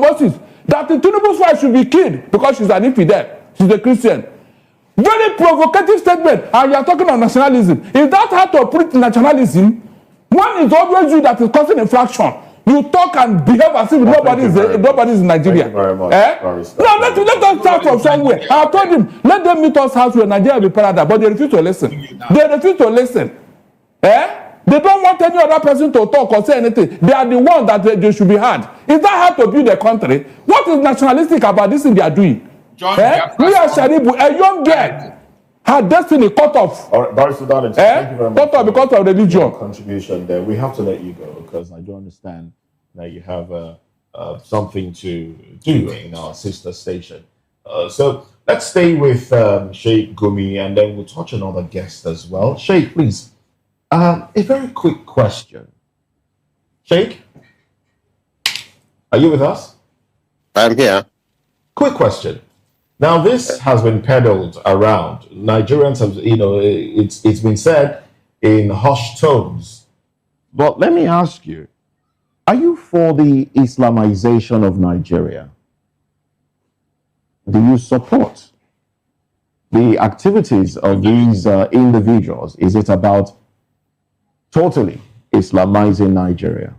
Moses, that the Tinubu's wife should be killed because she's an infidel. She's a Christian. Very provocative statement, and you are talking on nationalism. Is that how to preach nationalism? When it's always you that is causing infraction, you talk and behave as if nobody is in Nigeria. Thank you very much. No, let us start from somewhere. I told him, let them meet us house where Nigeria will be paradise, but they refuse to listen. They refuse to listen. They don't want any other person to talk or say anything. They are the ones that they should be heard. Is that how to build a country? What is nationalistic about this thing they are doing? We are Sharibu, a young girl, her destiny cut off. All right, Barrister Darling, thank you very much. Cut off because of religion. Contribution there. We have to let you go because I do understand that you have something to do in our sister station. So let's stay with Sheikh Gumi and then we'll touch on other guests as well. Sheikh, please. A very quick question. Sheikh, are you with us? I'm here. Quick question. Now, this has been peddled around. Nigerians have, it's been said in hushed tones. But let me ask you, are you for the Islamization of Nigeria? Do you support the activities of these individuals? Is it about totally Islamizing Nigeria?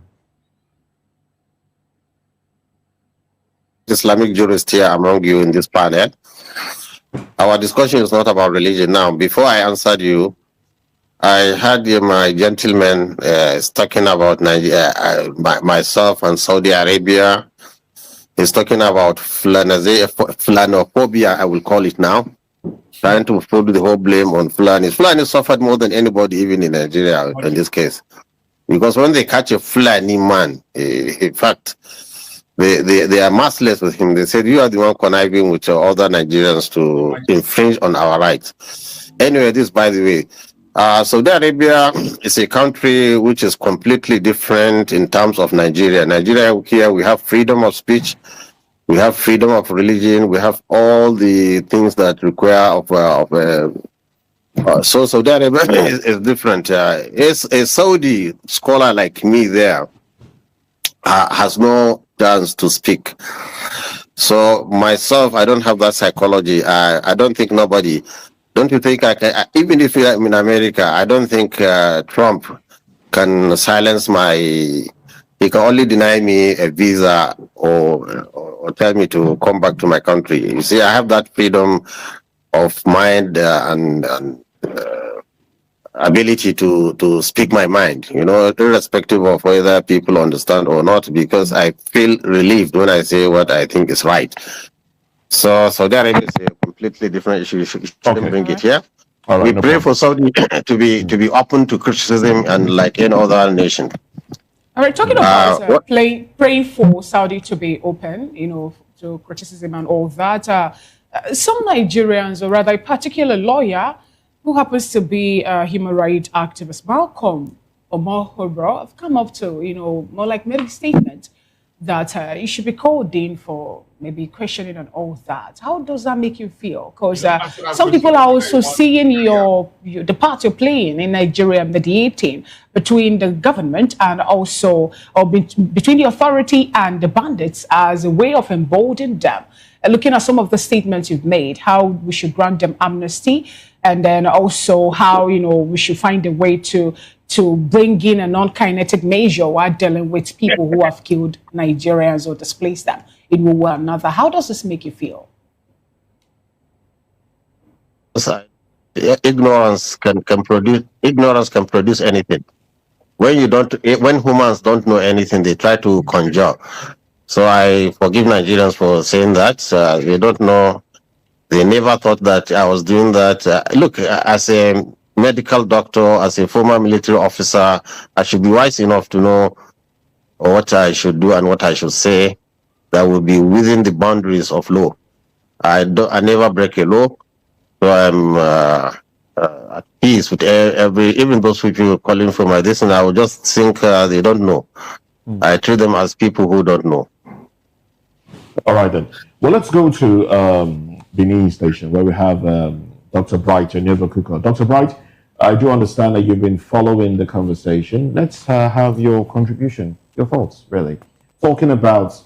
Islamic jurist here among you in this panel. Our discussion is not about religion now. Before I answered you, I heard my gentleman talking about myself and Saudi Arabia. He's talking about Fulanophobia, I will call it now. Trying to put the whole blame on Fulani. Fulani suffered more than anybody, even in Nigeria, in this case. Because when they catch a Fulani man, in fact, they are merciless with him. They said, you are the one conniving with your other Nigerians to infringe on our rights. Anyway, this, by the way, Saudi Arabia is a country which is completely different in terms of Nigeria. Nigeria, here we have freedom of speech, we have freedom of religion, we have all the things that require so Saudi Arabia is different. It's a Saudi scholar like me there has no chance to speak. So myself, I don't have that psychology. I don't think nobody. Don't you think even if I'm in America, I don't think Trump can silence my. He can only deny me a visa or tell me to come back to my country. You see, I have that freedom of mind and ability to speak my mind, irrespective of whether people understand or not, because I feel relieved when I say what I think is right. So Saudi Arabia is a completely different issue. You shouldn't bring it here. All right, we no pray problem. for Saudi to be open to criticism and like any other nation. All right, talking about praying for Saudi to be open, to criticism and all that. Some Nigerians, or rather a particular lawyer who happens to be a human rights activist, Malcolm Herbert, have come up to, more like made a statement that he should be called in for maybe questioning and all that. How does that make you feel? Because some people are also seeing the part you're playing in Nigeria, mediating between the government and also between the authority and the bandits as a way of emboldening them. Looking at some of the statements you've made, how we should grant them amnesty, and then also how we should find a way to bring in a non-kinetic measure while dealing with people who have killed Nigerians or displaced them in one way or another. How does this make you feel? Ignorance can produce anything. When humans don't know anything, they try to conjure. So I forgive Nigerians for saying that. They don't know. They never thought that I was doing that. Look, as a medical doctor, as a former military officer, I should be wise enough to know what I should do and what I should say that will be within the boundaries of law. I never break a law, so I'm at peace with even those people calling for my this, and I will just think they don't know. I treat them as people who don't know. All right then. Well, let's go to Benin Station, where we have Dr. Bright and Neva Kuka. Dr. Bright, I do understand that you've been following the conversation. Let's have your contribution, your thoughts, really. Talking about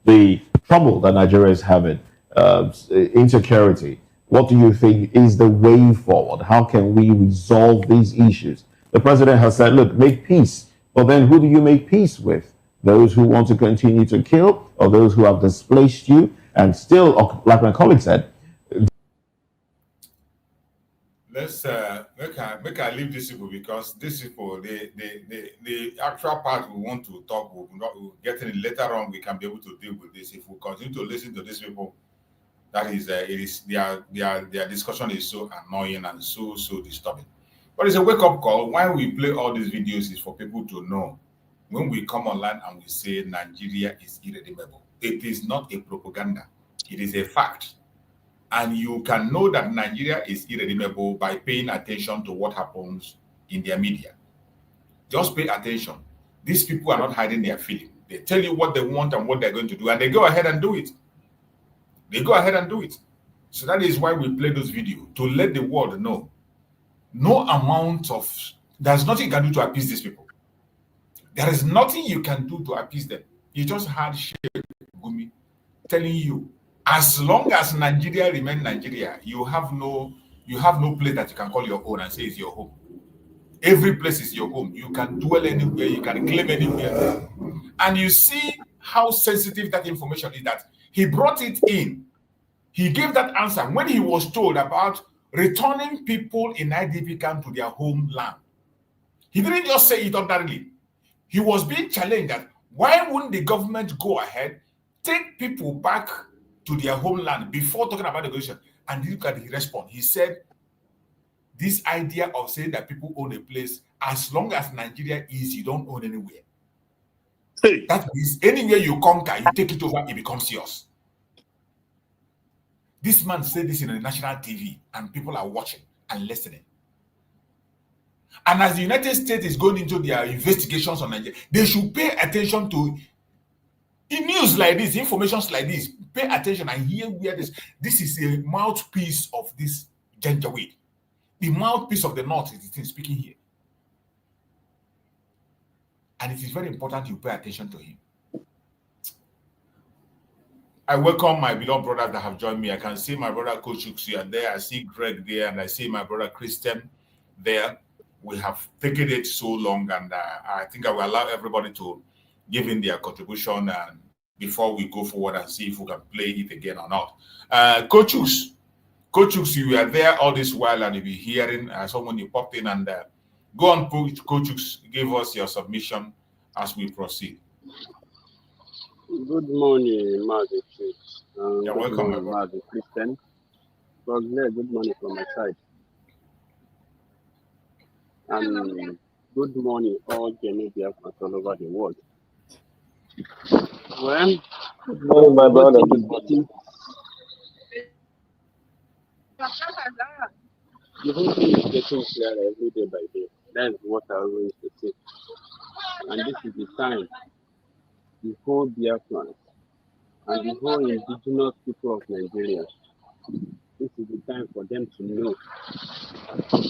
the trouble that Nigeria is having, insecurity. What do you think is the way forward? How can we resolve these issues? The president has said, look, make peace. But then who do you make peace with? Those who want to continue to kill, or those who have displaced you? And still, like my colleague said, let's make I leave these people, because these people, the actual part we want to talk, we'll get in later on. We can be able to deal with this if we continue to listen to these people. That is, their discussion is so annoying and so disturbing. But it's a wake-up call. Why we play all these videos is for people to know, when we come online and we say Nigeria is irredeemable, it is not a propaganda. It is a fact. And you can know that Nigeria is irredeemable by paying attention to what happens in their media. Just pay attention. These people are not hiding their feeling. They tell you what they want and what they're going to do, and they go ahead and do it. They go ahead and do it. So that is why we play those videos, to let the world know. There's nothing you can do to appease these people. There is nothing you can do to appease them. You just had Sheikh Gumi telling you, as long as Nigeria remains Nigeria, you have no place that you can call your own and say it's your home. Every place is your home. You can dwell anywhere, you can claim anywhere. And you see how sensitive that information is, that he brought it in. He gave that answer when he was told about returning people in IDP camp to their homeland. He didn't just say it ordinarily. He was being challenged that why wouldn't the government go ahead, take people back to their homeland before talking about negotiation? And look at his response. He said, this idea of saying that people own a place, as long as Nigeria is, you don't own anywhere. That means anywhere you conquer, you take it over, it becomes yours. This man said this in a national TV, and people are watching and listening. And as the United States is going into their investigations on Nigeria, they should pay attention to news like this, information like this. Pay attention and hear where this is a mouthpiece of this Janjaweed. The mouthpiece of the North is speaking here. And it is very important you pay attention to him. I welcome my beloved brothers that have joined me. I can see my brother Coach here and there. I see Greg there, and I see my brother Christian there. We have taken it so long, and I think I will allow everybody to give in their contribution and before we go forward and see if we can play it again or not. Coach, Coach Hooks, you were there all this while and you'll be hearing someone you popped in and go on, Coach Hooks, give us your submission as we proceed. Good morning, Mazi. You're welcome, morning, Mazi Christian. Good morning from my side. And good morning, all Biafrans all over the world. Well, good morning, my brother. The whole thing is getting clearer every day by day. That's what I always say. And this is the time the whole Biafrans and the whole indigenous people of Nigeria, this is the time for them to know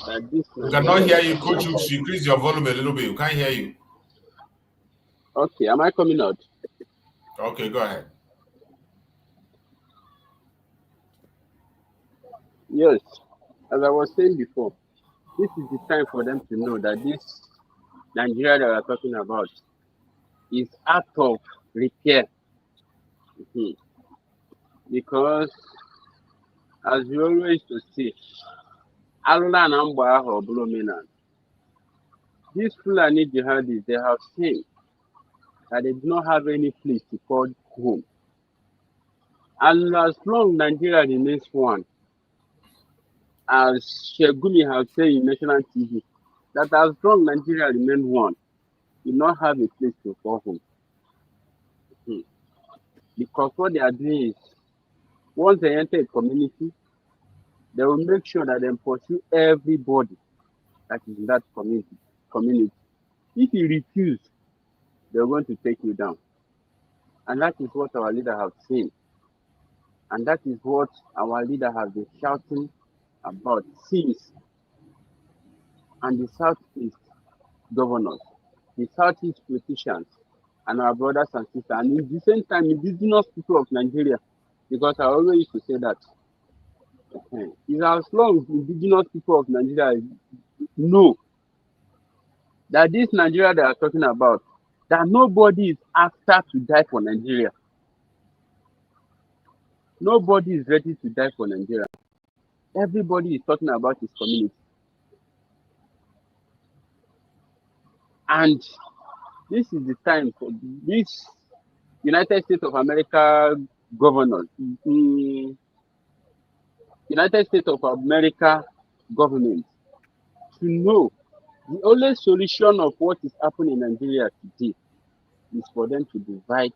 that this. We cannot hear you, Coach Hooks. Increase your volume a little bit. We can't hear you. Okay, am I coming out? Okay, go ahead. Yes, as I was saying before, this is the time for them to know that this Nigeria that we are talking about is out of repair. Because, as we always to say, these Fulani jihadis, they have seen that they do not have any place to call home. And as long Nigeria remains one, as Shegumi has said in national TV, that as long Nigeria remains one, do not have a place to call home. Because what they are doing is, once they enter a community, they will make sure that they pursue everybody that is in that community. If you refuse, they're going to take you down. And that is what our leader have seen. And that is what our leader has been shouting about since. And the Southeast governors, the Southeast politicians, and our brothers and sisters, and at the same time, indigenous people of Nigeria, because I always used to say that it's as long as indigenous people of Nigeria know that this Nigeria they are talking about, that nobody is after to die for Nigeria. Nobody is ready to die for Nigeria. Everybody is talking about his community. And this is the time for this United States of America governors, United States of America government to know the only solution of what is happening in Nigeria today is for them to divide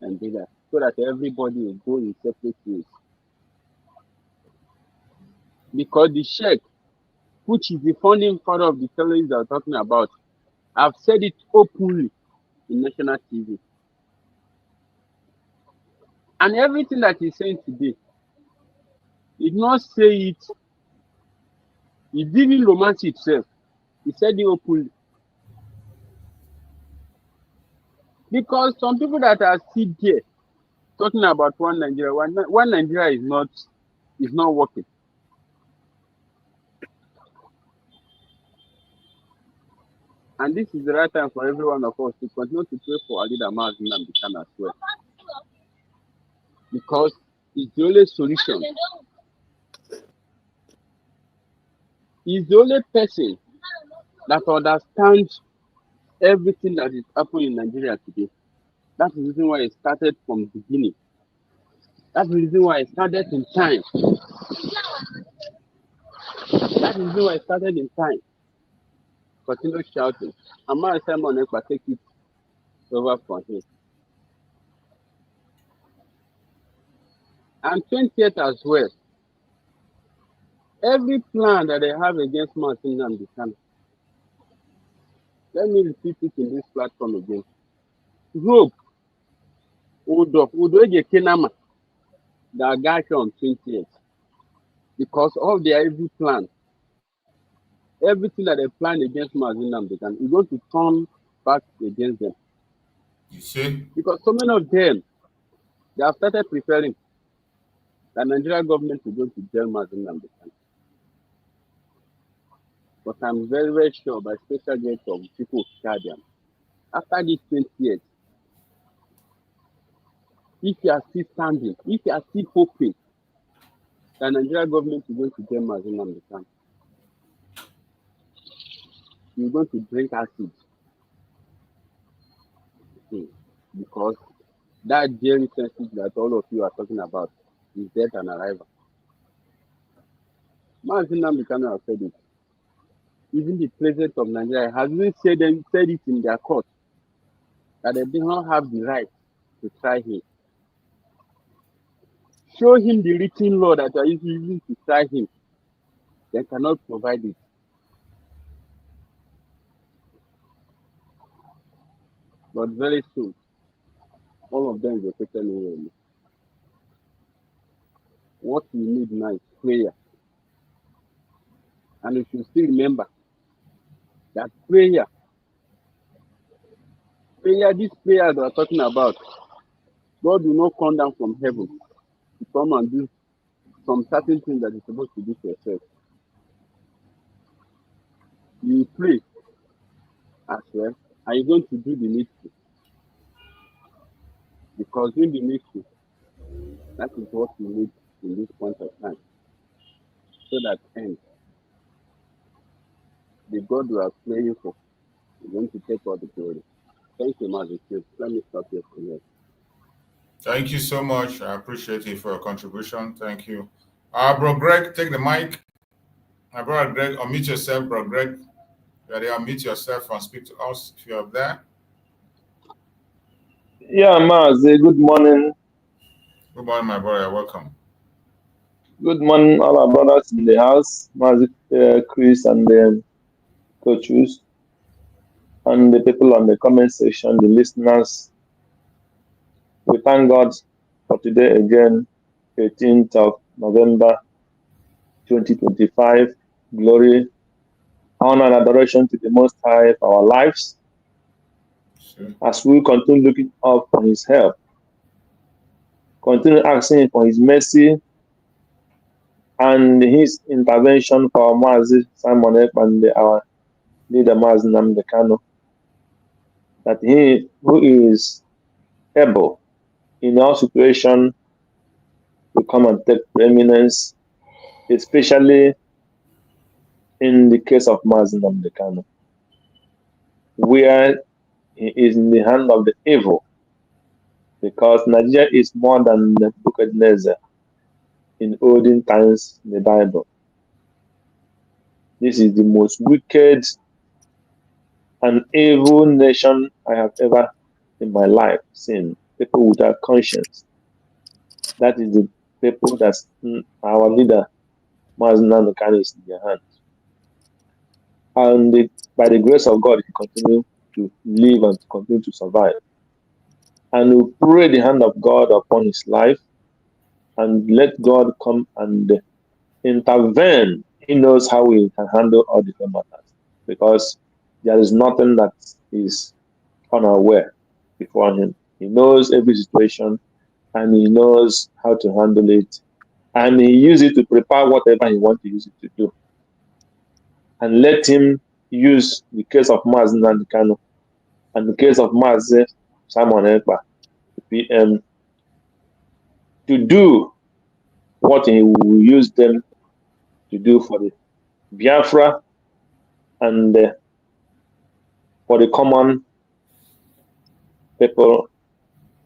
Nigeria so that everybody will go in separate ways. Because the Sheikh, which is the founding father of the terrorists they are talking about, I've said it openly in national TV. And everything that he's saying today, he did not say it, he didn't romance itself. He said it openly. Because some people that are still there talking about one Nigeria, one Nigeria is not working. And this is the right time for every one of us to continue to pray for our leader Mazi Nnamdi Kanu as well. Because it's the only solution. He's the only person that understands everything that is happening in Nigeria today. That's the reason why it started from the beginning. That's the reason why it started in time. That's the reason why it started in time. Continue shouting. I'm going to take it over from here. And 20th as well. Every plan that they have against Mazi Nnamdi Kanu, let me repeat it in this platform again. Hope, Kenama, that got on 20th. Because of their every plan, everything that they plan against Mazi Nnamdi Kanu is going to turn back against them. You see? Because so many of them, they have started preparing. The Nigerian government is going to jail Mazi Nnamdi Kanu. But I'm very, very sure by special grace of people of Guardian, after this 20 years, if you are still standing, if you are still hoping The Nigerian government is going to get Mazi Nnamdi Kanu. You're going to drink acid. Because that jail sentence that all of you are talking about is death and arrival. Mazi Nnamdi Kanu has said it. Even the president of Nigeria has even said it in their court that they do not have the right to try him. Show him the written law that are using to try him. They cannot provide it. But very soon, all of them will be taken away. What we need now is prayer. And we should still remember that prayer, this prayer that we're talking about, God will not come down from heaven to come and do some certain things that you're supposed to do for yourself. You pray as well, and you're going to do the needful. Because doing the needful, that is what we need in this point of time. So that end, the God we are praying for is going to take all the glory. Thank you, Mazi. Let me stop here for you. Thank you so much. I appreciate it for your contribution. Thank you. Bro Greg, take the mic. My brother Greg, unmute yourself, bro Greg. You are there, unmute yourself and speak to us if you are there. Yeah, Mazi, good morning. Good morning, my brother. Welcome. Good morning, all our brothers in the house, Mazi, Chris, and the coaches, and the people on the comment section, the listeners. We thank God for today again, 18th of November 2025. Glory, honor, and adoration to the Most High for our lives. As we continue looking up for His help, continue asking for His mercy and His intervention for Mazi Simon F. and our leader Mazi Nnamdi Kanu, that He who is able in all situations to come and take preeminence, especially in the case of Mazi Nnamdi Kanu, where he is in the hand of the evil, because Nigeria is more than the wickedness in olden times in the Bible. This is the most wicked and evil nation I have ever in my life seen. People without conscience. That is the people that our leader, Mazi Nnamdi Kanu, is in their hands. And by the grace of God, he continue to live and to continue to survive. And we pray the hand of God upon his life and let God come and intervene. He knows how we can handle all different matters, because there is nothing that is unaware before him. He knows every situation and he knows how to handle it, and he uses it to prepare whatever he wants to use it to do. And let him use the case of Mazi Nnamdi Kanu and the case of Mazi Simon Ekpa, the PM, to do what he will use them to do for the Biafra and for the common people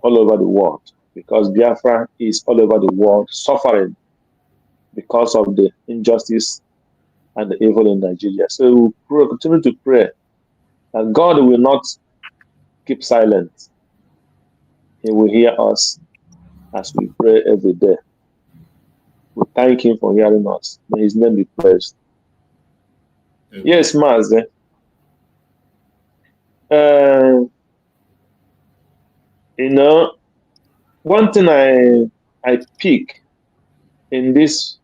all over the world, because Biafra is all over the world suffering because of the injustice and the evil in Nigeria. So we continue to pray that God will not keep silent. He will hear us as we pray every day. We thank him for hearing us. May his name be praised. Yes, Mazi. One thing I pick in this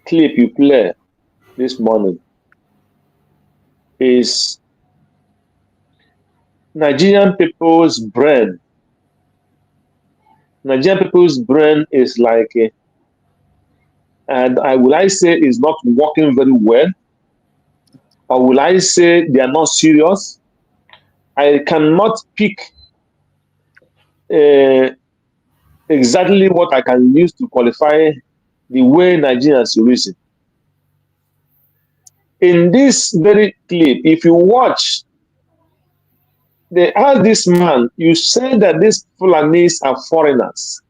clip you play this morning is Nigerian people's brain. Nigerian people's brain is like, will I say is not working very well? Or will I say they are not serious? I cannot pick exactly what I can use to qualify the way Nigerians reason. In this very clip, if you watch, they asked this man, you said that these Fulanis are foreigners.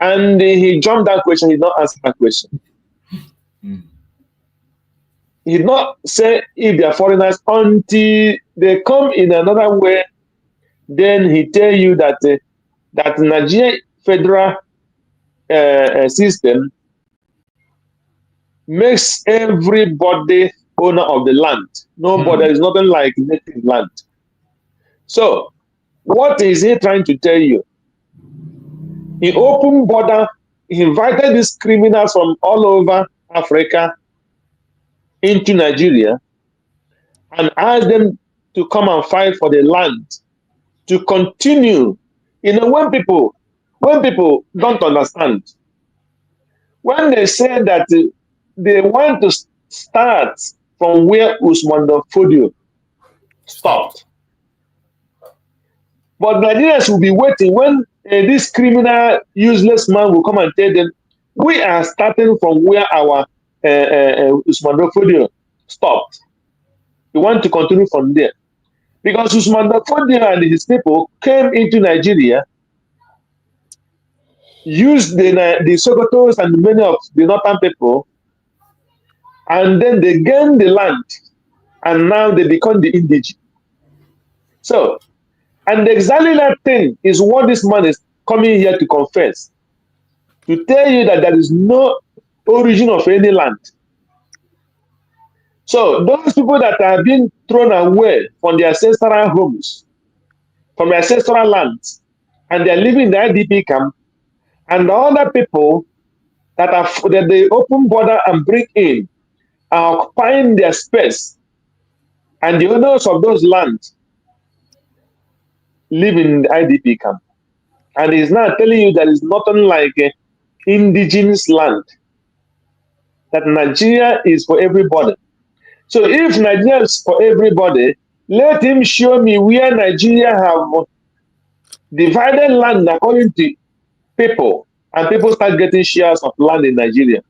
And he jumped that question, he did not answer that question. He did not say if they are foreigners until they come in another way. Then he tell you that that Nigeria federal system makes everybody owner of the land. Nobody, there is nothing like native land. So, what is he trying to tell you? He opened border, he invited these criminals from all over Africa into Nigeria and asked them to come and fight for the land, to continue. You know, when people don't understand, when they say that they want to start from where Usman Dan Fodio stopped, but Nigerians will be waiting when this criminal, useless man will come and tell them, we are starting from where our Usman Dan Fodio stopped. We want to continue from there. Because Usman Dan Fodio and his people came into Nigeria, used the Sokotos and many of the northern people, and then they gained the land, and now they become the indigenous. So, and exactly that thing is what this man is coming here to confess, to tell you that there is no origin of any land. So, those people that are being thrown away from their ancestral homes, from their ancestral lands, and they are living in the IDP camp, and the other people that they open border and bring in are occupying their space, and the owners of those lands live in the IDP camp. And he's now telling you there is nothing like indigenous land, that Nigeria is for everybody. So if Nigeria is for everybody, let him show me where Nigeria have divided land according to people, and people start getting shares of land in Nigeria.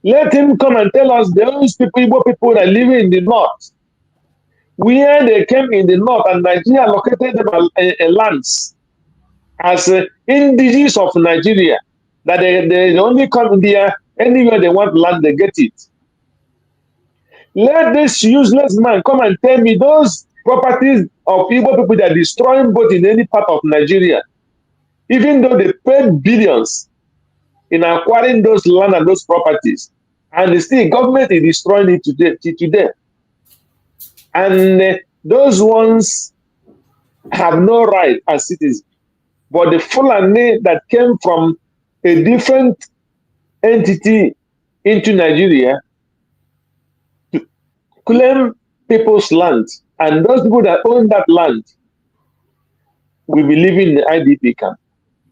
Let him come and tell us those people, Igbo people that live in the north, where they came in the north and Nigeria allocated them lands as indigenous of Nigeria, that they only come there anywhere they want land, they get it. Let this useless man come and tell me those properties of Igbo people that are destroying both in any part of Nigeria, even though they paid billions in acquiring those land and those properties, and still government is destroying it today. And those ones have no right as citizens. But the Fulani that came from a different entity into Nigeria to claim people's land, and those people that own that land will be living in the IDP camp.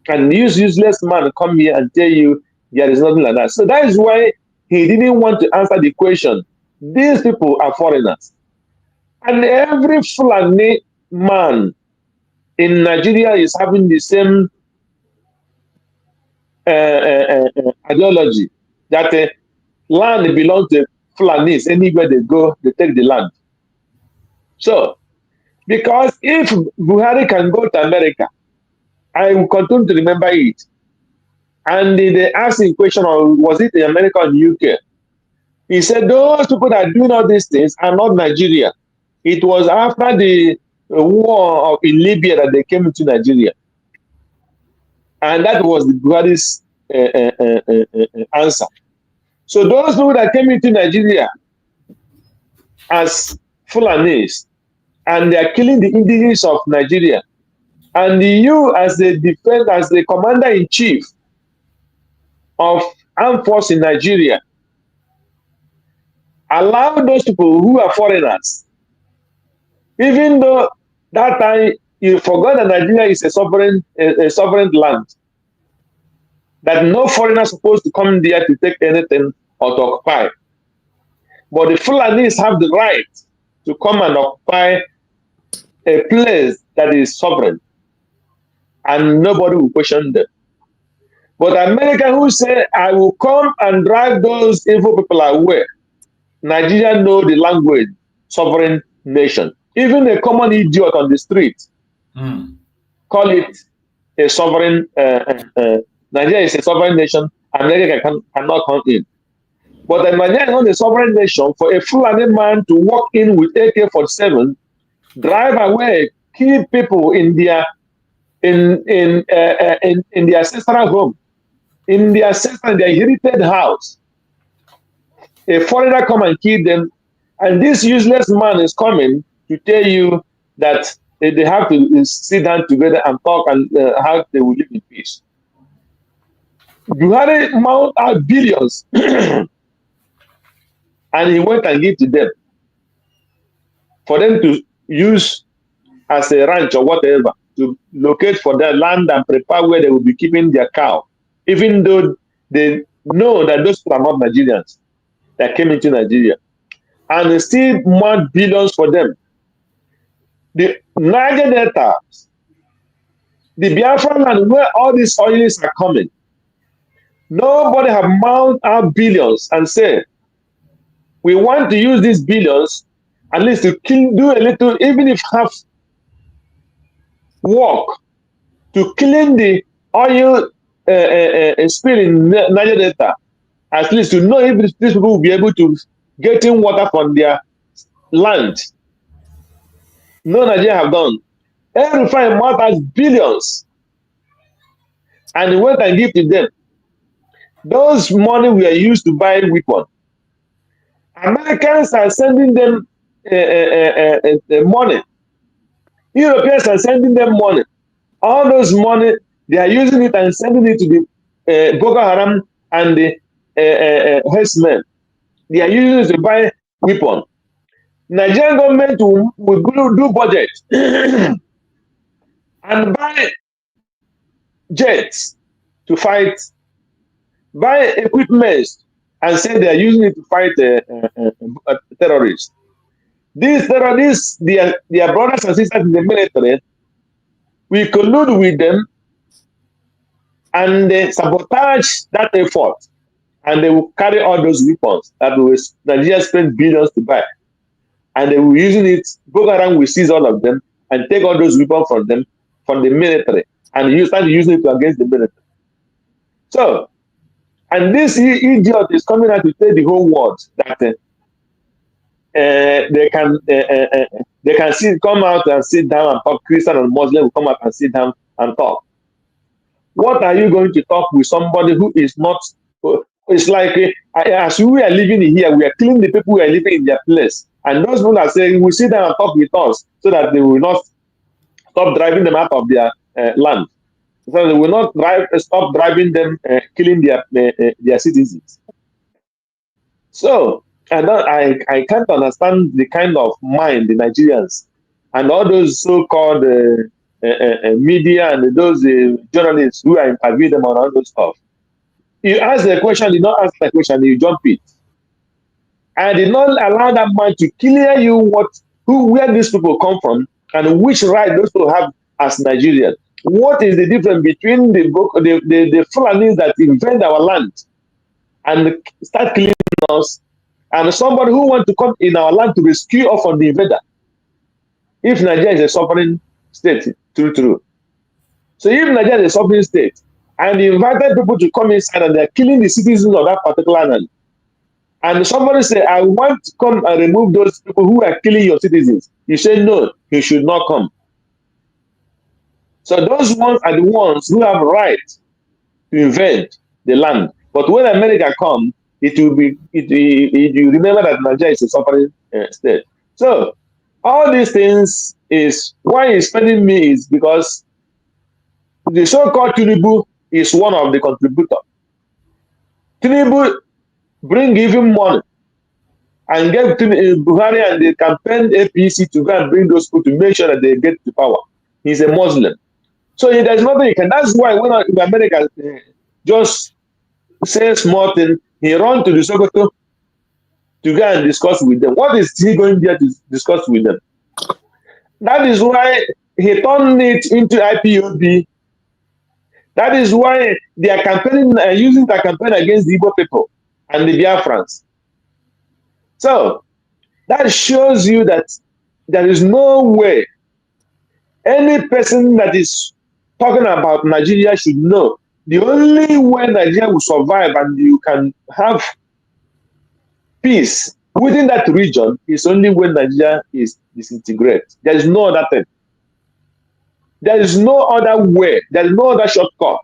And this useless man come here and tell you there is nothing like that. So that is why he didn't want to answer the question. These people are foreigners. And every Fulani man in Nigeria is having the same ideology, that land belongs to Fulanis. Anywhere they go, they take the land. So, because if Buhari can go to America, I will continue to remember it. And they asked him question, was it in America or the UK? He said, those people that are doing all these things are not Nigeria. It was after the war in Libya that they came into Nigeria. And that was the Buhari's answer. So those people that came into Nigeria as Fulanis, and they are killing the indigenous of Nigeria, and you as the defense, as the commander-in-chief of armed force in Nigeria, allow those people who are foreigners, even though that time you forgot that Nigeria is a sovereign land, that no foreigner is supposed to come there to take anything or to occupy. But the Fulanis have the right to come and occupy a place that is sovereign. and nobody will question them. But America, who say, I will come and drive those evil people away, Nigeria know the language, sovereign nation. Even a common idiot on the street call it a sovereign, Nigeria is a sovereign nation, America cannot come in. But Nigeria is not a sovereign nation for a Fulani man to walk in with AK-47, drive away, kill people in their ancestral home, in their inherited house. A foreigner come and kill them, and this useless man is coming to tell you that they have to sit down together and talk and how they will live in peace. Buhari mount out billions, and he went and gave to them for them to use as a ranch or whatever, to locate for their land and prepare where they will be keeping their cow, even though they know that those people are not Nigerians that came into Nigeria, and they still want billions for them. The Niger Delta, the Biafra land where all these oils are coming, nobody have mounted out billions and said, we want to use these billions at least to do a little, even if half work, to clean the oil spill in Niger Delta, at least to know if these people will be able to get in water from their land. No Nigeria have done. Every fine month has billions, and he went and give to them. Those money were used to buy weapons. Americans are sending them money. Europeans are sending them money. All those money, they are using it and sending it to the Boko Haram and the herdsmen. They are using it to buy weapons. Nigerian government will do budget and buy jets to fight, buy equipment and say they are using it to fight terrorists. These terrorists, their brothers and sisters in the military, we collude with them and they sabotage that effort, and they will carry all those weapons that Nigeria spent billions to buy. And they were using it, Boko Haram will seize all of them and take all those weapons from them, from the military, and you start using it against the military. So, and this idiot is coming out to tell the whole world that they can come out and sit down and talk. Christian and Muslim will come out and sit down and talk. What are you going to talk with somebody who is not? It's like as we are living here, we are killing the people who are living in their place. And those people are saying, we sit down and talk with us so that they will not stop driving them out of their land. So they will not stop driving them, killing their citizens. So I can't understand the kind of mind the Nigerians and all those so-called media and those journalists who are interviewing them on all those stuff. You ask the question, you not ask the question, you jump it. I did not allow that man to clear you where these people come from and which right those people have as Nigerians. What is the difference between the Fulanis that invade our land and start killing us, and somebody who wants to come in our land to rescue us from the invader? If Nigeria is a sovereign state, true. So if Nigeria is a sovereign state, and they invited people to come inside and they're killing the citizens of that particular land, and somebody say, I want to come and remove those people who are killing your citizens, you say, no, he should not come. So those ones are the ones who have right to invade the land. But when America comes, you remember that Nigeria is a sovereign state. So all these things is why he's spending me is because the so-called Tinubu is one of the contributors. Tinubu bring him money and give Buhari and the campaign APC to go and bring those people to make sure that they get to power. He's a Muslim. So there's nothing he can. That's why when America just says small thing, he run to the Sokoto to go and discuss with them. What is he going there to discuss with them? That is why he turned it into IPOB That is why they are campaigning, using the campaign against the Igbo people and the Biafrans. So that shows you that there is no way any person that is talking about Nigeria should know the only way Nigeria will survive and you can have peace within that region is only when Nigeria is disintegrated. There is no other thing. There is no other way. There is no other shortcut.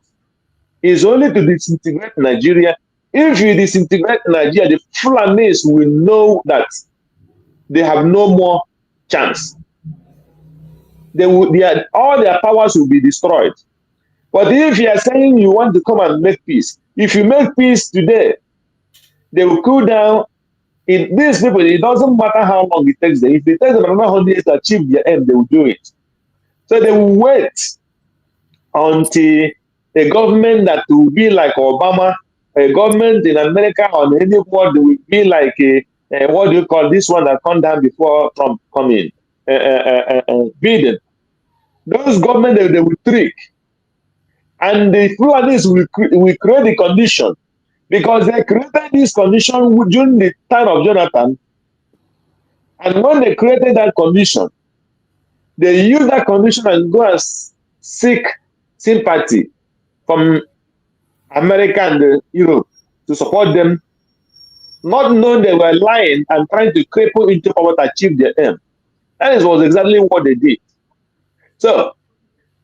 It's only to disintegrate Nigeria. If you disintegrate Nigeria, the Fulanis will know that they have no more chance. All their powers will be destroyed. But if you are saying you want to come and make peace, if you make peace today, they will cool down. These people, it doesn't matter how long it takes them. If it takes them another 100 years to achieve their end, they will do it. So they will wait until a government that will be like Obama, a government in America or in any world will be like what do you call this one that come down before Trump come in? Biden. Those governments, they will trick. And the Fulanis will create the condition because they created this condition during the time of Jonathan. And when they created that condition, they use that condition and go and seek sympathy from America and Europe to support them, not knowing they were lying and trying to cripple into power to achieve their aim. That was exactly what they did. So,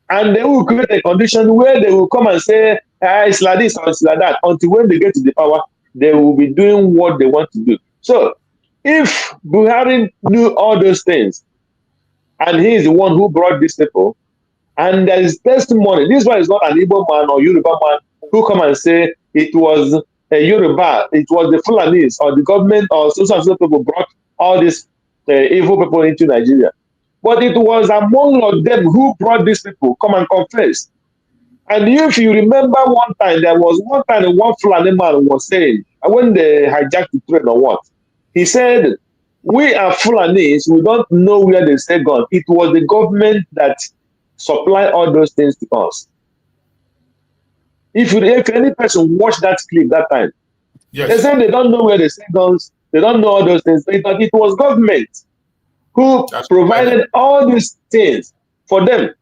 and they will create a condition where they will come and say, it's like this or it's like that. Until when they get to the power, they will be doing what they want to do. So, if Buhari knew all those things, and he is the one who brought these people, and there is testimony, this one is not an Igbo man or Yoruba man who come and say it was a Yoruba, it was the Fulanis or the government or social people brought all these evil people into Nigeria. But it was among of them who brought these people, come and confess. And if you remember one time, there was one time one Fulani man was saying, when they hijacked the train or what, he said, we are Fulanis, we don't know where they say gone. It was the government that supplied all those things to us. If any person watched that clip that time, yes, they said they don't know where they say guns, they don't know all those things, but it was government who provided all these things for them.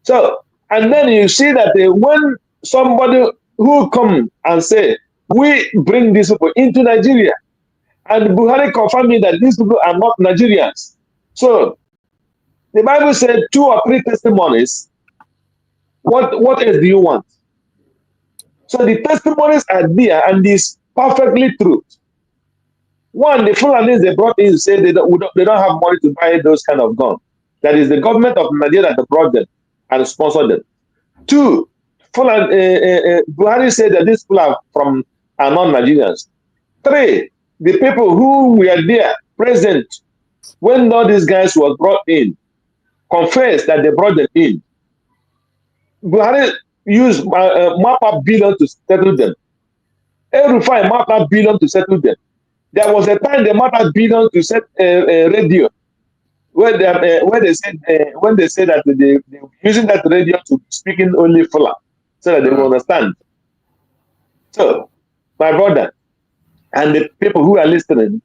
So, and then you see that when somebody who come and say, we bring these people into Nigeria, and Buhari confirming that these people are not Nigerians. So, the Bible said 2 or 3 testimonies. What else do you want? So the testimonies are there and it's perfectly true. One, the Fulanis they brought in say they don't have money to buy those kind of guns. That is the government of Nigeria that brought them and sponsored them. 2, Buhari said that these people are non-Nigerians. 3, the people who were there present when all these guys were brought in confessed that they brought them in. Buhari used Mapa billion to settle them. Erufai Mapa billion to settle them. There was a time they Mapa billion to set radio where they said when they said that they were using that radio to speaking only Fula so that they will understand. So, my brother and the people who are listening,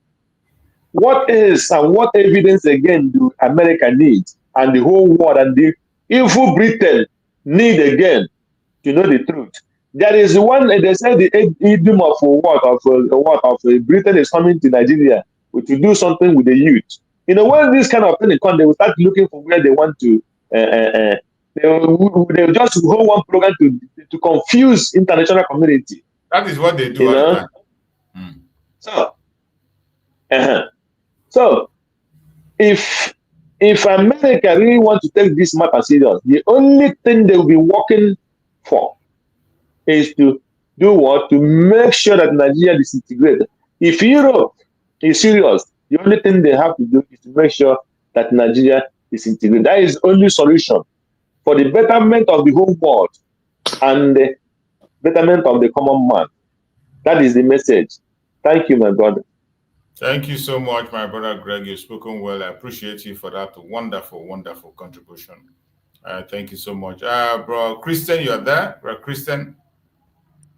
what is and what evidence again do America need and the whole world and the evil Britain need again to know the truth? There is one, they said the idiom of Britain is coming to Nigeria to do something with the youth. You know, when this kind of thing comes, they will start looking for where they want to, they will just hold one program to confuse international community. That is what they do. You know? So, if America really wants to take this matter serious, the only thing they will be working for is to do what? To make sure that Nigeria disintegrates. If Europe is serious, the only thing they have to do is to make sure that Nigeria disintegrates. That is the only solution for the betterment of the whole world and the betterment of the common man. That is the message. Thank you, my brother. Thank you so much, my brother Greg. You've spoken well. I appreciate you for that wonderful, wonderful contribution. Thank you so much. Bro, Christian, you are there? Bro, Christian?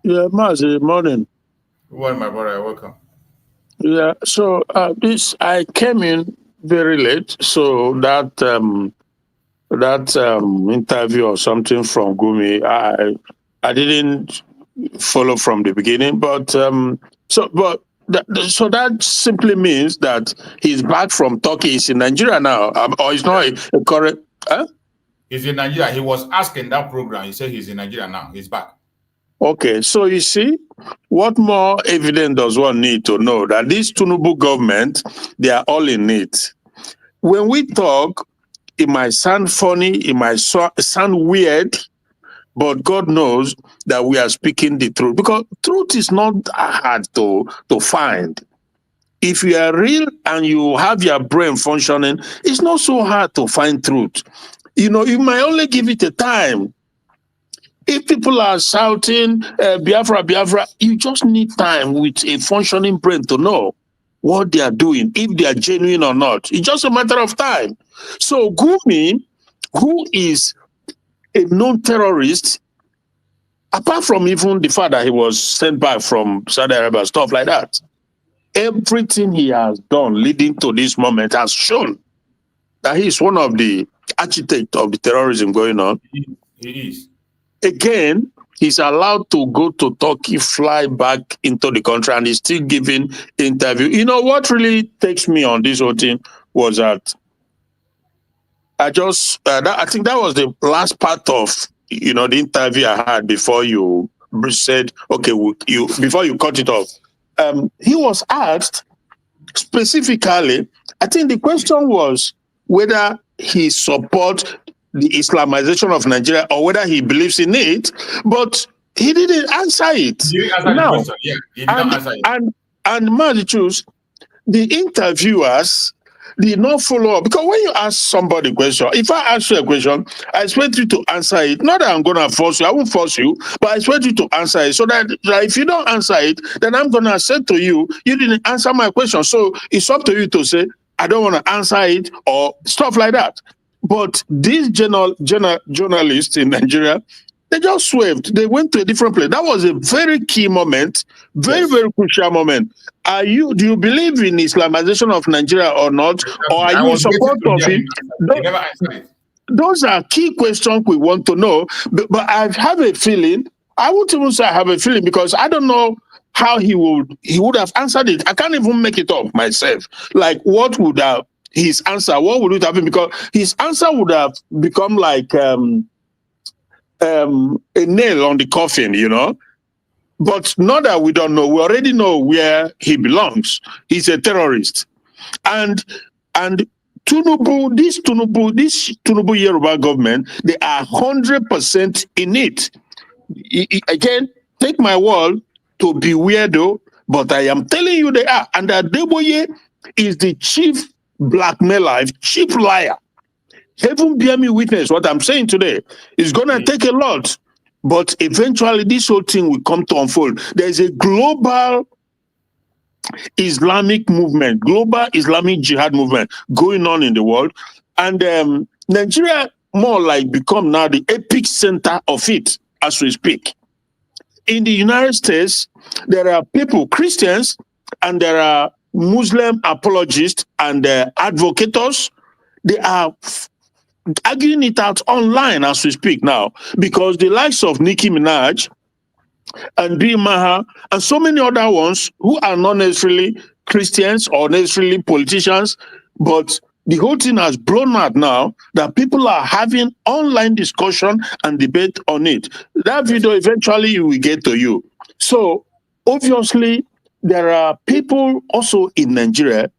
Yeah, Mazi, morning. Good morning, my brother. Welcome. Yeah, so I came in very late, so that interview or something from Gumi, I didn't follow from the beginning, but so that simply means that he's back from Turkey. He's in Nigeria now, or it's not a correct? Huh? He's in Nigeria. He was asked in that program. He said he's in Nigeria now. He's back. Okay, so you see, what more evidence does one need to know that this Tinubu government, they are all in it? When we talk, it might sound funny, it might sound weird, but God knows that we are speaking the truth, because truth is not hard to find. If you are real and you have your brain functioning, it's not so hard to find truth. You know, you might only give it a time. If people are shouting Biafra, Biafra, you just need time with a functioning brain to know what they are doing, if they are genuine or not. It's just a matter of time. So Gumi, who is a known terrorist, apart from even the fact that he was sent back from Saudi Arabia, stuff like that, everything he has done leading to this moment has shown that he is one of the architects of the terrorism going on. He is. Again, he's allowed to go to Turkey, fly back into the country, and he's still giving interview. You know, what really takes me on this whole thing was that I think that was the last part of, you know, the interview I had before you said, okay, before you cut it off. He was asked specifically, I think the question was whether he supports the Islamization of Nigeria or whether he believes in it, but he didn't answer it. He didn't answer the question. Yeah, he did not answer it. And Mazi, the interviewers did not follow up, because when you ask somebody a question, if I ask you a question, I expect you to answer it. Not that I'm going to force you, I won't force you, but I expect you to answer it, so that if you don't answer it, then I'm going to say to you, you didn't answer my question. So it's up to you to say, I don't want to answer it, or stuff like that. But these journalists in Nigeria, they just swerved. They went to a different place. That was a very key moment, very crucial moment. Do you believe in Islamization of Nigeria or not? Or are you in support of it? He never answered it. Those are key questions we want to know. But I have a feeling, I won't even say I have a feeling, because I don't know how he would have answered it. I can't even make it up myself. Like, what would have his answer, what would it have been? Because his answer would have become like a nail on the coffin, you know. But not that we don't know. We already know where he belongs. He's a terrorist. And Tinubu, this Tinubu Yoruba government, they are 100% in it. Again, take my word to be weirdo, but I am telling you they are. And Adeboye is the chief blackmailer, chief liar. Heaven bear me witness, what I'm saying today is going to take a lot, but eventually this whole thing will come to unfold. There's a global Islamic movement, global Islamic jihad movement going on in the world, and Nigeria more like become now the epic center of it as we speak. In the United States, there are people, Christians, and there are Muslim apologists and advocates. They are arguing it out online as we speak now, because the likes of Nicki Minaj and B. Maha and so many other ones who are not necessarily Christians or necessarily politicians, but the whole thing has blown out now that people are having online discussion and debate on it. That video eventually will get to you. So obviously there are people also in Nigeria,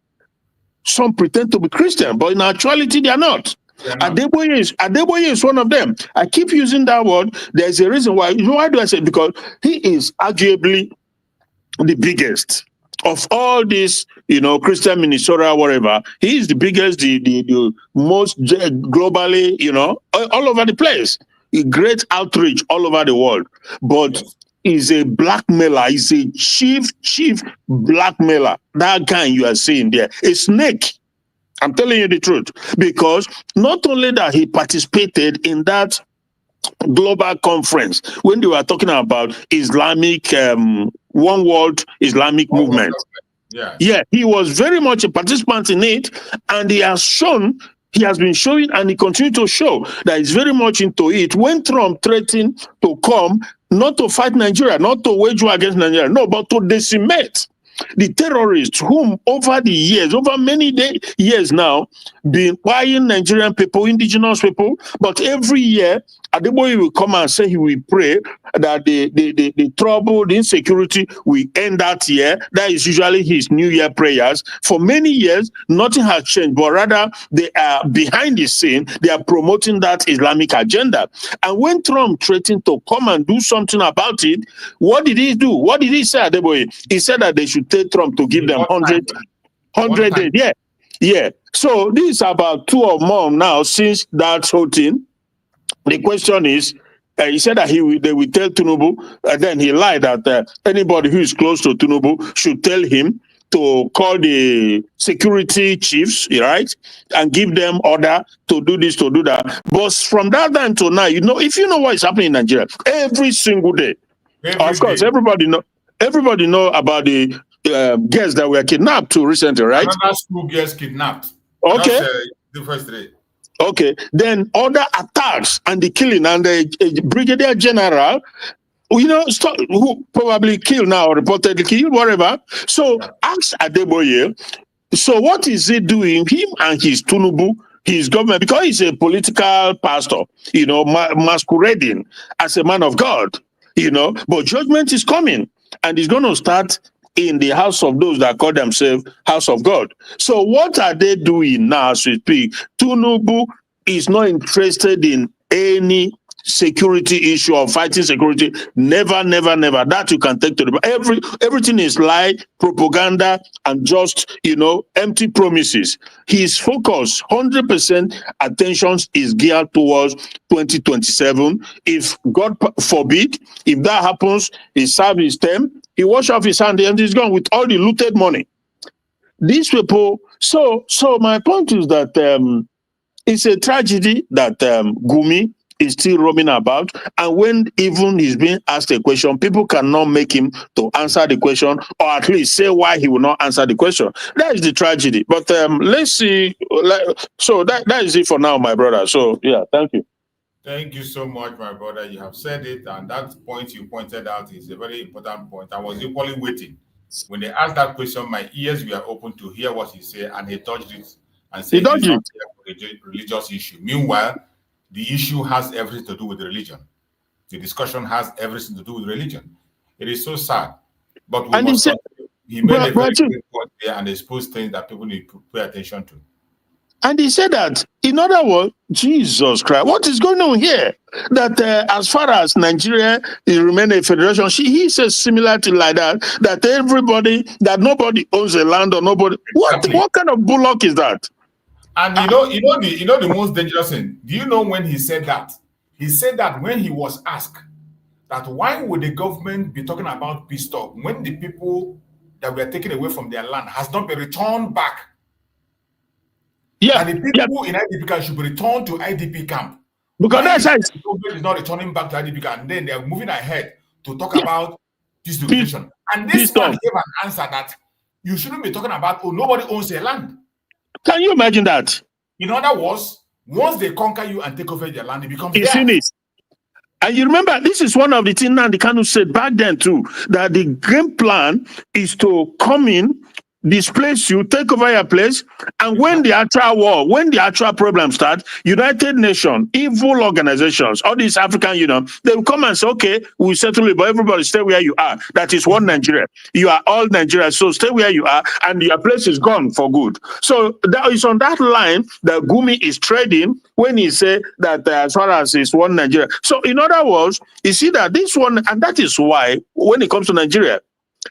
some pretend to be Christian, but in actuality they are not. Adeboye is one of them. I keep using that word. There's a reason why. You know why do I say it? Because he is arguably the biggest of all these, you know, Christian Minnesota, whatever. He is the biggest, the most globally, you know, all over the place. A great outreach all over the world. But he's a blackmailer. He's a chief blackmailer. That guy you are seeing there, a snake. I'm telling you the truth. Because not only that he participated in that global conference when they were talking about Islamic one world Islamic movement. Yeah, he was very much a participant in it, and he has been showing, and he continued to show that he's very much into it. When Trump threatened to come, not to fight Nigeria, not to wage war against Nigeria, no, but to decimate the terrorists whom over the years, over many years now, been buying Nigerian people, indigenous people, but every year, Adeboye will come and say he will pray that the trouble, the insecurity will end that year. That is usually his New Year prayers. For many years, nothing has changed, but rather they are behind the scene, they are promoting that Islamic agenda. And when Trump threatened to come and do something about it, what did he do? What did he say, Adeboye? He said that they should take Trump to give them 100 days. Yeah. Yeah. So this is about 2 or more now since that whole thing. The question is, he said that they will tell Tinubu, and then he lied that anybody who is close to Tinubu should tell him to call the security chiefs, right, and give them order to do this, to do that. But from that time to now, if you know what is happening in Nigeria, every single day, of course, everybody know about the girls that were kidnapped too recently, right? Another school girls kidnapped. Okay. The first day. Okay, then other attacks and the killing, and the brigadier general, who probably killed now or reportedly killed, whatever. So ask Adeboye, so what is he doing, him and his Tinubu, his government, because he's a political pastor, masquerading as a man of God, but judgment is coming, and it's going to start in the house of those that call themselves house of God. So what are they doing now as we speak? Tinubu is not interested in any security issue or fighting security. Never, never, never. That you can take to the everything is lie, propaganda, and just empty promises. His focus, 100% attention is geared towards 2027. If God forbid, if that happens, he serves his term, he wash off his hand and he's gone with all the looted money. These people, so my point is that it's a tragedy that Gumi is still roaming about, and when even he's being asked a question, people cannot make him to answer the question, or at least say why he will not answer the question. That is the tragedy. But let's see. So that is it for now, my brother. So yeah, thank you. Thank you so much, my brother. You have said it, and that point you pointed out is a very important point. I was equally waiting. When they asked that question, my ears were open to hear what he said, and he dodged it and said it's not here for a religious issue. Meanwhile, the issue has everything to do with religion. The discussion has everything to do with religion. It is so sad. But he made a very good point there and exposed things that people need to pay attention to. And he said that, in other words, Jesus Christ, what is going on here? That as far as Nigeria is remaining a federation, he says similar to like that that nobody owns a land or nobody. Exactly. What kind of bullock is that? And you know the most dangerous thing. Do you know when he said that? He said that when he was asked that why would the government be talking about peace talk when the people that were taken away from their land has not been returned back? Yeah, and the people in IDP camp should be returned to IDP camp. Because the government is not returning back to IDP camp, and then they are moving ahead to talk about this location. And this man gave an answer that you shouldn't be talking about, nobody owns their land. Can you imagine that? In other words, once they conquer you and take over their land, it becomes theirs. Finished. And you remember, this is one of the things Nnamdi Kanu said back then too, that the game plan is to come in, displace you, take over your place, and when the actual war, when the actual problem starts, United Nations, evil organizations, all these African Union, they will come and say, okay, we'll settle it, but everybody stay where you are. That is one Nigeria. You are all Nigeria, so stay where you are, and your place is gone for good. So that is on that line that Gumi is trading when he say that as far as it's one Nigeria. So in other words, you see that this one, and that is why when it comes to Nigeria,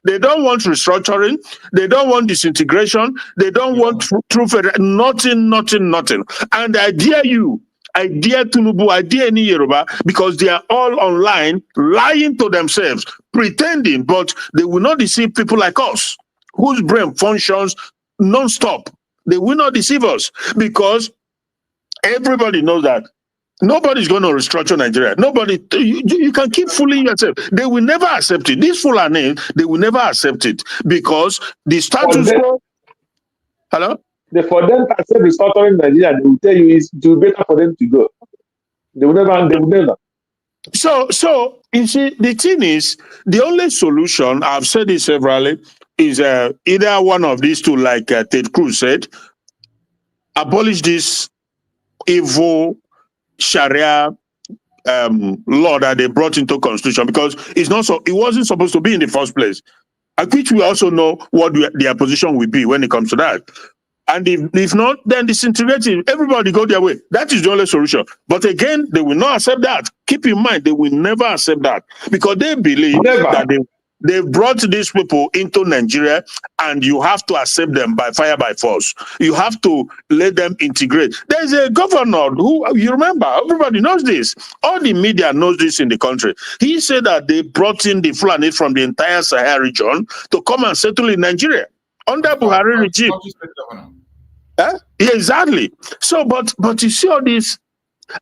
they don't want restructuring. They don't want disintegration. They don't want true federation. Nothing. And I dare you, I dare Tinubu, I dare any Yoruba, because they are all online lying to themselves, pretending, but they will not deceive people like us, whose brain functions non-stop. They will not deceive us because everybody knows that nobody's going to restructure Nigeria. Nobody, you can keep fooling yourself. They will never accept it. These Fulani, they will never accept it because the status quo. Hello? For them to accept restructuring Nigeria, they will tell you it's better for them to go. They will never. So you see, the thing is, the only solution, I've said it severally, is either one of these two, like Ted Cruz said, abolish this evil Sharia law that they brought into constitution, because it wasn't supposed to be in the first place. At which we also know what their position will be when it comes to that. And if not, then disintegrating, everybody go their way. That is the only solution. But again, they will not accept that. Keep in mind, they will never accept that because they believe that they brought these people into Nigeria and you have to accept them by fire, by force. You have to let them integrate. There's a governor who, you remember, everybody knows this. All the media knows this in the country. He said that they brought in the Fulani from the entire Sahel region to come and settle in Nigeria under Buhari regime. Yeah, exactly. So, but you see all these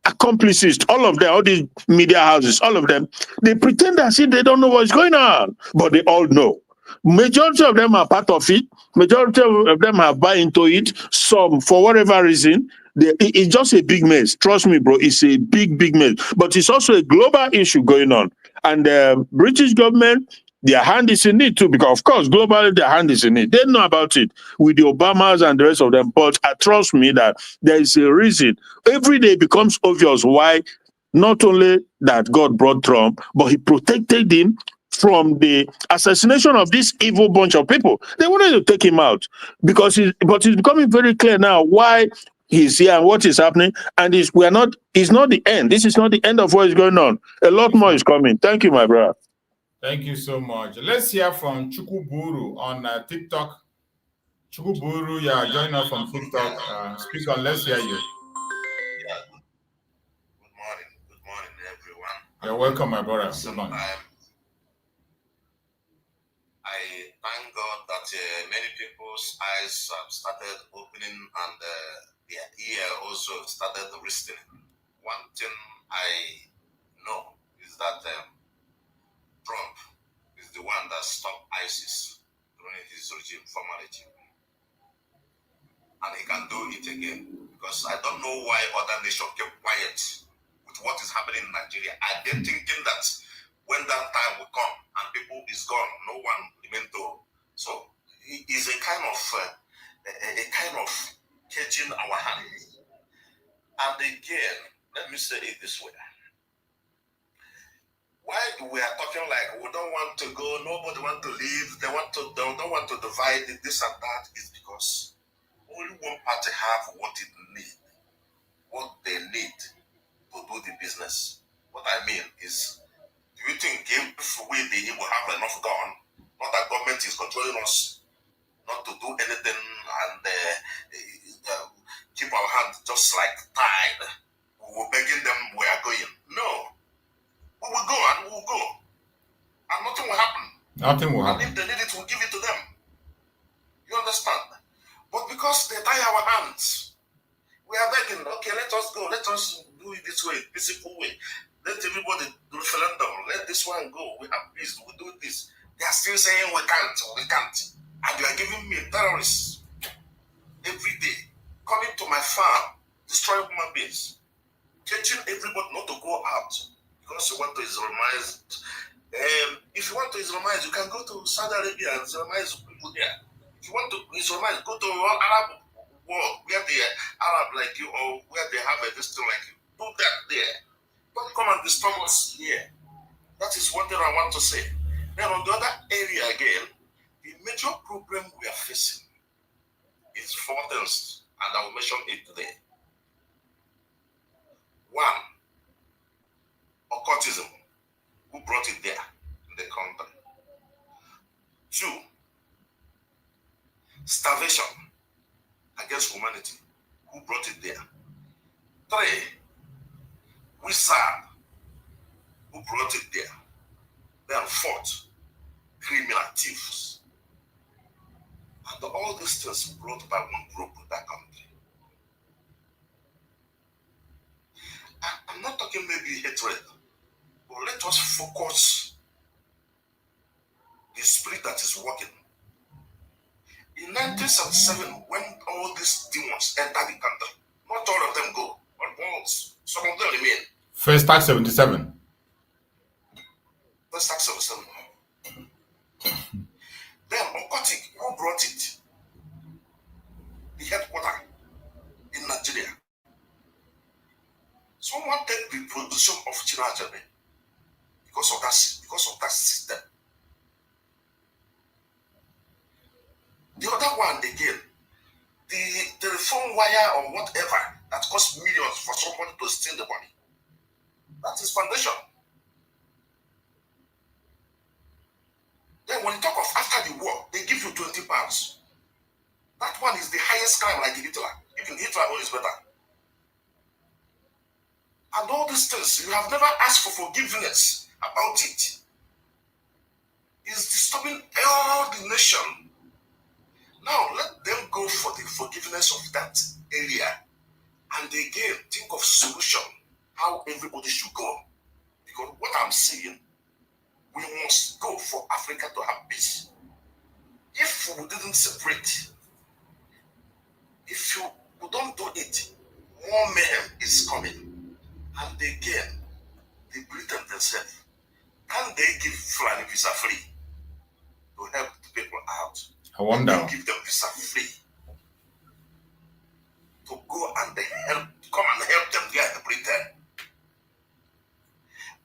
accomplices, all of them, all these media houses, all of them, they pretend as if they don't know what's going on, but they all know. Majority of them are part of it. Majority of them have bought into it. Some, for whatever reason, it's just a big mess. Trust me, bro, it's a big mess. But it's also a global issue going on. And the British government, their hand is in it too, because of course, globally, their hand is in it. They know about it with the Obamas and the rest of them. But trust me that there is a reason. Every day it becomes obvious why not only that God brought Trump, but he protected him from the assassination of this evil bunch of people. They wanted to take him out because but it's becoming very clear now why he's here and what is happening. And it's not the end. This is not the end of what is going on. A lot more is coming. Thank you, my brother. Thank you so much. Let's hear from Chukuburu on TikTok. Chukuburu, yeah, join us from TikTok. Speak on, let's hear you. Good morning, everyone. You're welcome, my brother. Good morning. I thank God that many people's eyes have started opening and their ear also started listening. One thing I know is that Trump is the one that stopped ISIS during his regime, former regime. And he can do it again. Because I don't know why other nations kept quiet with what is happening in Nigeria. Are they thinking that when that time will come and people is gone, no one remain to? So it is a kind of catching our hands. And again, let me say it this way. Why we are talking like we don't want to go, nobody want to leave, they don't want to divide this and that, is because only one party have what they need to do the business. What I mean is, do you think if we the Igbo have enough gun, not that government is controlling us, not to do anything and keep our hands just like tied? We were begging them we are going. No. We will go and we will go. And nothing will happen. Nothing will happen. And if they need it, we'll give it to them. You understand? But because they tie our hands, we are begging, okay, let us go. Let us do it this way, peaceful way. Let everybody do referendum. Let this one go. We have peace. We do this. They are still saying we can't. And you are giving me terrorists every day coming to my farm, destroying human beings, teaching everybody not to go out. Because you want to Islamize. If you want to Islamize, you can go to Saudi Arabia and Islamize people there. If you want to Islamize, go to one Arab world where they are Arab like you or where they have a system like you. Do that there. Don't come and disturb us here. That is one thing I want to say. Then on the other area again, the major problem we are facing is four things, and I will mention it today. One, occultism, who brought it there in the country. Two, starvation against humanity, who brought it there. Three, wizard, who brought it there. Then fourth, criminal thieves. And all all these things brought by one group in that country. I'm not talking maybe hatred, but let us focus the spirit that is working. In 1977, when all these demons entered the country, not all of them go, but some of them remain. First Act 77. First Act 77. Then Okotik, who brought it? The headquarters in Nigeria. Someone take the position of Chinajebe because of that system. The other one again, the telephone wire or whatever that costs millions for somebody to steal the money. That is foundation. Then when you talk of after the war, they give you 20 pounds. That one is the highest crime, like Hitler. Even Hitler is better. And all these things, you have never asked for forgiveness about it. It's disturbing all the nation. Now let them go for the forgiveness of that area. And again, think of solution, how everybody should go. Because what I'm saying, we must go for Africa to have peace. If we didn't separate, if we don't do it, more mayhem is coming. And again, they pretend themselves. Can they give Fulani visa free to help the people out? I wonder. They give them visa free to go and come and help them there in Britain.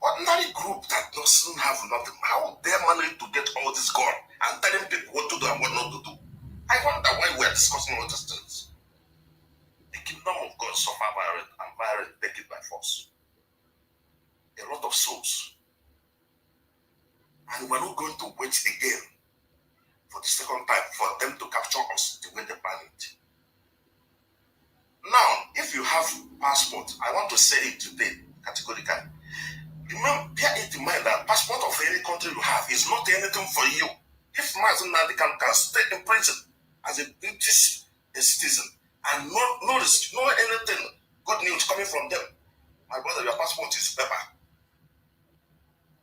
Ordinary group that doesn't have nothing, how they manage to get all this gone and telling people what to do and what not to do? I wonder why we're discussing all these things. The kingdom of God suffer violence and violence take it by force. A lot of souls. And we're not going to wait again for the second time for them to capture us the way they plan it. Now, if you have passport, I want to say it today categorically. Remember, bear it in mind that passport of any country you have is not anything for you. If Mazi Nnamdi Kanu can stay in prison as a British citizen and no anything good news coming from them, my brother, your passport is paper.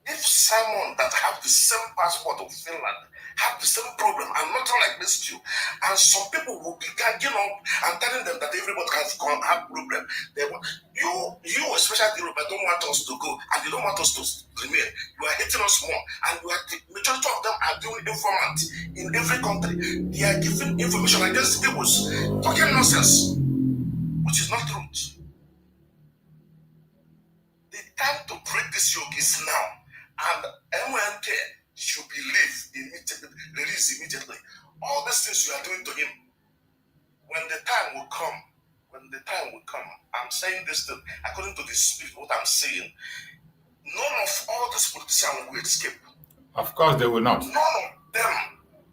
If Simon that have the same passport of Finland have the same problem and nothing like this to you, and some people will be ganging up and telling them that everybody has have problem. You especially the Europe, don't want us to go and you don't want us to remain. You are hating us more, and the majority of them are doing informant in every country. They are giving information against people, talking nonsense, which is not truth. The time to break this yoke is now. And MNK should be released immediately. All these things you are doing to him, when the time will come, I'm saying this thing, according to the spirit, what I'm saying, none of all these politicians will escape. Of course they will not. None of them,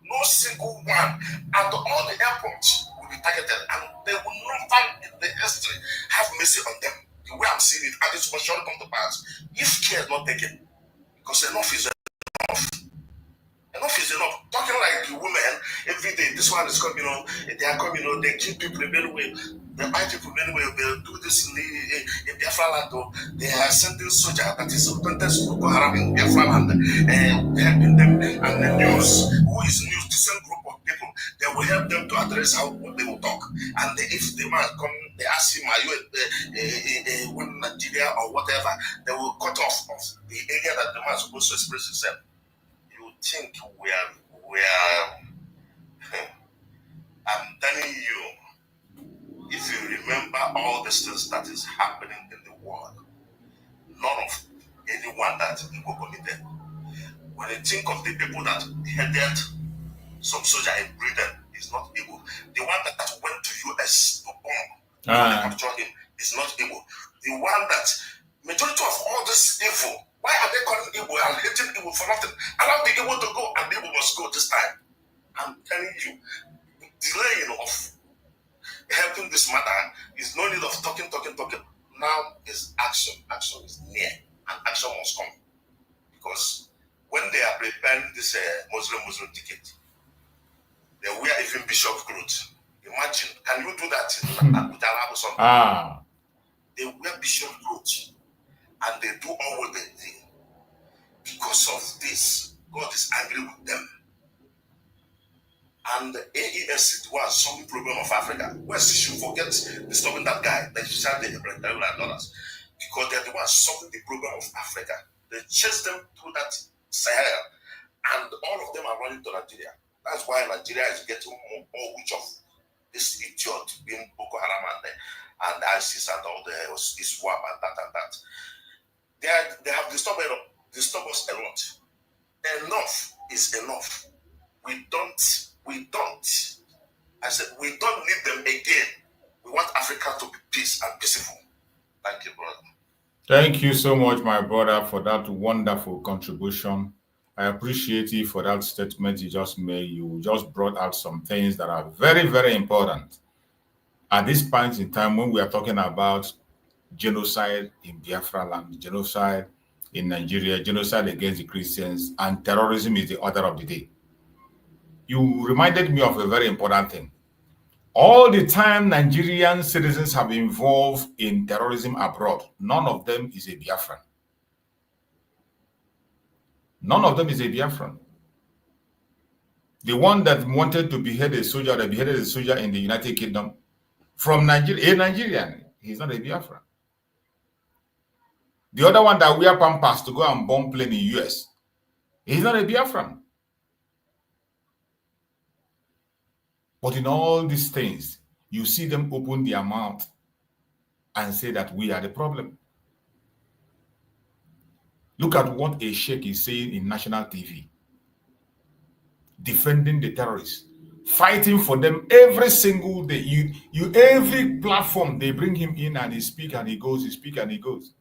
no single one, and all the airports will be targeted, and they will never in the history have mercy on them. The way I'm seeing it, and it will surely come to pass. If care is not taken, because enough is enough. Enough is enough. Talking like the women every day. This one is coming, they are coming, they kill people in many ways. They buy people in many ways. They do this in Biafra land. They are sending soldiers that is contest to go around in Biafra land and helping them. And the news, who is news, the same group of people, they will help them to address how they will talk. And if the man come, they ask him, are you one Nigeria or whatever, they will cut off the area that the man is supposed to express himself. You think we are I'm telling you, if you remember all these things that is happening in the world, none of anyone that Igbo committed. When you think of the people that headed some soldier in Britain, is not Igbo. The one that went to US to bomb, capture him, is not Igbo. The one that majority of all this evil, why are they calling Igbo and hating Igbo for nothing? Allow the Igbo to go and the Igbo must go this time. I'm telling you, delaying of helping this matter is no need of talking. Now is action. Action is near, and action must come. Because when they are preparing this Muslim ticket, They wear even bishop clothes. Imagine, can you do that in Abuja or something? They wear bishop clothes and they do all what they do. Because of this, God is angry with them. And the AES was some problem of Africa. West should forget disturbing that guy, that you said the $100 because they're the ones solving the problem of Africa. They chase them through that Sahel, and all of them are running to Nigeria. That's why Nigeria is getting more witch of this idiot being Boko Haram and ISIS and all the swap and that. They have disturbed us a lot. Enough is enough. We don't. I said, we don't need them again. We want Africa to be peace and peaceful. Thank you, brother. Thank you so much, my brother, for that wonderful contribution. I appreciate you for that statement you just made. You just brought out some things that are very, very important. At this point in time, when we are talking about genocide in Biafra land, genocide in Nigeria, genocide against the Christians, and terrorism is the order of the day. You reminded me of a very important thing. All the time Nigerian citizens have been involved in terrorism abroad, none of them is a Biafran. None of them is a Biafran. The one that wanted to behead a soldier, that beheaded a soldier in the United Kingdom, from Nigeria, a Nigerian, he's not a Biafran. The other one that wear pampas to go and bomb plane in the US, he's not a Biafran. But in all these things, you see them open their mouth and say that we are the problem. Look at what a sheikh is saying in national TV. Defending the terrorists. Fighting for them every single day. Every platform, they bring him in and he speaks and he goes, he speaks and he goes.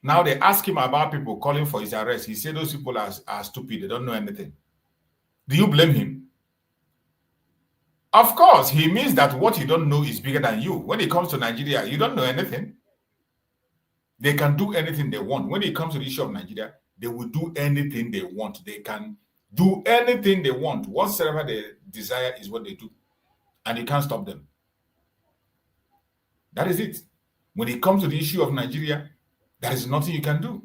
Now they ask him about people calling for his arrest. He said those people are stupid. They don't know anything. Do you blame him? Of course, he means that what you don't know is bigger than you. When it comes to Nigeria, you don't know anything. They can do anything they want. When it comes to the issue of Nigeria, they will do anything they want. They can do anything they want. Whatsoever they desire is what they do. And you can't stop them. That is it. When it comes to the issue of Nigeria, there is nothing you can do.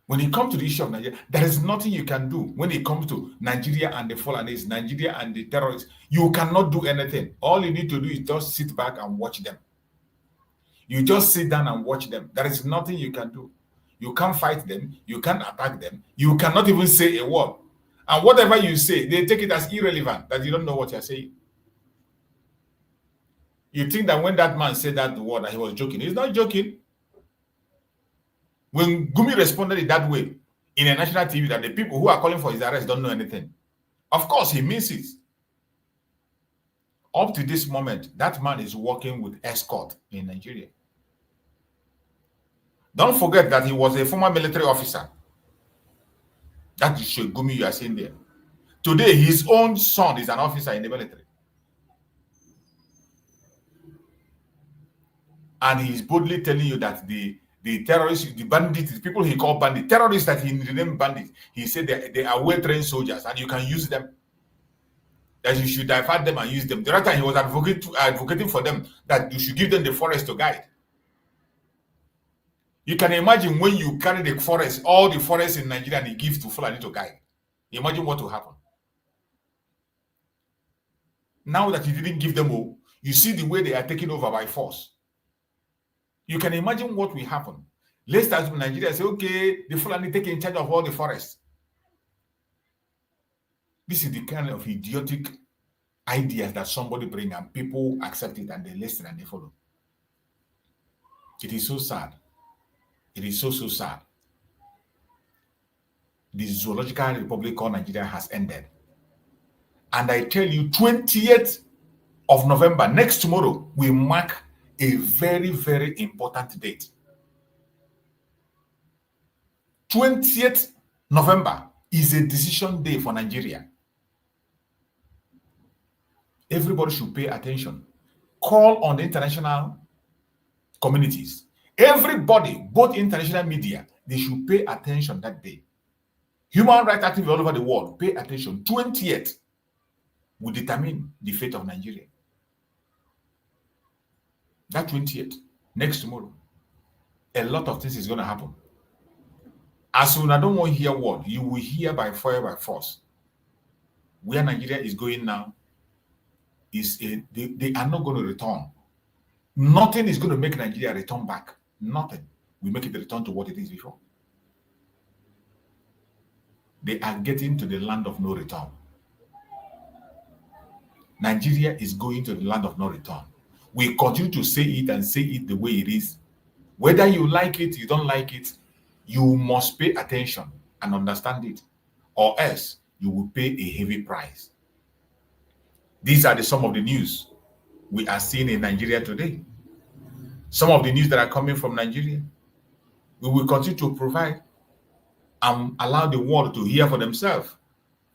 When it comes to the issue of Nigeria, there is nothing you can do. When it comes to Nigeria and the Fulanis, Nigeria and the terrorists, you cannot do anything. All you need to do is just sit back and watch them. You just sit down and watch them. There is nothing you can do. You can't fight them. You can't attack them. You cannot even say a word. And whatever you say, they take it as irrelevant, that you don't know what you're saying. You think that when that man said that word, that he was joking. He's not joking. When Gumi responded in that way in a national TV, that the people who are calling for his arrest don't know anything. Of course, he means it. Up to this moment, that man is working with escort in Nigeria. Don't forget that he was a former military officer. That is Gumi you are seeing there. Today, his own son is an officer in the military. And he's boldly telling you that the terrorists, the bandits, the people he called bandits, terrorists that he renamed bandits, he said they are well-trained soldiers and you can use them. That you should divert them and use them. The other time he was advocating for them that you should give them the forest to guide. You can imagine when you carry the forest, all the forests in Nigeria, and he gives to Fulani to guide. Imagine what will happen. Now that he didn't give them all, you see the way they are taken over by force. You can imagine what will happen. Let's start with Nigeria. Say, okay, the Fulani take in charge of all the forests. This is the kind of idiotic ideas that somebody brings and people accept it and they listen and they follow. It is so sad. It is so sad. The zoological republic called Nigeria has ended. And I tell you, 20th of November, next tomorrow, we mark a very, very important date. 20th November is a decision day for Nigeria. Everybody should pay attention. Call on the international communities. Everybody, both international media, they should pay attention that day. Human rights activists all over the world, pay attention. 20th will determine the fate of Nigeria. That 20th, next tomorrow, a lot of things is going to happen. As soon as I don't want to hear word, you will hear by fire, by force. Where Nigeria is going now is they are not going to return. Nothing is going to make Nigeria return back. Nothing will make it return to what it is before. They are getting to the land of no return. Nigeria is going to the land of no return. We continue to say it and say it the way it is. Whether you like it, you don't like it, you must pay attention and understand it, or else you will pay a heavy price. These are some of the news we are seeing in Nigeria today. Some of the news that are coming from Nigeria. We will continue to provide and allow the world to hear for themselves.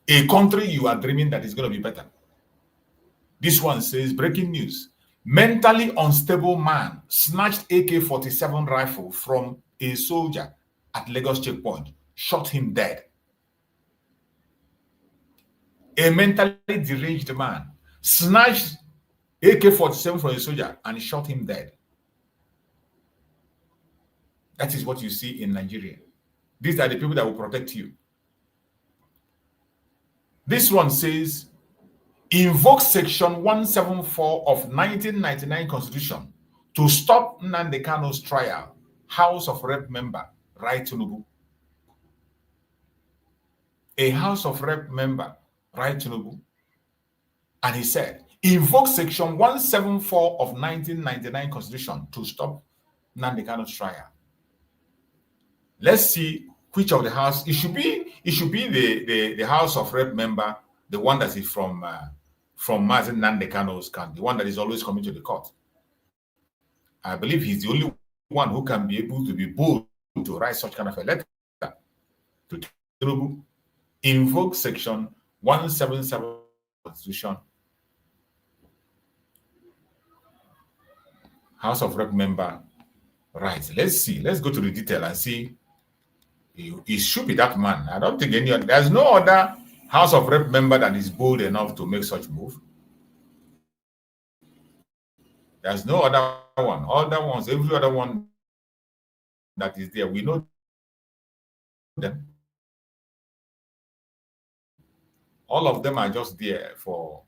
A country you are dreaming that is going to be better. This one says, breaking news. Mentally unstable man snatched AK-47 rifle from a soldier at Lagos checkpoint, shot him dead. A mentally deranged man snatched AK-47 from a soldier and shot him dead. That is what you see in Nigeria. These are the people that will protect you. This one says, invoke section 174 of 1999 Constitution to stop Nnamdi Kanu's trial. House of Rep member, Rai Tinubu. A House of Rep member, Rai Tinubu. And he said, invoke section 174 of 1999 Constitution to stop Nnamdi Kanu's trial. Let's see which of the house. It should be the House of Rep member, the one that is from Mazi Nnamdi Kanu's camp, the one that is always coming to the court. I believe he's the only one who can be able to be bold to write such kind of a letter to Tinubu. Invoke section 177 Constitution. House of Rep member, right? Let's see. Let's go to the detail and see. It should be that man. I don't think any other. There's no other House of Rep member that is bold enough to make such move. There's no other one. Other ones, every other one that is there, we know them. All of them are just there for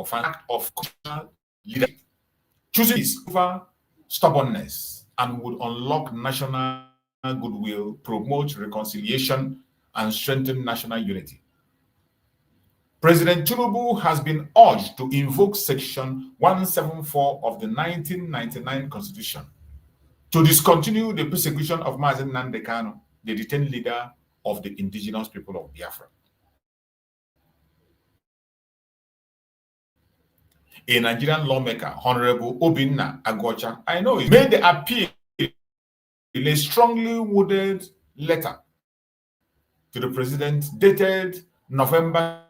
fact of leadership. Choosing is over stubbornness and would unlock national goodwill, promote reconciliation, and strengthen national unity. President Tinubu has been urged to invoke Section 174 of the 1999 Constitution to discontinue the persecution of Mazi Nnamdi Kanu, the detained leader of the indigenous people of Biafra. A Nigerian lawmaker, Honorable Obinna Agwocha, I know, he made the appeal in a strongly worded letter to the president dated November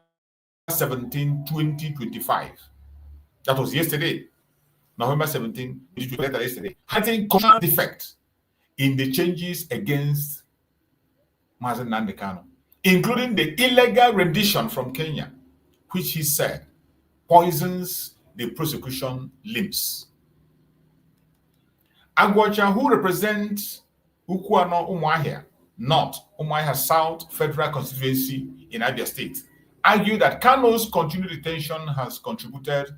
17, 2025. That was yesterday, November 17, 2025, yesterday. Having constitutional defect in the changes against Mazi Nnamdi Kanu, including the illegal rendition from Kenya, which he said poisons the prosecution limbs. Agwocha, who represents Ukuano Umuahia North, Umuahia South Federal Constituency in Abia State, argued that Kanu's continued detention has contributed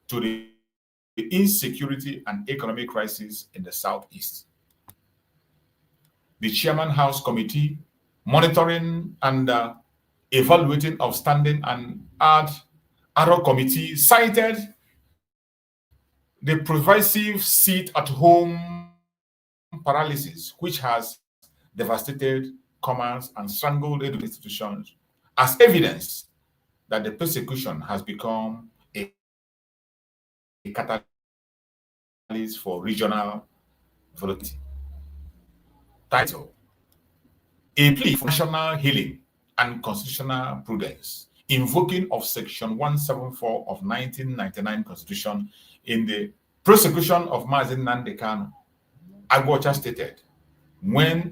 to the insecurity and economic crisis in the Southeast. The Chairman House Committee, monitoring and evaluating of standing and ad hoc committee, cited the pervasive sit-at-home paralysis, which has devastated commerce and strangled education institutions, as evidence that the persecution has become a catalyst for regional volatility. Title: A plea for national healing and constitutional prudence, invoking of Section 174 of 1999 Constitution in the prosecution of Mazi Nnamdi Kanu. Agwocha stated, when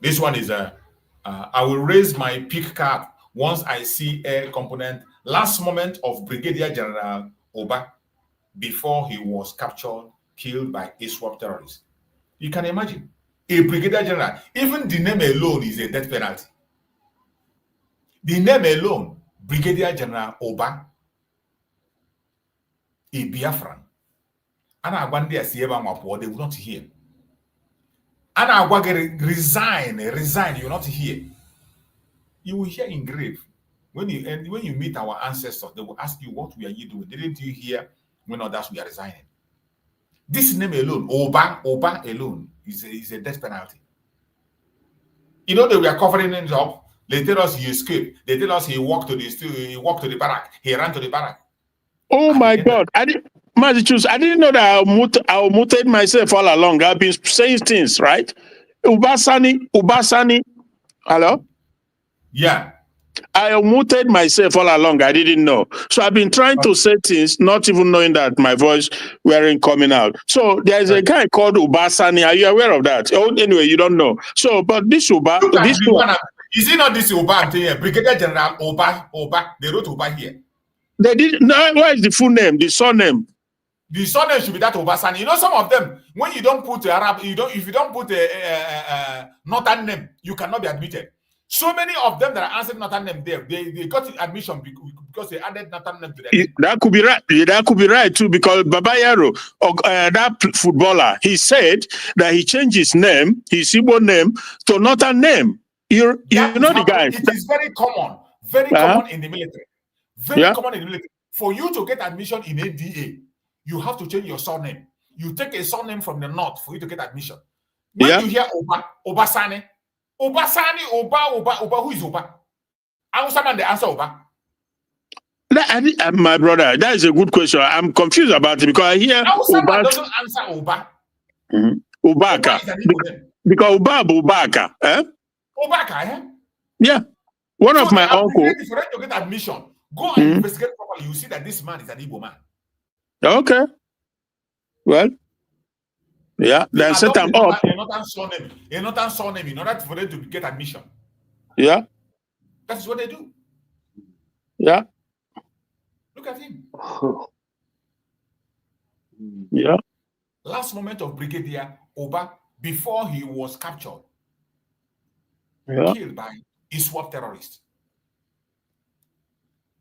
This one is I will raise my peak cap once I see air component. Last moment of Brigadier General Oba before he was captured, killed by ISWAP terrorists. You can imagine a Brigadier General. Even the name alone is a death penalty. The name alone, Brigadier General Oba, a Biafran. And I want they will not hear. And I want resign, you will not hear. You will hear in grave. When you meet our ancestors, they will ask you, what were you doing? Didn't you hear when others were resigning? This name alone, Oba alone, is a death penalty. You know, they were covering him up. They tell us he escaped. They tell us he walked to the barrack. He ran to the barrack. Oh my God! I didn't know that I muted myself all along. I've been saying things, right? Ubasani. Hello? Yeah. I muted myself all along. I didn't know. So I've been trying to say things, not even knowing that my voice weren't coming out. So there's a guy called Ubasani. Are you aware of that? Oh, anyway, you don't know. So, but this Uba, this one, is it not this Uba here? Brigadier General Oba. They wrote Uba here. They didn't. No, what is the full name? The surname? The surname should be that Obasani. You know, some of them, when you don't put Arab, if you don't put a northern name, you cannot be admitted. So many of them that are answered northern name there, they got admission because they added northern name to them. That could be right. That could be right too, because Baba Yaro, that footballer, he said that he changed his name, his Igbo name, to northern name. You know the guy. It is very common common in the military. Very common in the military. For you to get admission in ADA, you have to change your surname. You take a surname from the north for you to get admission. When you hear Obasani, Oba, who is Oba? I understand the answer, Oba. My brother, that is a good question. I'm confused about it because I hear Oba doesn't answer Oba. Ubaka. Because Ubaka, eh? Ubaka, eh? Yeah. One of my uncles. If you want to get admission, go and investigate properly. You see that this man is an Igbo man. Okay. Well, yeah, then set them up. Another surname in order for them to get admission. Yeah. That is what they do. Yeah. Look at him. Yeah. Last moment of Brigadier Oba before he was captured. Killed by ISWAP terrorists.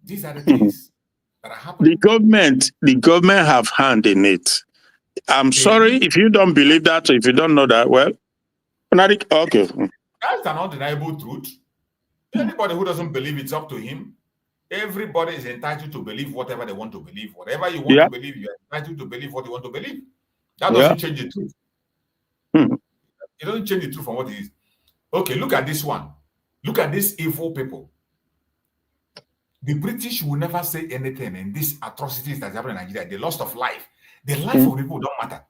These are the things that are happening. The government have hand in it. I'm sorry if you don't believe that, or if you don't know that. Well, okay. That's an undeniable truth. Anybody who doesn't believe, it's up to him. Everybody is entitled to believe whatever they want to believe. Whatever you want to believe, you are entitled to believe what you want to believe. That doesn't change the truth. It doesn't change the truth from what it is. Okay, look at this one. Look at these evil people. The British will never say anything in these atrocities that happen in Nigeria. The loss of life. The life of people don't matter.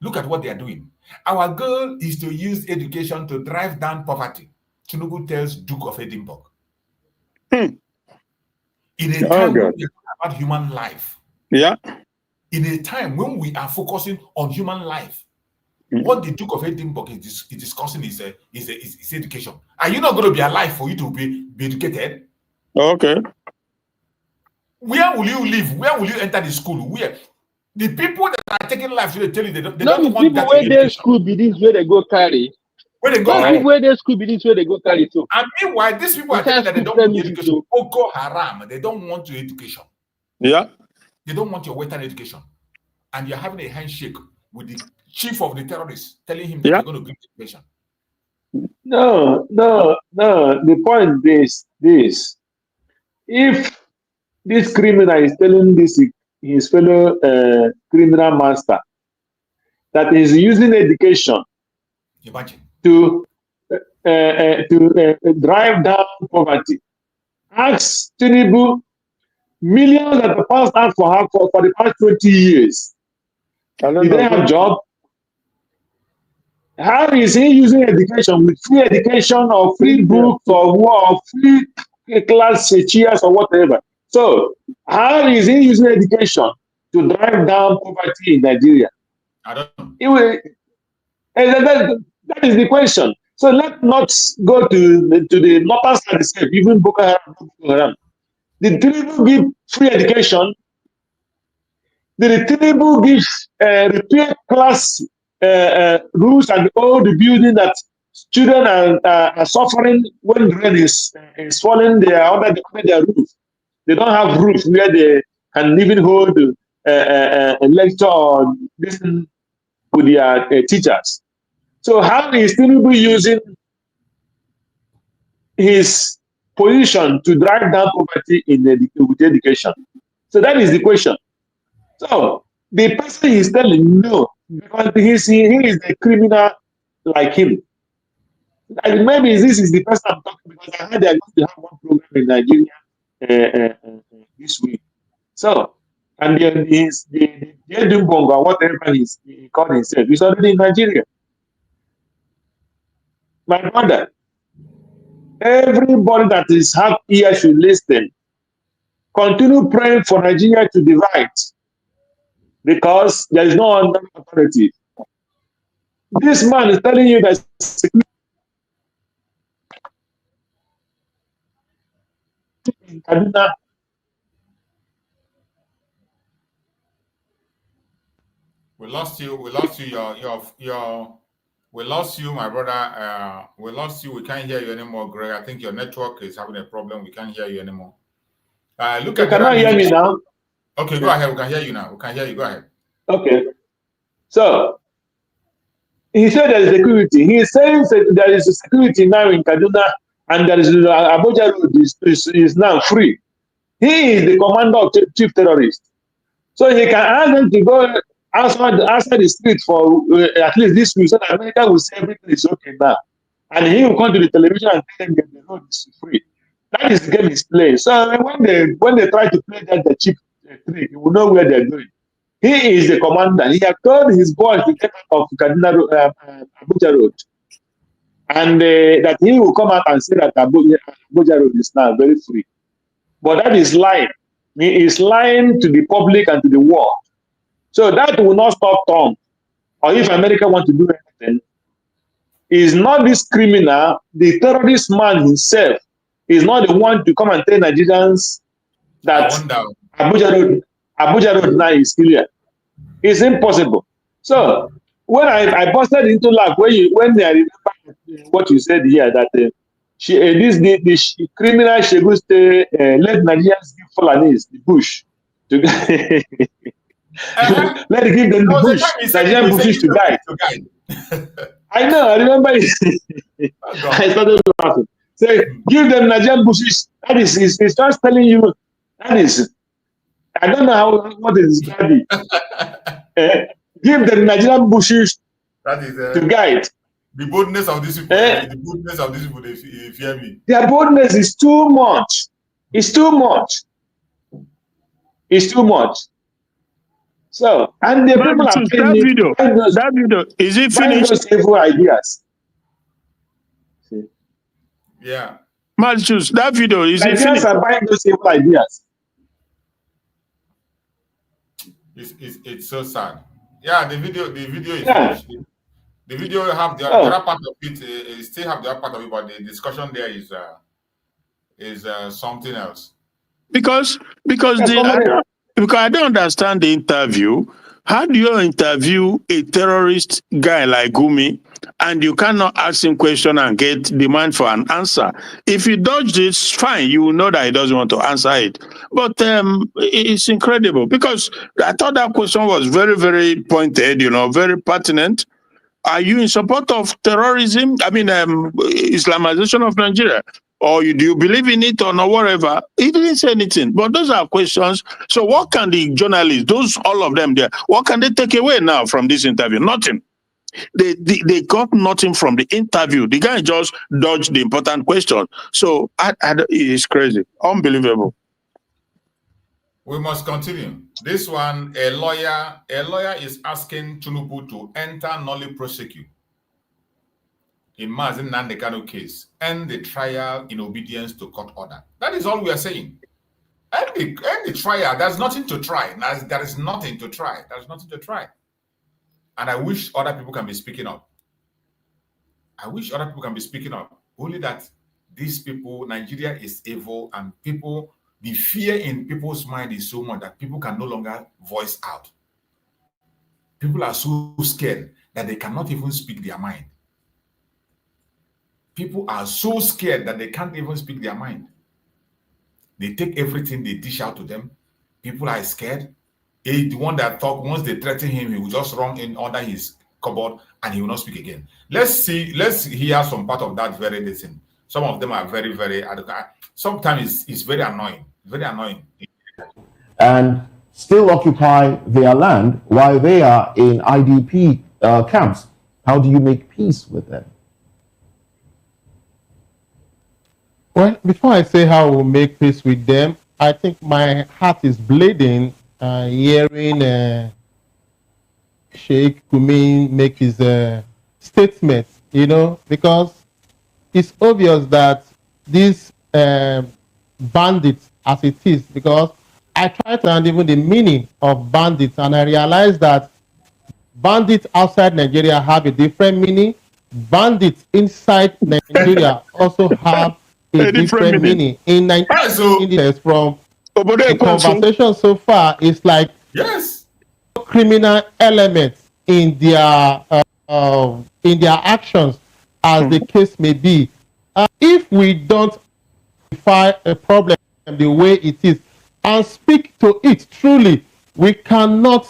Look at what they are doing. Our goal is to use education to drive down poverty. Tinubu tells Duke of Edinburgh. In a time when we talk about human life. Yeah. In a time when we are focusing on human life, what the Duke of Edinburgh is discussing is education. Are you not going to be alive for you to be educated? Okay. Where will you live? Where will you enter the school? Where? The people that are taking life, they tell you they don't want people that where their school be this where they go carry. Where they go carry. Where their school be this where they go carry too. And meanwhile, these people are telling that they don't want education. Boko Haram, they don't want your education. Yeah. They don't want your Western education. And you're having a handshake with the chief of the terrorists, telling him that they're going to bring education. No. The point is this. If this criminal is telling his fellow criminal master that he's using education to drive down poverty, ask Tinubu, millions that have passed out for her for the past 20 years. Did they have a job? How is he using education with free education or free books or free class chairs or whatever? So, how is he using education to drive down poverty in Nigeria? I don't know. That is the question. So let's not go to the northern side itself, even Boko Haram. The Tinubu give free education. The Tinubu gives repair class rules and all the building that children are suffering when rain is falling. They are under their roof. They don't have roof where they can even hold a lecture or listen to their teachers. So how is Tinubu using his position to drive down poverty with education? So that is the question. So the person is telling no, because he is a criminal like him. And maybe this is the person I'm talking, because I heard they're going to have one program in Nigeria this week. So, and then the Dumbonga, whatever he called himself, he's already in Nigeria. My brother, everybody that is half ear should listen. Continue praying for Nigeria to divide, because there is no other authority. This man is telling you that in Kaduna. We lost you. We lost you. We lost you, my brother. We lost you. We can't hear you anymore, Greg. I think your network is having a problem. We can't hear you anymore. Look at. You cannot hear me now. Okay, go ahead. We can hear you now. We can hear you. Go ahead. Okay. So he said there is security. He is saying that there is a security now in Kaduna, and there is Abuja Road is now free. He is the commander of chief terrorists. So he can ask them to go outside the street for at least this week, so that America will say everything is okay now. And he will come to the television and tell them that the road is free. That is the game is playing. So when they try to play that the cheap trick, you will know where they're going. He is the commander. He has told his boys to get out of Kaduna Abuja Road. And that he will come out and say that Abuja Road is now very free. But that is lying. He is lying to the public and to the world. So that will not stop Trump. Or if America wants to do anything, is not this criminal, the terrorist man himself, is not the one to come and tell Nigerians that Abuja Road now is clear. It's impossible. So when I busted into laugh when I remember what you said here, that the criminal Sheguste let Nigerians give Fulanis the bush to let give them the bush, Nigerian bushes to guide. I know, I remember I started laughing. Say, give them Nigerian bushes. That is, he's just telling you, that is, I don't know what is study. Give them Nigerian bushes to guide. The boldness of these people, the boldness of these people, they fear me. Their boldness is too much. It's too much. It's too much. So, and the people are paying that video, is it finished? Those evil ideas. See? Yeah. Malchus, that video, is it finished? Are buying those evil ideas. It's so sad. Yeah, the video is finished. The video have the other part of it. Still have the other part of it, but the discussion there is something else. Because I don't understand the interview. How do you interview a terrorist guy like Gumi, and you cannot ask him question and get demand for an answer? If you dodge this, fine, you will know that he doesn't want to answer it. But it's incredible, because I thought that question was very, very pointed, very pertinent. Are you in support of terrorism? I mean, Islamization of Nigeria? Or do you believe in it or not, whatever? He didn't say anything. But those are questions. So what can the journalists, all of them there, what can they take away now from this interview? Nothing. They got nothing from the interview. The guy just dodged the important question. So it's crazy. Unbelievable. We must continue. This one, a lawyer is asking Tinubu to enter nolli prosecute in Mazi Nnamdi Kanu case, end the trial in obedience to court order. That is all we are saying. End the trial. There's nothing to try. There is nothing to try. There's nothing to try. And I wish other people can be speaking up. I wish other people can be speaking up. Only that these people, Nigeria is evil, and people, the fear in people's mind is so much that people can no longer voice out. People are so scared that they cannot even speak their mind. People are so scared that they can't even speak their mind. They take everything they dish out to them. People are scared. The one that talk, once they threaten him, he will just run in under his cupboard and he will not speak again. Let's hear some part of that very lesson. Some of them are very, very, sometimes it's very annoying. Very annoying. And still occupy their land while they are in IDP camps. How do you make peace with them? Well, before I say how we'll make peace with them, I think my heart is bleeding hearing Sheikh Gumi make his statement, you know, because it's obvious that these bandits, as it is, because I tried to understand even the meaning of bandits, and I realized that bandits outside Nigeria have a different meaning. Bandits inside Nigeria also have a different meaning. In Nigeria, from the conversation so far, it's like criminal elements in their actions, as the case may be. If we don't identify a problem the way it is and speak to it truly, we cannot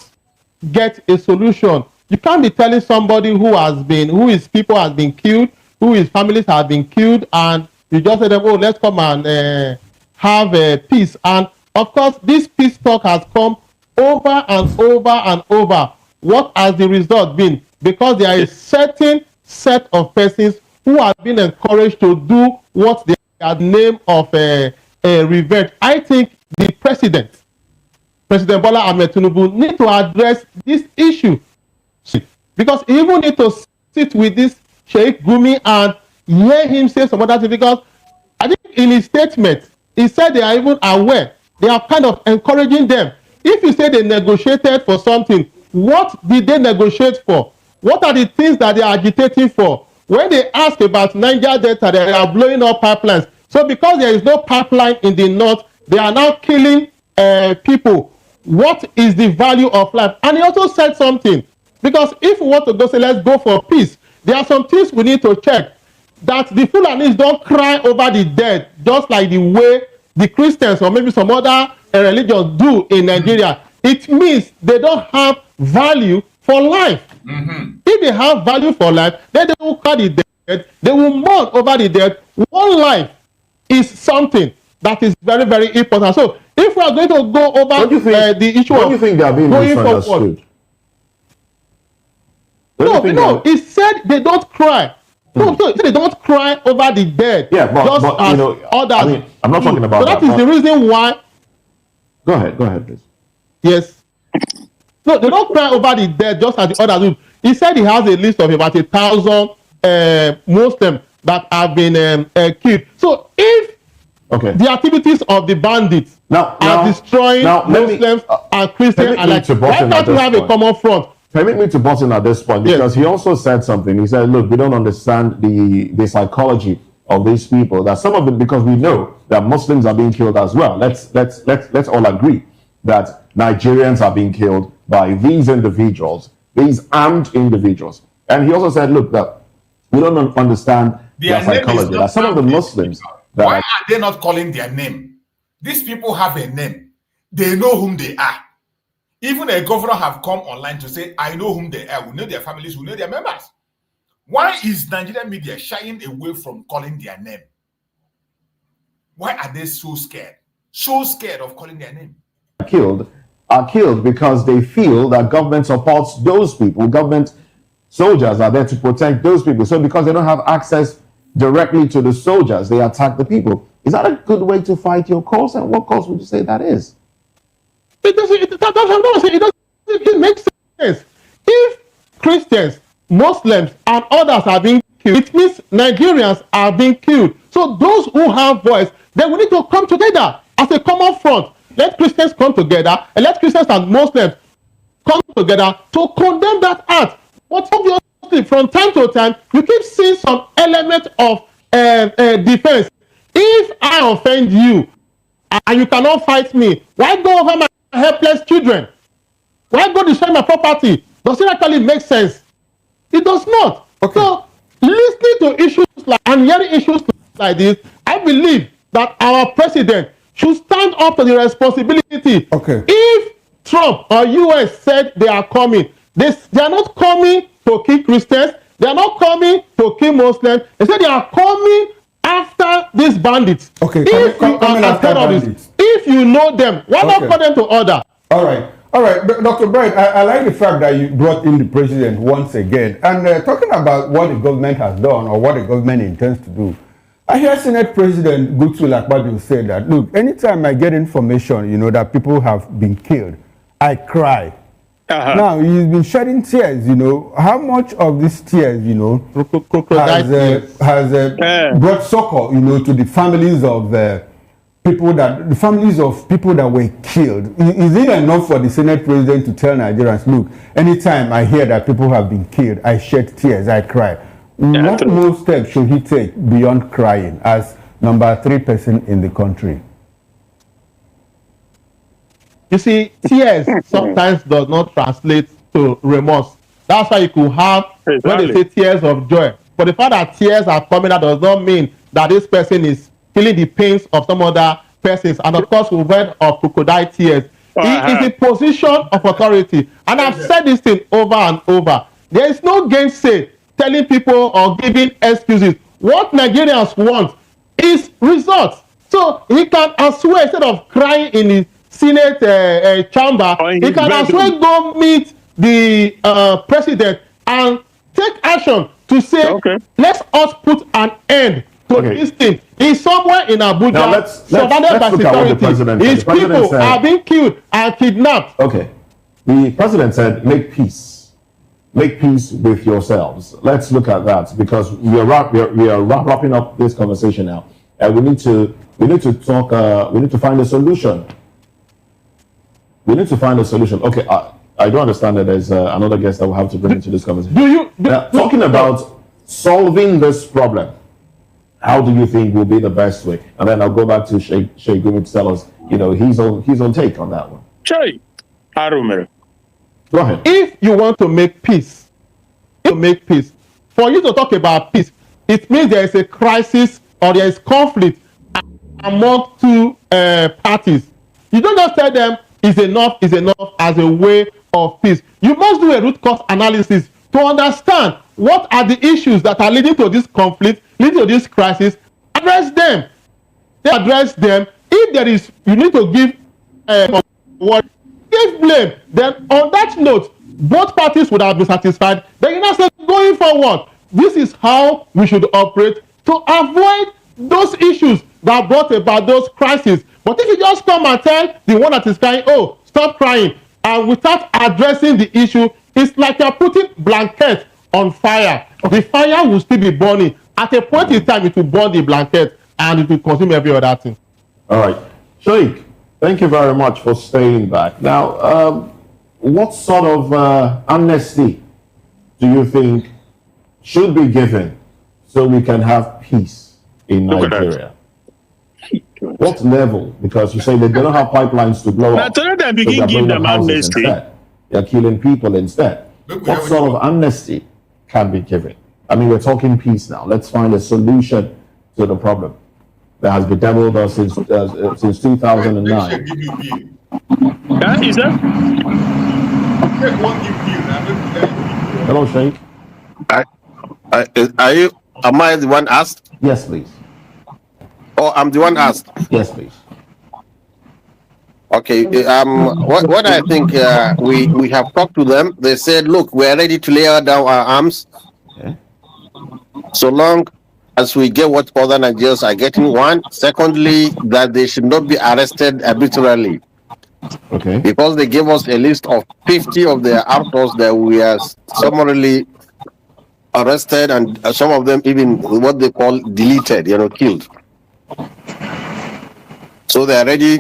get a solution. You can't be telling somebody whose people has been killed, whose families have been killed, and you just say them, oh, let's come and have a peace. And of course, this peace talk has come over and over and over. What has the result been? Because there is a certain set of persons who have been encouraged to do what they are name of revenge. I think the President Bola Ahmed Tinubu, need to address this issue, because he even need to sit with this Sheikh Gumi and hear him say some other things, because I think in his statement, he said they are even aware. They are kind of encouraging them. If you say they negotiated for something, what did they negotiate for? What are the things that they are agitating for? When they ask about Niger Delta, they are blowing up pipelines. So because there is no pipeline in the north, they are now killing people. What is the value of life? And he also said something, because if we want to go say, let's go for peace, there are some things we need to check. That the Fulanis don't cry over the dead, just like the way the Christians or maybe some other religions do in Nigeria. It means they don't have value for life. If they have value for life, then they will cry the dead, they will mourn over the dead. One life is something that is very, very important. So if we are going to go over the issue of they are being going forward, no, he said they don't cry. No, they don't cry over the dead. Yeah, but as you know, others. I mean, I'm not talking about so that is the reason why. Go ahead, please. Yes. No, they don't cry over the dead just as the others do. He said he has a list of about 1,000 Muslims that have been killed. So if the activities of the bandits are destroying Muslims and Christians, and like, why can't we have a common front? Permit me to button at this point, because he also said something. He said, look, we don't understand the psychology of these people. That some of them, because we know that Muslims are being killed as well. Let's all agree that Nigerians are being killed by these individuals, these armed individuals. And he also said, look, that we don't understand their psychology. That some of the Muslims... Why are they not calling their name? These people have a name. They know whom they are. Even a governor have come online to say, I know whom they are. We know their families. We know their members. Why is Nigerian media shying away from calling their name? Why are they so scared? So scared of calling their name? Are killed because they feel that government supports those people. Government soldiers are there to protect those people. So because they don't have access directly to the soldiers, they attack the people. Is that a good way to fight your cause? And what cause would you say that is? It makes sense. If Christians, Muslims, and others are being killed, it means Nigerians are being killed. So those who have voice, they will need to come together as a common front. Let Christians come together, and let Christians and Muslims come together to condemn that act. But obviously mostly from time to time, you keep seeing some element of defense. If I offend you and you cannot fight me, why go over my helpless children? Why go destroy my property? Does it actually make sense? It does not. Okay. So listening to issues like and hearing issues like this, I believe that our president should stand up to the responsibility. Okay. If Trump or US said they are coming, they are not coming to kill Christians. They are not coming to kill Muslims. They said they are coming after these bandits. Okay. If you are a terrorist, if you know them, why not call them to order? All right. All right, Dr. Bright, I like the fact that you brought in the president once again. And talking about what the government has done or what the government intends to do, I hear Senate President Goodwill Akpabio say that, look, anytime I get information, you know, that people have been killed, I cry. Now, he's been shedding tears, you know. How much of these tears, you know, has brought succor, you know, to the families of people that were killed? Is it enough for the Senate President to tell Nigerians, look, anytime I hear that people have been killed, I shed tears, I cry? What more steps should he take beyond crying as number 3 person in the country? You see, tears sometimes does not translate to remorse. That's why you could have, when they say tears of joy. But the fact that tears are coming, that does not mean that this person is feeling the pains of some other persons. And of course, we've heard of crocodile tears. It is a position of authority. And I've said this thing over and over. There is no gainsay telling people or giving excuses. What Nigerians want is results. So he can as well, instead of crying in his Senate chamber, he can as well go meet the president and take action to say, let us put an end to this thing. He's somewhere in Abuja, surrounded by security. His people are being killed and kidnapped. Okay. The president said, make peace. Make peace with yourselves. Let's look at that, because we are wrapping up this conversation now. We need to talk. We need to find a solution. We need to find a solution. Okay, I do understand that there's another guest that we'll have to bring into this conversation. Talking about solving this problem, how do you think will be the best way? And then I'll go back to Sheikh Gumi to tell us, you know, his own take on that one. Sheikh, go ahead. If you want to make peace, for you to talk about peace, it means there is a crisis or there is conflict among two parties. You don't just tell them is enough as a way of peace. You must do a root cause analysis to understand what are the issues that are leading to this conflict, leading to this crisis. Address them. If there is, you need to give give blame. Then on that note, both parties would have been satisfied. Then you now say, going forward, this is how we should operate to avoid those issues that brought about those crises. But if you just come and tell the one that is crying, oh, stop crying, and without addressing the issue, it's like you're putting blanket on fire. The fire will still be burning. At a point in time, it will burn the blanket and it will consume every other thing. All right. Sheikh, thank you very much for staying back. Now, what sort of amnesty do you think should be given so we can have peace in Nigeria? What level? Because you say they don't have pipelines to blow up. They begin give them amnesty. They're killing people instead. What sort of amnesty can be given? I mean, we're talking peace now. Let's find a solution to the problem that has bedeviled us since 2009. Is that? Hello, Sheikh. Am I the one asked? Yes, please. Oh, I'm the one asked. Yes, please. Okay. What I think we have talked to them. They said, look, we are ready to lay down our arms. Okay. So long as we get what other Nigerians are getting. One. Secondly, that they should not be arrested arbitrarily. Okay. Because they gave us a list of 50 of their actors that we are summarily arrested, and some of them even what they call deleted, killed. So they are ready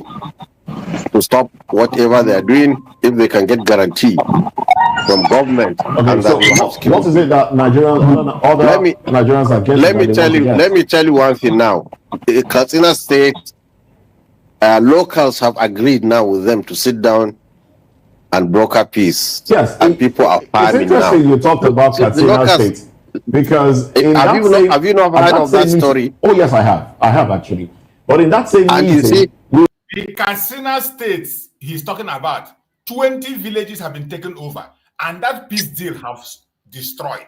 to stop whatever they are doing if they can get guarantee. from government. Okay, and so that we have what is it that Nigerians are getting? Let me tell you one thing now. Katsina State locals have agreed now with them to sit down and broker peace. Yes, and people are farming now. It's interesting you talked about Katsina State because have you not heard of that story? Oh yes, I have actually. But in that same meeting, the Katsina State he's talking about, 20 villages have been taken over, and that peace deal has destroyed.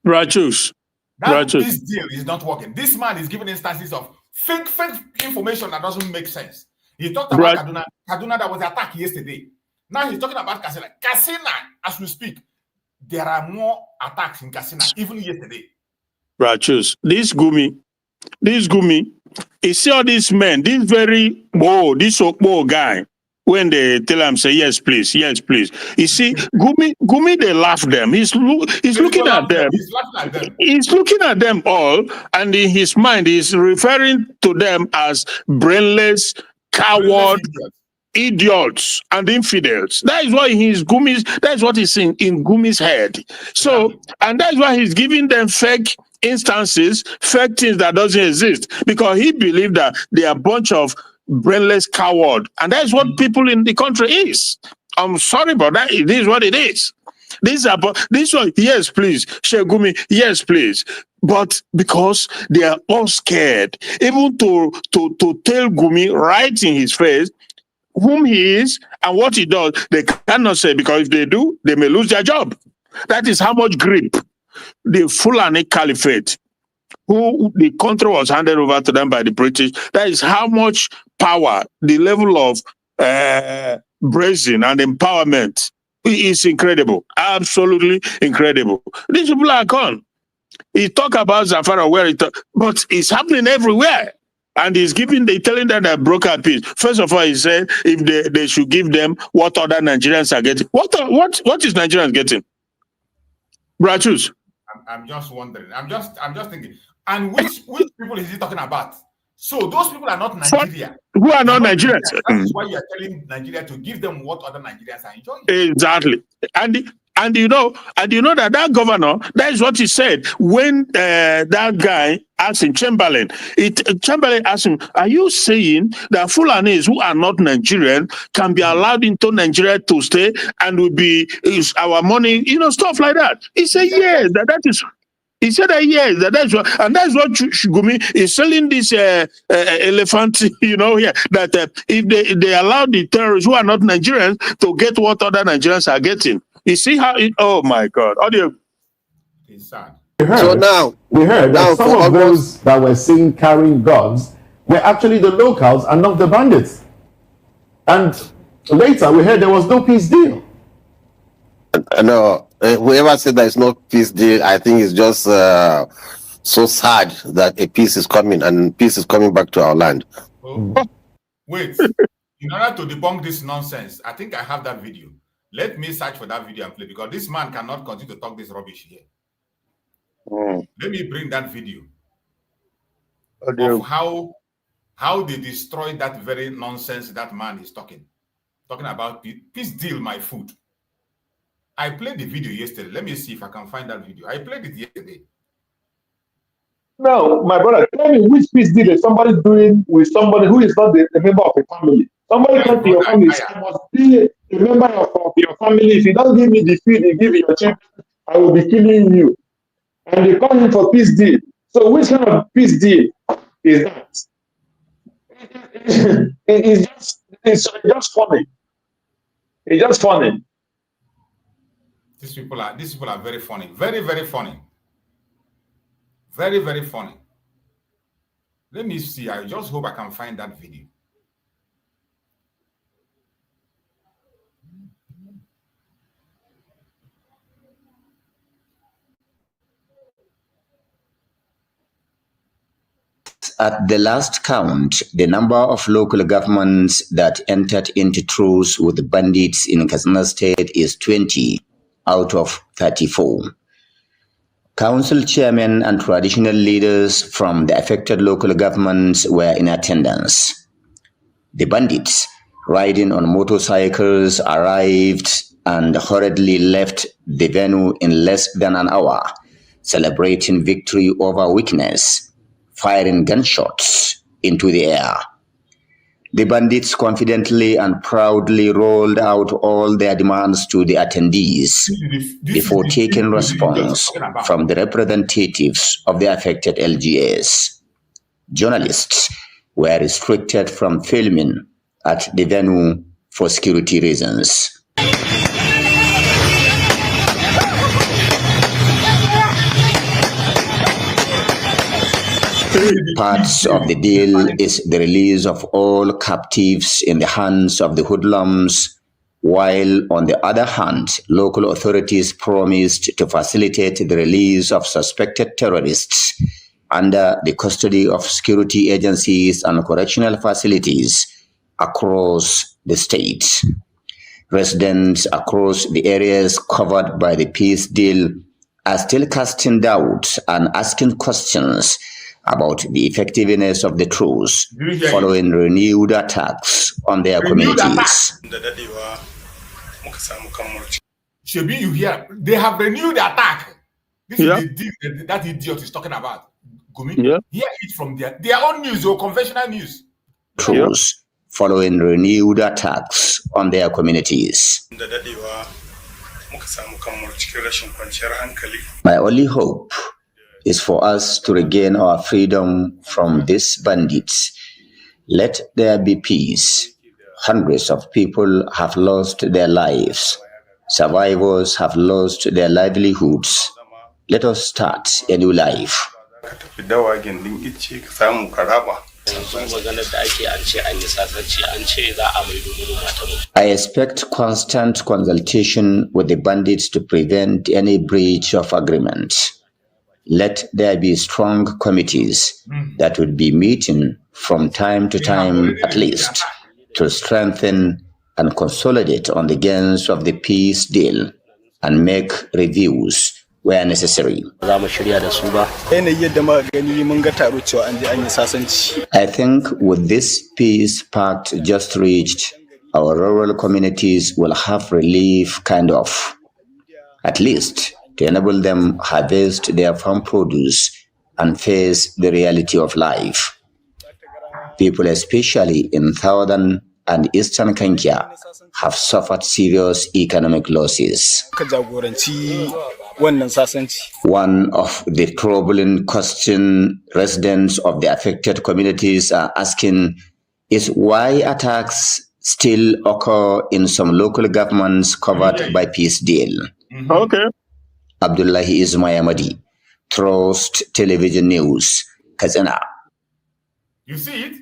Righteous. That peace deal is not working. This man is giving instances of fake information that doesn't make sense. He talked about Kaduna that was attacked yesterday. Now he's talking about Katsina. Katsina, as we speak, there are more attacks in Katsina, even yesterday. Righteous. This Gumi, you see all these men, this Okpo guy, when they tell him, say, yes, please. You see, Gumi, they laugh them. He's looking at them. He's laughing at them. He's looking at them all, and in his mind, he's referring to them as brainless, coward, idiots, and infidels. That is what that's what is in Gumi's head. So, and that's why he's giving them fake instances, fake things that doesn't exist, because he believed that they are a bunch of brainless coward, and that's what people in the country is. I'm sorry, but that it is what it is. This one, yes, please, Shegumi, yes, please. But because they are all scared, even to tell Gumi right in his face whom he is and what he does, they cannot say, because if they do, they may lose their job. That is how much grip the Fulani Caliphate, who the country was handed over to them by the British, that is how much power, the level of brazen and empowerment is incredible. Absolutely incredible. These people are gone. He talk about Zamfara, but it's happening everywhere. And he's telling them that broker peace. First of all, he said if they should give them what other Nigerians are getting. What is Nigerians getting? Brachus. I'm just wondering. I'm just thinking. And which people is he talking about? So those people are not Nigeria. Who are not Nigerians? That's why you are telling Nigeria to give them what other Nigerians are enjoying. Exactly. And you know that governor, that is what he said when that guy asked him, Chamberlain asked him, are you saying that Fulanis who are not Nigerian can be allowed into Nigeria to stay and will be our money, stuff like that? He said, yes, that is. He said that yes, that's what, and that's what Shugumi is selling this elephant, here, that if they allow the terrorists who are not Nigerians to get what other Nigerians are getting. You see how oh my God. Audio. It's sad. We heard that some of those that were seen carrying guns were actually the locals and not the bandits. And later we heard there was no peace deal. No, whoever said there is no peace deal, I think it's just so sad that a peace is coming and peace is coming back to our land. Oh. Wait, in order to debunk this nonsense, I think I have that video. Let me search for that video and play, because this man cannot continue to talk this rubbish here. Let me bring that video of how they destroyed that very nonsense that man is talking about peace deal, my food. I played the video yesterday. Let me see if I can find that video. I played it yesterday. Now, my brother, tell me which peace deal is somebody doing with somebody who is not a member of a family. Somebody come to your family, I must be a member of your family. If you don't give me the food you give your children, I will be killing you. And they call him for peace deal. So which kind of peace deal is that? It's just funny. It's just funny. These people are very funny. Very, very funny. Very, very funny. Let me see. I just hope I can find that video. At the last count, the number of local governments that entered into truce with the bandits in Katsina State is 20 out of 34. Council chairmen and traditional leaders from the affected local governments were in attendance. The bandits, riding on motorcycles, arrived and hurriedly left the venue in less than an hour, celebrating victory over weakness, firing gunshots into the air. The bandits confidently and proudly rolled out all their demands to the attendees before taking response from the representatives of the affected LGAs. Journalists were restricted from filming at the venue for security reasons. Parts of the deal is the release of all captives in the hands of the hoodlums, while on the other hand, local authorities promised to facilitate the release of suspected terrorists under the custody of security agencies and correctional facilities across the state. Residents across the areas covered by the peace deal are still casting doubt and asking questions about the effectiveness of the truce following renewed attacks on their communities. Should you hear? They have renewed the attack. This is the deal that idiot is talking about. Gumi, hear it from their own news or conventional news. Truce following renewed attacks on their communities. My only hope is for us to regain our freedom from these bandits. Let there be peace. Hundreds of people have lost their lives. Survivors have lost their livelihoods. Let us start a new life. I expect constant consultation with the bandits to prevent any breach of agreement. Let there be strong committees that would be meeting from time to time at least to strengthen and consolidate on the gains of the peace deal and make reviews where necessary. I think with this peace pact just reached, our rural communities will have relief, kind of, at least to enable them harvest their farm produce and face the reality of life. People, especially in southern and eastern Kenya, have suffered serious economic losses. One of the troubling questions residents of the affected communities are asking is why attacks still occur in some local governments covered by peace deal. Okay. Abdullahi Ismayamadi, Trust Television News, Kazana. You see it?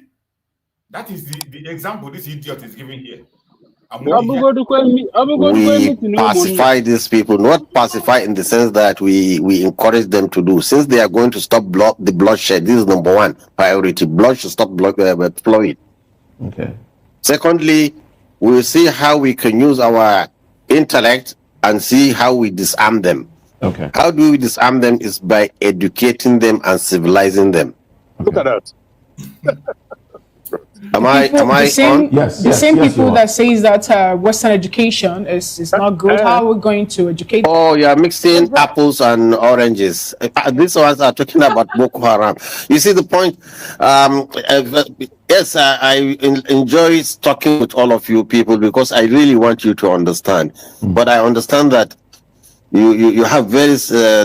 That is the example this idiot is giving here. We pacify these people, not pacify in the sense that we encourage them to do. Since they are going to stop the bloodshed, this is number one priority. Blood should stop flowing. Okay. Secondly, we'll see how we can use our intellect and see how we disarm them. Okay. How do we disarm them is by educating them and civilizing them. Okay. Look at that. The same people that says that Western education is not good. How are we going to educate? Oh, you are mixing apples and oranges. These ones are talking about Boko Haram. You see the point? Yes, I enjoy talking with all of you people because I really want you to understand. But I understand that you have very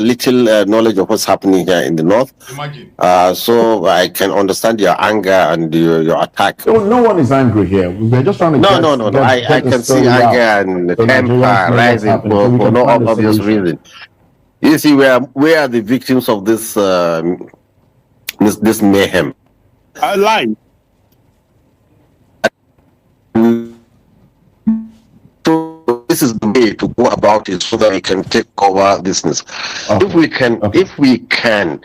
little knowledge of what's happening here in the north. Imagine. So I can understand your anger and your attack. No one is angry here. We're just trying to No. I can see anger and temper rising for no obvious reason. You see, we are the victims of this this mayhem. I lie. This is the way to go about it so that we can take over business. Okay. If we can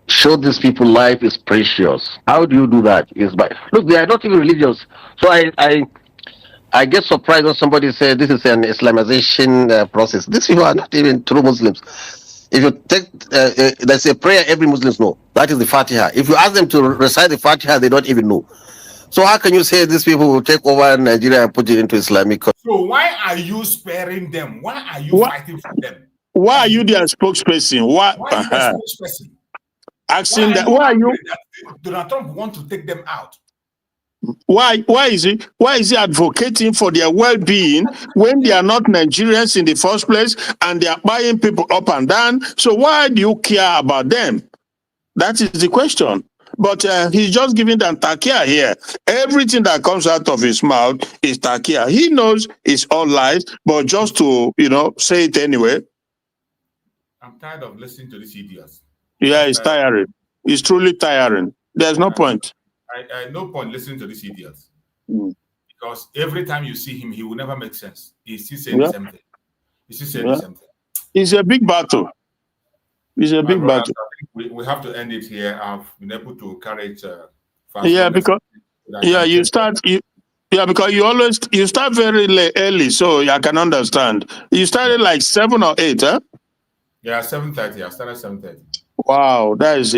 show these people life is precious. How do you do that? Is by look, they are not even religious. So I get surprised when somebody said this is an Islamization process. These people are not even true Muslims. If you take there's a prayer every Muslims know. That is the Fatiha. If you ask them to recite the Fatiha, they don't even know. So how can you say these people will take over Nigeria and put it into Islamic country? So why are you sparing them? Why are you fighting for them? Why are you their spokesperson? Why are you their spokesperson? Asking that, why are you that Donald Trump want to take them out? Why is he advocating for their well-being when they are not Nigerians in the first place and they are buying people up and down? So why do you care about them? That is the question. But he's just giving them takia here. Everything that comes out of his mouth is takia. He knows it's all lies, but just to say it anyway. I'm tired of listening to these idiots. Yeah, it's tiring. It's truly tiring. There's no point. I no point listening to these idiots. Because every time you see him, he will never make sense. He's still saying the same thing. He's still saying the same thing. It's a big battle. It's a big battle. I think we have to end it here. I've been able to carry it fast. Yeah, because because you start very early, so I can understand. You started like 7 or 8, huh? Yeah, 7:30. I started 7:30. Wow, that is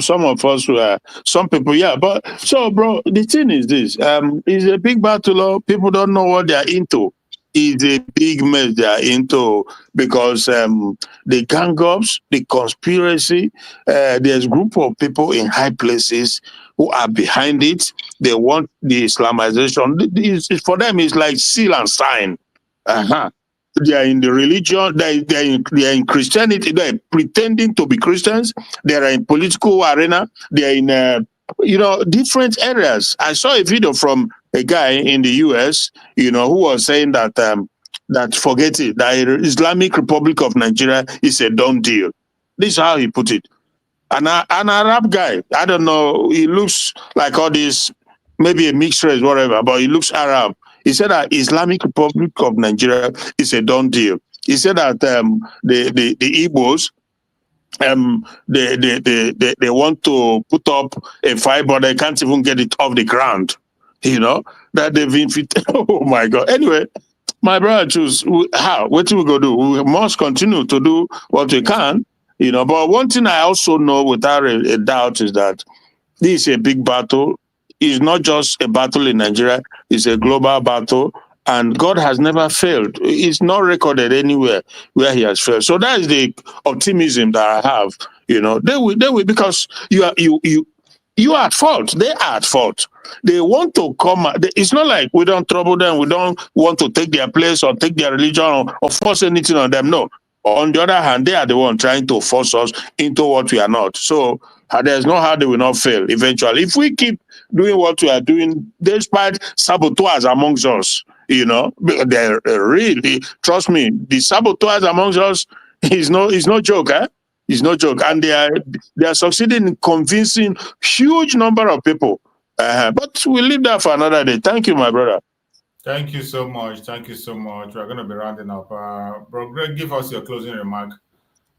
some of us were some people, but so bro, the thing is this, it's a big battle. People don't know what they're into. It's a big mess they are into because the gang ups, the conspiracy, there's a group of people in high places who are behind it. They want the Islamization. For them, it's like seal and sign. They are in the religion, they are in Christianity, they are pretending to be Christians, they are in political arena, they are in different areas. I saw a video from a guy in the US, who was saying that forget it, the Islamic Republic of Nigeria is a done deal. This is how he put it. An Arab guy, I don't know, he looks like all this, maybe a mixed race, whatever, but he looks Arab. He said that Islamic Republic of Nigeria is a done deal. He said that the Igbos, they want to put up a fight, but they can't even get it off the ground. That they've infiltrated. Oh my God. Anyway, my brother choose how. What do we go do? We must continue to do what we can. But one thing I also know without a doubt is that this is a big battle. It's not just a battle in Nigeria, it's a global battle, and God has never failed. It's not recorded anywhere where he has failed. So that is the optimism that I have. They will, because you are at fault. They are at fault. They want to come. It's not like we don't trouble them. We don't want to take their place or take their religion or force anything on them. No. On the other hand, they are the one trying to force us into what we are not. So there's no how they will not fail eventually. If we keep doing what we are doing, despite saboteurs amongst us, they're really, trust me, the saboteurs amongst us is no joke, eh? It's no joke. And they are succeeding in convincing huge number of people. But we'll leave that for another day. Thank you, my brother. Thank you so much. Thank you so much. We're going to be rounding up. Bro Greg, give us your closing remark.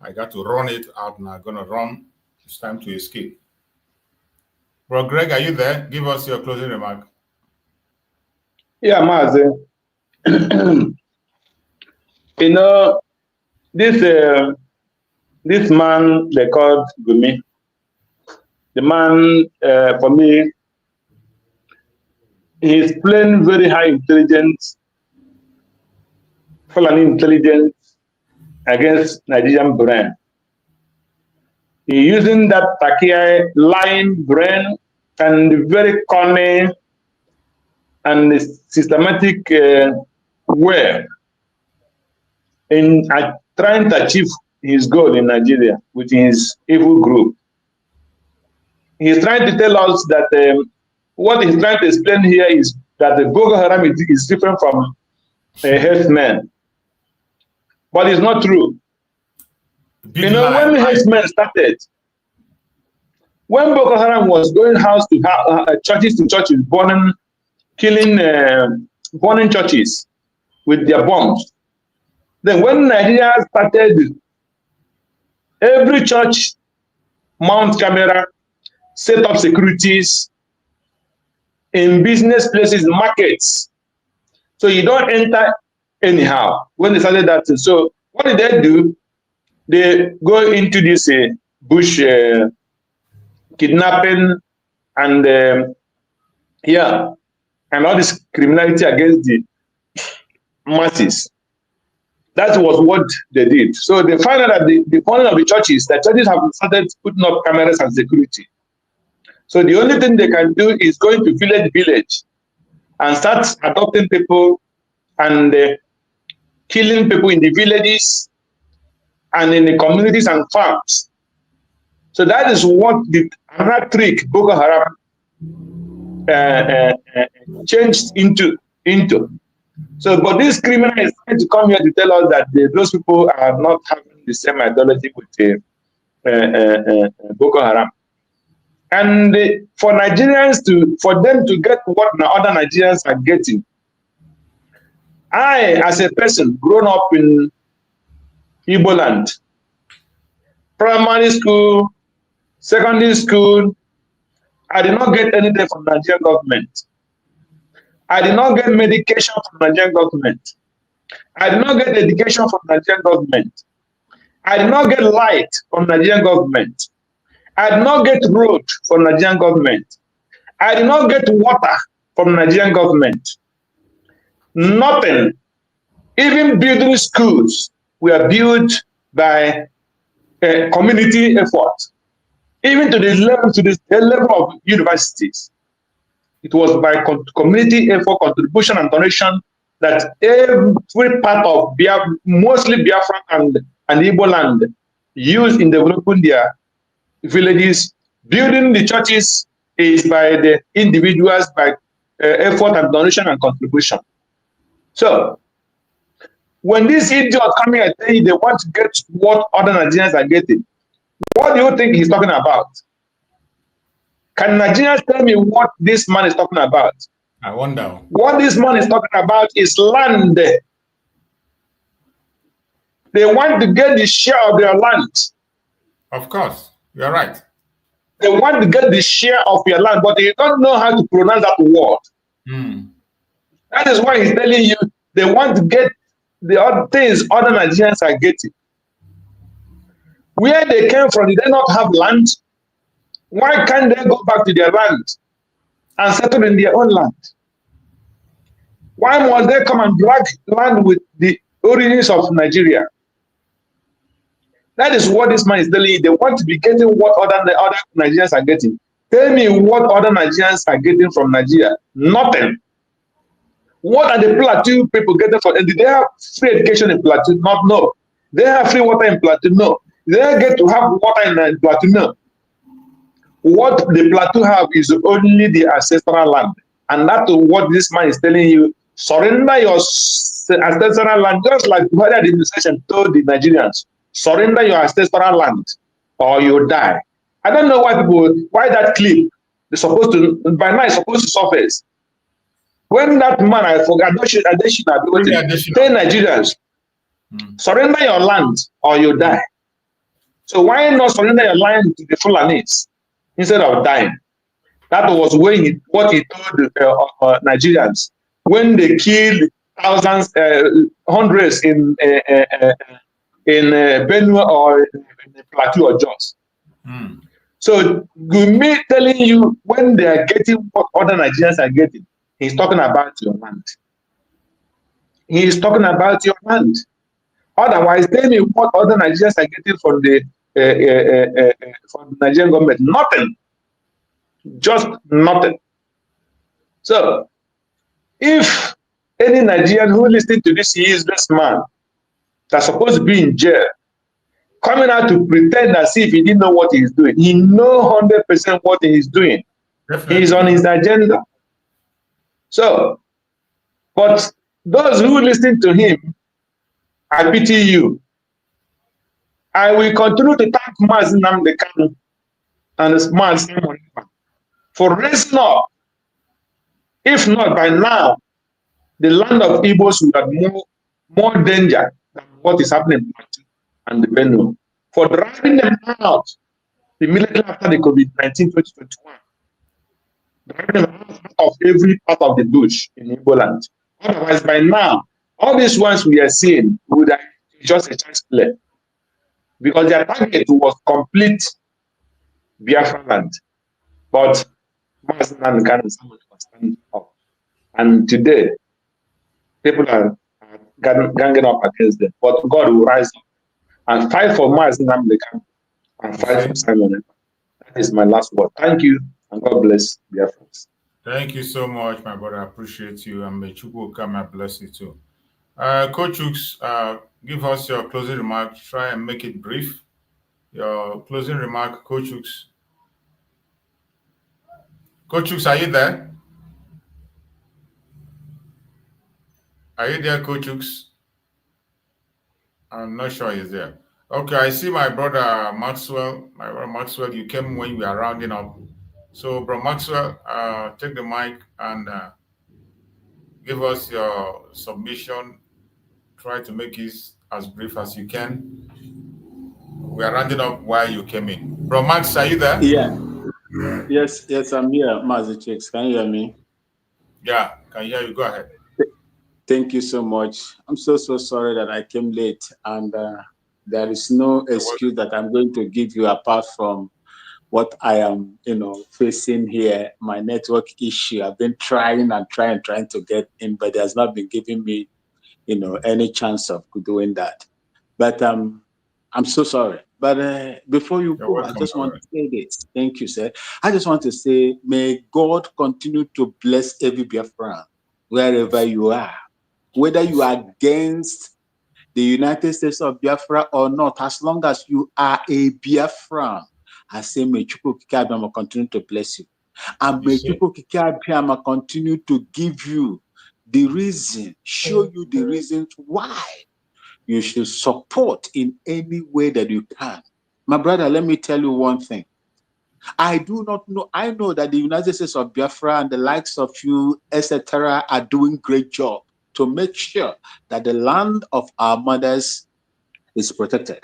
I got to run it out now. I'm going to run. It's time to escape. Bro Greg, are you there? Give us your closing remark. Yeah, Mazi. This man they called Gumi. The man, for me, he's playing very high intelligence, Fulani intelligence against Nigerian brain. He's using that Takia lying brain and very cunning and systematic way in trying to achieve his goal in Nigeria with his evil group. He's trying to tell us that what he's trying to explain here is that the Boko Haram is different from herdsmen. But it's not true. When herdsmen started, when Boko Haram was going house to churches, burning churches with their bombs, then when Nigeria started, every church mount camera, set up securities in business places, markets. So you don't enter anyhow. When they started that, so what did they do? They go into this bush kidnapping and here and all this criminality against the masses. That was what they did. So they found out that the funding of the churches have started putting up cameras and security. So the only thing they can do is go into village and start adopting people and killing people in the villages and in the communities and farms. So that is what the another trick Boko Haram changed into. So, but this criminal is trying to come here to tell us that those people are not having the same ideology with Boko Haram. And for Nigerians for them to get what other Nigerians are getting, I, as a person grown up in Igbo land, primary school, secondary school, I did not get anything from the Nigerian government. I did not get medication from the Nigerian government. I did not get education from the Nigerian government. I did not get light from the Nigerian government. I did not get road from the Nigerian government. I did not get water from the Nigerian government. Nothing. Even building schools were built by community effort. Even to the level of universities, it was by community effort, contribution, and donation that every part of Biafra, mostly Biafra and Igbo land, used in developing their villages. Building the churches is by the individuals, by effort and donation and contribution. So, when these idiots come here and tell you they want to get what other Nigerians are getting, what do you think he's talking about? Can Nigerians tell me what this man is talking about? I wonder. What this man is talking about is land. They want to get the share of their land. Of course, you're right. They want to get the share of your land, but they don't know how to pronounce that word. That is why he's telling you they want to get the other things other Nigerians are getting. Where they came from, did they not have land? Why can't they go back to their land and settle in their own land? Why must they come and drag land with the origins of Nigeria? That is what this man is telling you. They want to be getting what other Nigerians are getting. Tell me what other Nigerians are getting from Nigeria. Nothing. What are the Plateau people getting from? And did they have free education in Plateau? Not no. They have free water in Plateau? No. They get to have water in Plateau? No. What the Plateau have is only the ancestral land. And that's what this man is telling you. Surrender your ancestral land, just like the administration told the Nigerians. Surrender your ancestral land or you die. I don't know why that clip is supposed to, by now it's supposed to surface. When that man, I forgot, I should tell Nigerians, surrender your land or you die. So why not surrender your land to the Fulanis instead of dying? That was what he told Nigerians when they killed thousands, hundreds in Benue or in Plateau or Jos. So Gumi telling you when they are getting what other Nigerians are getting, he's talking about your land. He is talking about your land. Otherwise, tell me what other Nigerians are getting from the Nigerian government. Nothing. Just nothing. So, if any Nigerian who listens to this useless man that's supposed to be in jail, coming out to pretend as if he didn't know what he's doing, he knows 100% what he's doing. Definitely. He's on his agenda. So, but those who listen to him, I pity you. I will continue to thank Mazi Nnamdi Kanu and his man for raising up. If not by now, the land of Igbos would have more danger than what is happening and the Benue. For driving them out immediately after the COVID-19 2021. Driving them out of every part of the bush in Igbo land. Otherwise, by now, all these ones we are seeing would have just a chance play. Because their target was complete Biafra land. But Mazi Nnamdi Kanu is someone who stand up. And today, people are ganging up against them. But God will rise up and fight for Mazi Nnamdi Kanu and fight for Simon. That is my last word. Thank you, and God bless Biafra. Thank you so much, my brother. I appreciate you, and may Chukwu come and bless you too. Coach Hooks, give us your closing remark. Try and make it brief. Your closing remark, Coach Hooks. Coach Hooks, are you there? Are you there, Coach Hooks? I'm not sure he's there. Okay, I see my brother Maxwell. My brother Maxwell, you came when we are rounding up. So, bro Maxwell, take the mic and give us your submission. Try to make it as brief as you can. We are rounding up while you came in. Bro Max, are you there? Yeah. Yes, I'm here, Mazi Chicks. Can you hear me? Yeah, can hear you. Go ahead. Thank you so much. I'm so sorry that I came late, and there is no excuse that I'm going to give you apart from what I am, facing here. My network issue. I've been trying to get in, but there's not been giving me, any chance of doing that. But I'm so sorry. But before you go, I just want to say this. Thank you, sir. I just want to say, may God continue to bless every Biafran, wherever you are, whether you are against the United States of Biafra or not, as long as you are a Biafran, I say, may Chukwu Okike Abiama continue to bless you. And may Chukwu Okike Abiama continue to give you the reason, show you the reasons why you should support in any way that you can. My brother, let me tell you one thing. I do not know. I know that the United States of Biafra and the likes of you, etc., are doing great job to make sure that the land of our mothers is protected.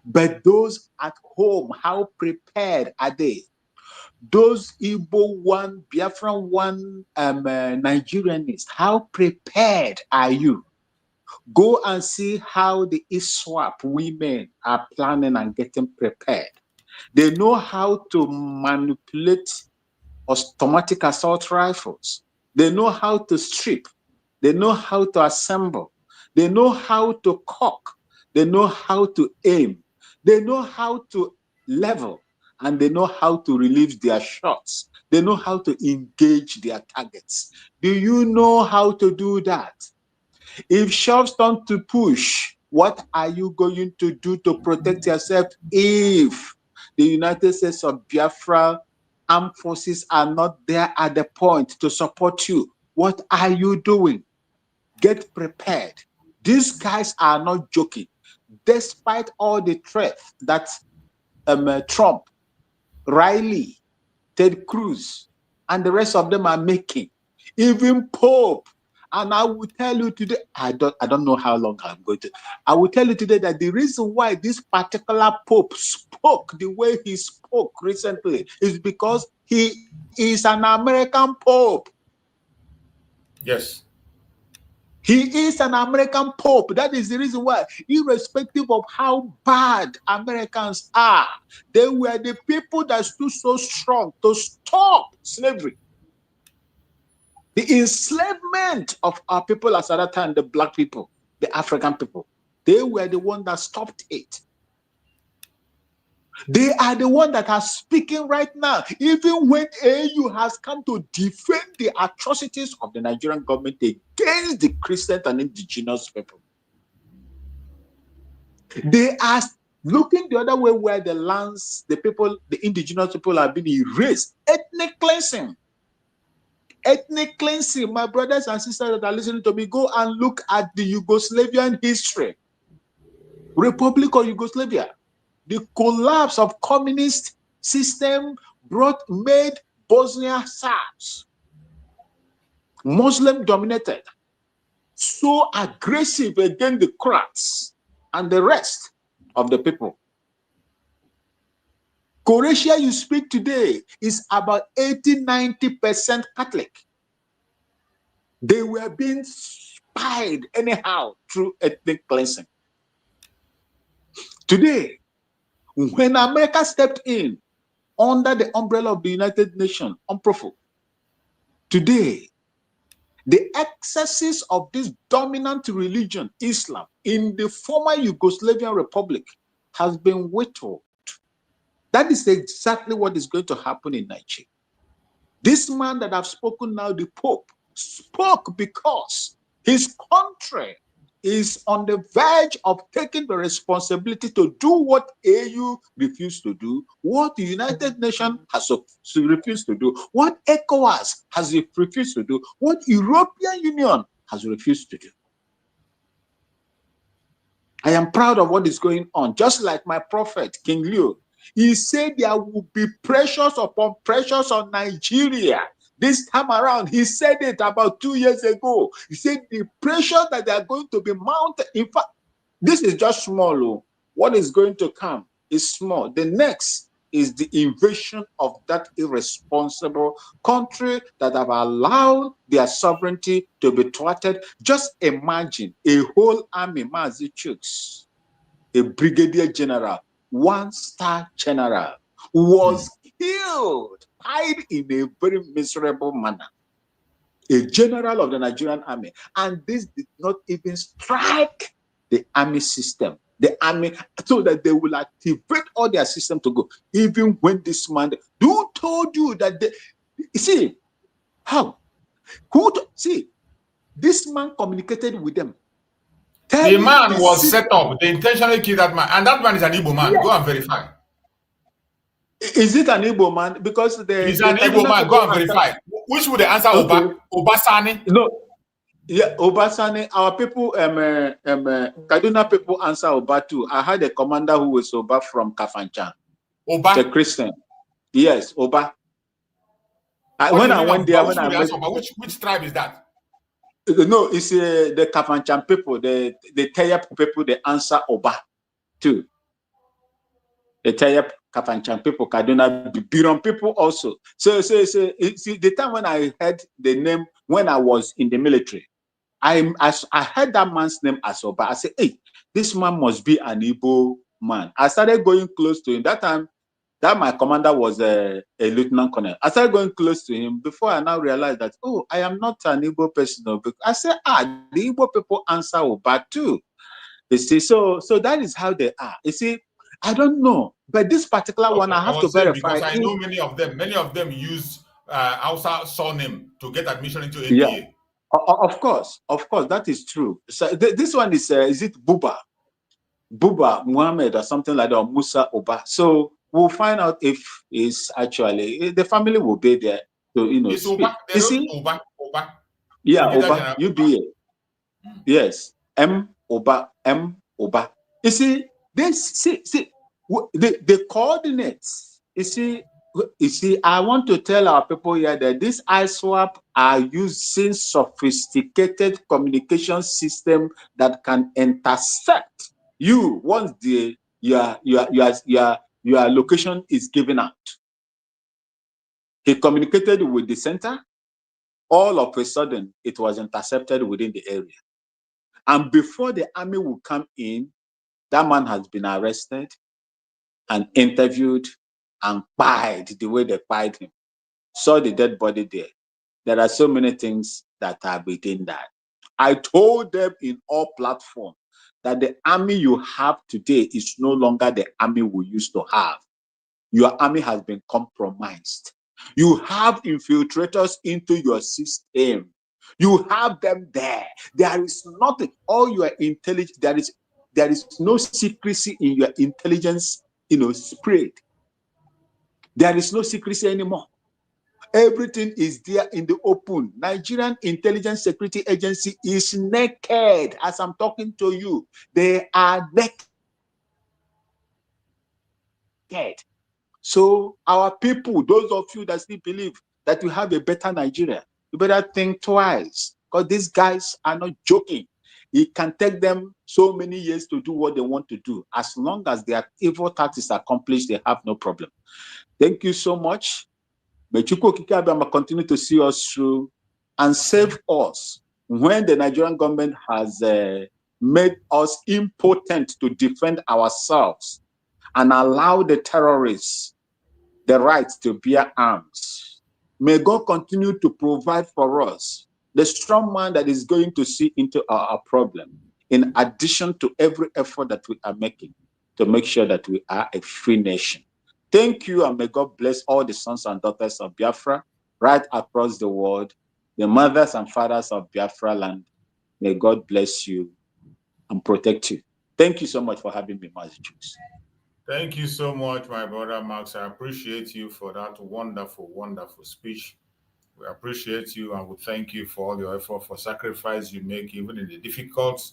But those at home, how prepared are they? Those Igbo one, Biafran one, Nigerians, how prepared are you? Go and see how the ISWAP women are planning and getting prepared. They know how to manipulate automatic assault rifles. They know how to strip. They know how to assemble. They know how to cock. They know how to aim. They know how to level. And they know how to release their shots. They know how to engage their targets. Do you know how to do that? If shoves turn to push, what are you going to do to protect yourself if the United States of Biafra armed forces are not there at the point to support you? What are you doing? Get prepared. These guys are not joking. Despite all the threats that Trump, Riley, Ted Cruz, and the rest of them are making, even Pope. And I will tell you today, I don't know how long I'm going to. I will tell you today that the reason why this particular Pope spoke the way he spoke recently is because he is an American Pope. Yes. He is an American Pope. That is the reason why, irrespective of how bad Americans are, they were the people that stood so strong to stop slavery. The enslavement of our people at that time, the black people, the African people, they were the one that stopped it. They are the one that are speaking right now, even when AU has come to defend the atrocities of the Nigerian government against the Christian and indigenous people. They are looking the other way where the lands, the people, the indigenous people are being erased. Ethnic cleansing. Ethnic cleansing. My brothers and sisters that are listening to me, go and look at the Yugoslavian history. Republic of Yugoslavia. The collapse of communist system made Bosnia Serbs, Muslim dominated, so aggressive against the Croats and the rest of the people. Croatia you speak today is about 80-90% Catholic. They were being spied anyhow through ethnic cleansing. Today, when America stepped in, under the umbrella of the United Nations, UNPROFO. Today, the excesses of this dominant religion, Islam, in the former Yugoslavian Republic has been whittled. That is exactly what is going to happen in Nigeria. This man that I've spoken now, the Pope, spoke because his country is on the verge of taking the responsibility to do what AU refused to do, what the United Nations has refused to do, what ECOWAS has refused to do, what European Union has refused to do. I am proud of what is going on. Just like my prophet, King Leo, he said there will be pressures upon pressures on Nigeria. This time around, he said it about 2 years ago. He said the pressure that they are going to be mounted. In fact, this is just small. What is going to come is small. The next is the invasion of that irresponsible country that have allowed their sovereignty to be thwarted. Just imagine a whole army, Mazi Chooks, a brigadier general, 1-star general, was killed, died in a very miserable manner. A general of the Nigerian army. And this did not even strike the army system. The army, so that they will activate all their system to go. Even when this man, who told you that you see, how? See, this man communicated with them. The man was set up. They intentionally killed that man. And that man is an Igbo man. Yes. Go and verify. Is it an Igbo man? Because he's an Igbo man. Go and verify. Which would the answer? Okay. Obasani? No. Yeah, Obasani. Our people, Kaduna people answer Oba too. I had a commander who was Oba from Kafanchan. Oba? The Christian. Yes, Oba. When I went there, which tribe is that? No, it's the Kafanchan people, the Tayap people, they answer Oba too. The Tayap Kafanchan people, Kaduna, Biron people also. So the time when I heard the name, when I was in the military, I heard that man's name as Oba. I said, hey, this man must be an Igbo man. I started going close to him. That time, that my commander was a lieutenant colonel. I started going close to him before I now realized that, oh, I am not an Igbo person. I said, the Igbo people answer Oba too. You see, so that is how they are. You see, I don't know, but this particular one I have to verify. Because I know many of them use Hausa surname to get admission into APA. Yeah, of course, that is true. So this one is it Buba Muhammad or something like that, or Musa Oba. So we'll find out if it's actually the family will be there to it's speak. Oba. You see? Oba. Yeah, Oba. UBA. Yes. M Oba. You see, the coordinates. You see, I want to tell our people here that this ISWAP are using sophisticated communication system that can intercept you once your location is given out. He communicated with the center. All of a sudden, it was intercepted within the area. And before the army will come in, that man has been arrested and interviewed and pied the way they pied him. Saw the dead body there. There are so many things that are within that. I told them in all platforms that the army you have today is no longer the army we used to have. Your army has been compromised. You have infiltrators into your system. You have them there. There is nothing. All your intelligence, there is no secrecy in your intelligence, spread. There is no secrecy anymore. Everything is there in the open. Nigerian Intelligence Security Agency is naked. As I'm talking to you, they are naked. So our people, those of you that still believe that you have a better Nigeria, you better think twice, because these guys are not joking. It can take them so many years to do what they want to do. As long as their evil task is accomplished, they have no problem. Thank you so much. May Chukwu Okike Abiyama continue to see us through and save us when the Nigerian government has made us impotent to defend ourselves and allow the terrorists the right to bear arms. May God continue to provide for us the strong man that is going to see into our problem, in addition to every effort that we are making to make sure that we are a free nation. Thank you, and may God bless all the sons and daughters of Biafra right across the world, the mothers and fathers of Biafra land. May God bless you and protect you. Thank you so much for having me, Mazi. Thank you so much, my brother Max. I appreciate you for that wonderful, wonderful speech. We appreciate you and we thank you for all your effort, for sacrifice you make, even in the difficult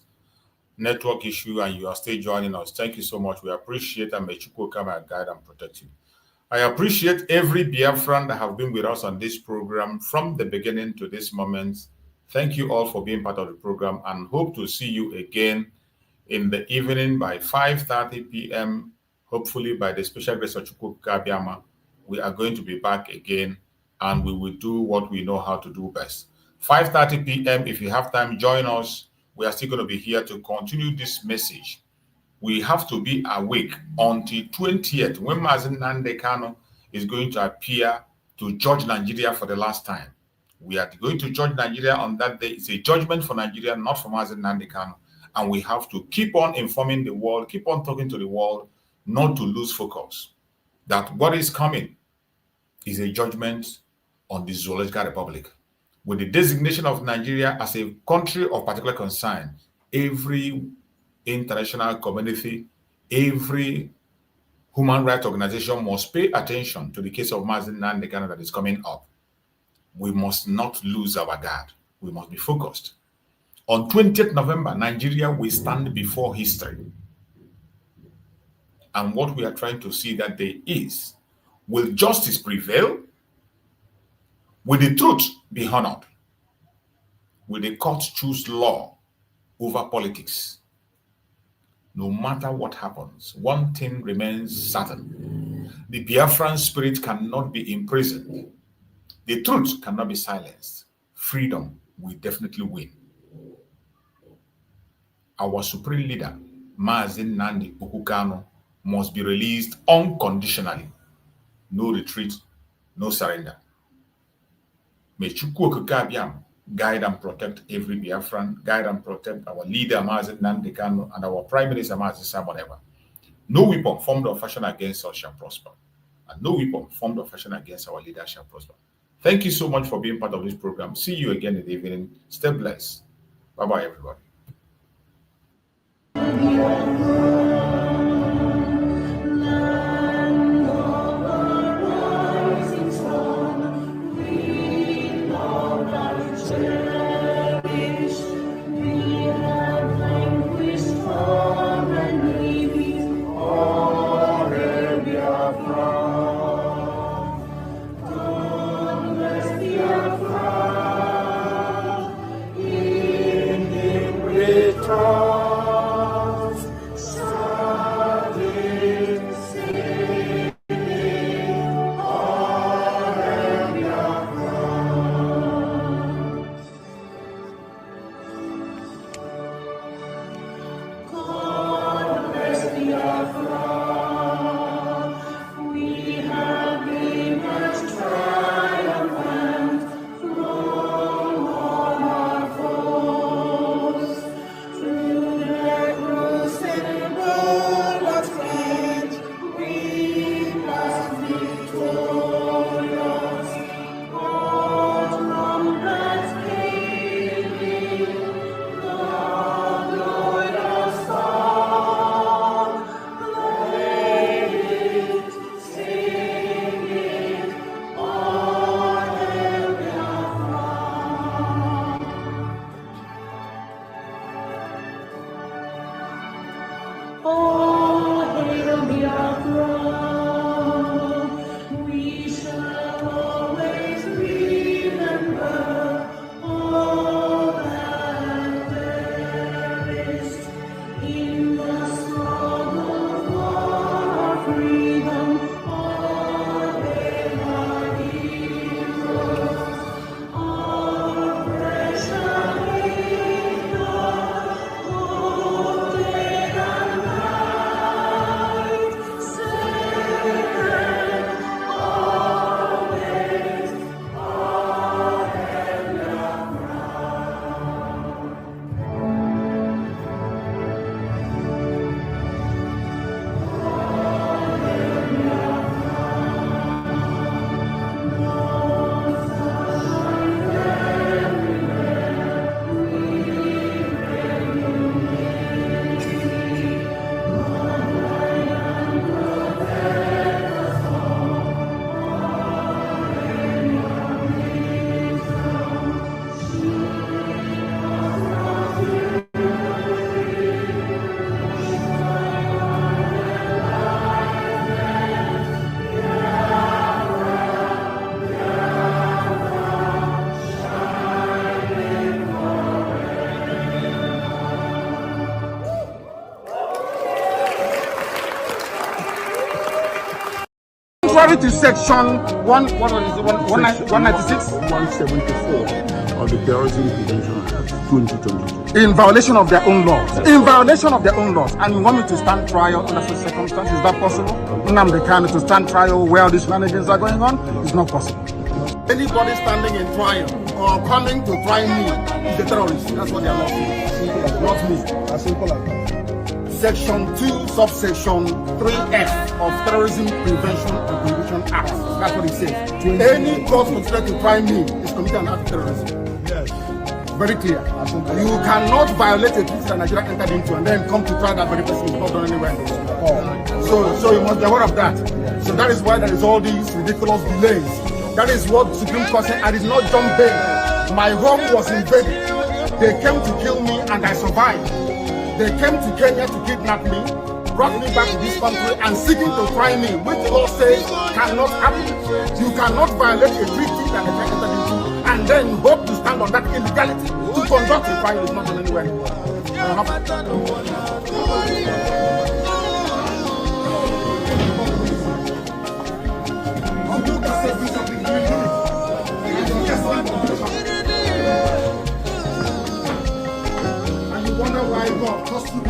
network issue, and you are still joining us. Thank you so much. We appreciate, and may Chukwu come and guide and protect you. I appreciate every Biafran that have been with us on this program from the beginning to this moment. Thank you all for being part of the program, and hope to see you again in the evening by 5:30 p.m. Hopefully by the special grace of Chukwu Kabiama, we are going to be back again, and we will do what we know how to do best. 5:30 p.m. If you have time, join us. We are still going to be here to continue this message. We have to be awake until 20th, when Mazi Nnamdi Kanu is going to appear to judge Nigeria for the last time. We are going to judge Nigeria on that day. It's a judgment for Nigeria, not for Mazi Nnamdi Kanu. And we have to keep on informing the world, keep on talking to the world, not to lose focus. That what is coming is a judgment on the Zoological Republic. With the designation of Nigeria as a country of particular concern, every international community, every human rights organization must pay attention to the case of Mazi Nnamdi Kanu that is coming up. We must not lose our guard. We must be focused. On 20th November, Nigeria will stand before history. And what we are trying to see that day is, will justice prevail? Will the truth be honored? Will the courts choose law over politics? No matter what happens, one thing remains certain. The Biafran spirit cannot be imprisoned. The truth cannot be silenced. Freedom will definitely win. Our supreme leader, Mazi Nnamdi Kanu, must be released unconditionally. No retreat, no surrender. May Chukwu Kabiam guide and protect every Biafran, guide and protect our leader, Mazi Nnamdi Kanu, and our Prime Minister, Mazi Nnamdi. No weapon formed or fashioned against us shall prosper. And no weapon formed or fashioned against our leader shall prosper. Thank you so much for being part of this program. See you again in the evening. Stay blessed. Bye-bye, everybody. Trust That is section 196? 174 of the Terrorism Prevention Act 2022. In violation of their own laws. In violation of their own laws. And you want me to stand trial under such circumstances? Is that possible? Nnamdi Kanu to stand trial where these shenanigans are going on? It's not possible. Anybody standing in trial or coming to try me is a terrorist. That's what they are not saying. Not me. As simple as that. Section 2, subsection 3F of Terrorism Prevention and Prohibition Act. That's what it says. Any court considered to try me is committing an act of terrorism. Yes. Very clear. You cannot violate a treaty that Nigeria entered into and then come to try that very person who not done anywhere in the world. So you must be aware of that. So that is why there is all these ridiculous delays. That is what Supreme Court said. I did not jump bail. My home was invaded. They came to kill me and I survived. They came to Kenya to kidnap me, brought me back to this country and seeking to try me, which law says cannot happen. You cannot violate a treaty that they entered into and then hope to stand on that illegality to conduct a trial is not done anywhere in the world. And you wonder why God cost you. You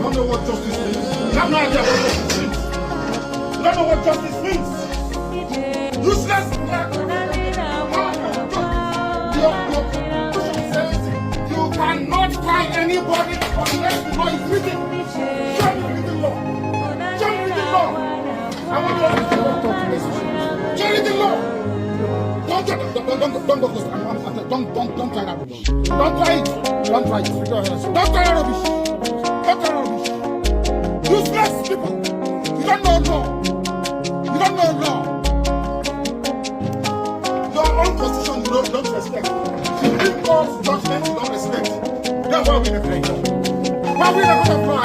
don't know what justice means. You have no idea what justice means. You don't know what justice means. Useless. You cannot try anybody unless the law is written. Show me the law. Show me the law. I want to talk to this. Show me the law. Don't try that. Don't try that. Don't try it. Don't try it. Don't try that rubbish. Don't try that rubbish. Useless people. You don't know law. You don't know law. Your own constitution you don't respect. Supreme Court's judgment you don't respect. That's why we in the Why we in the court of law?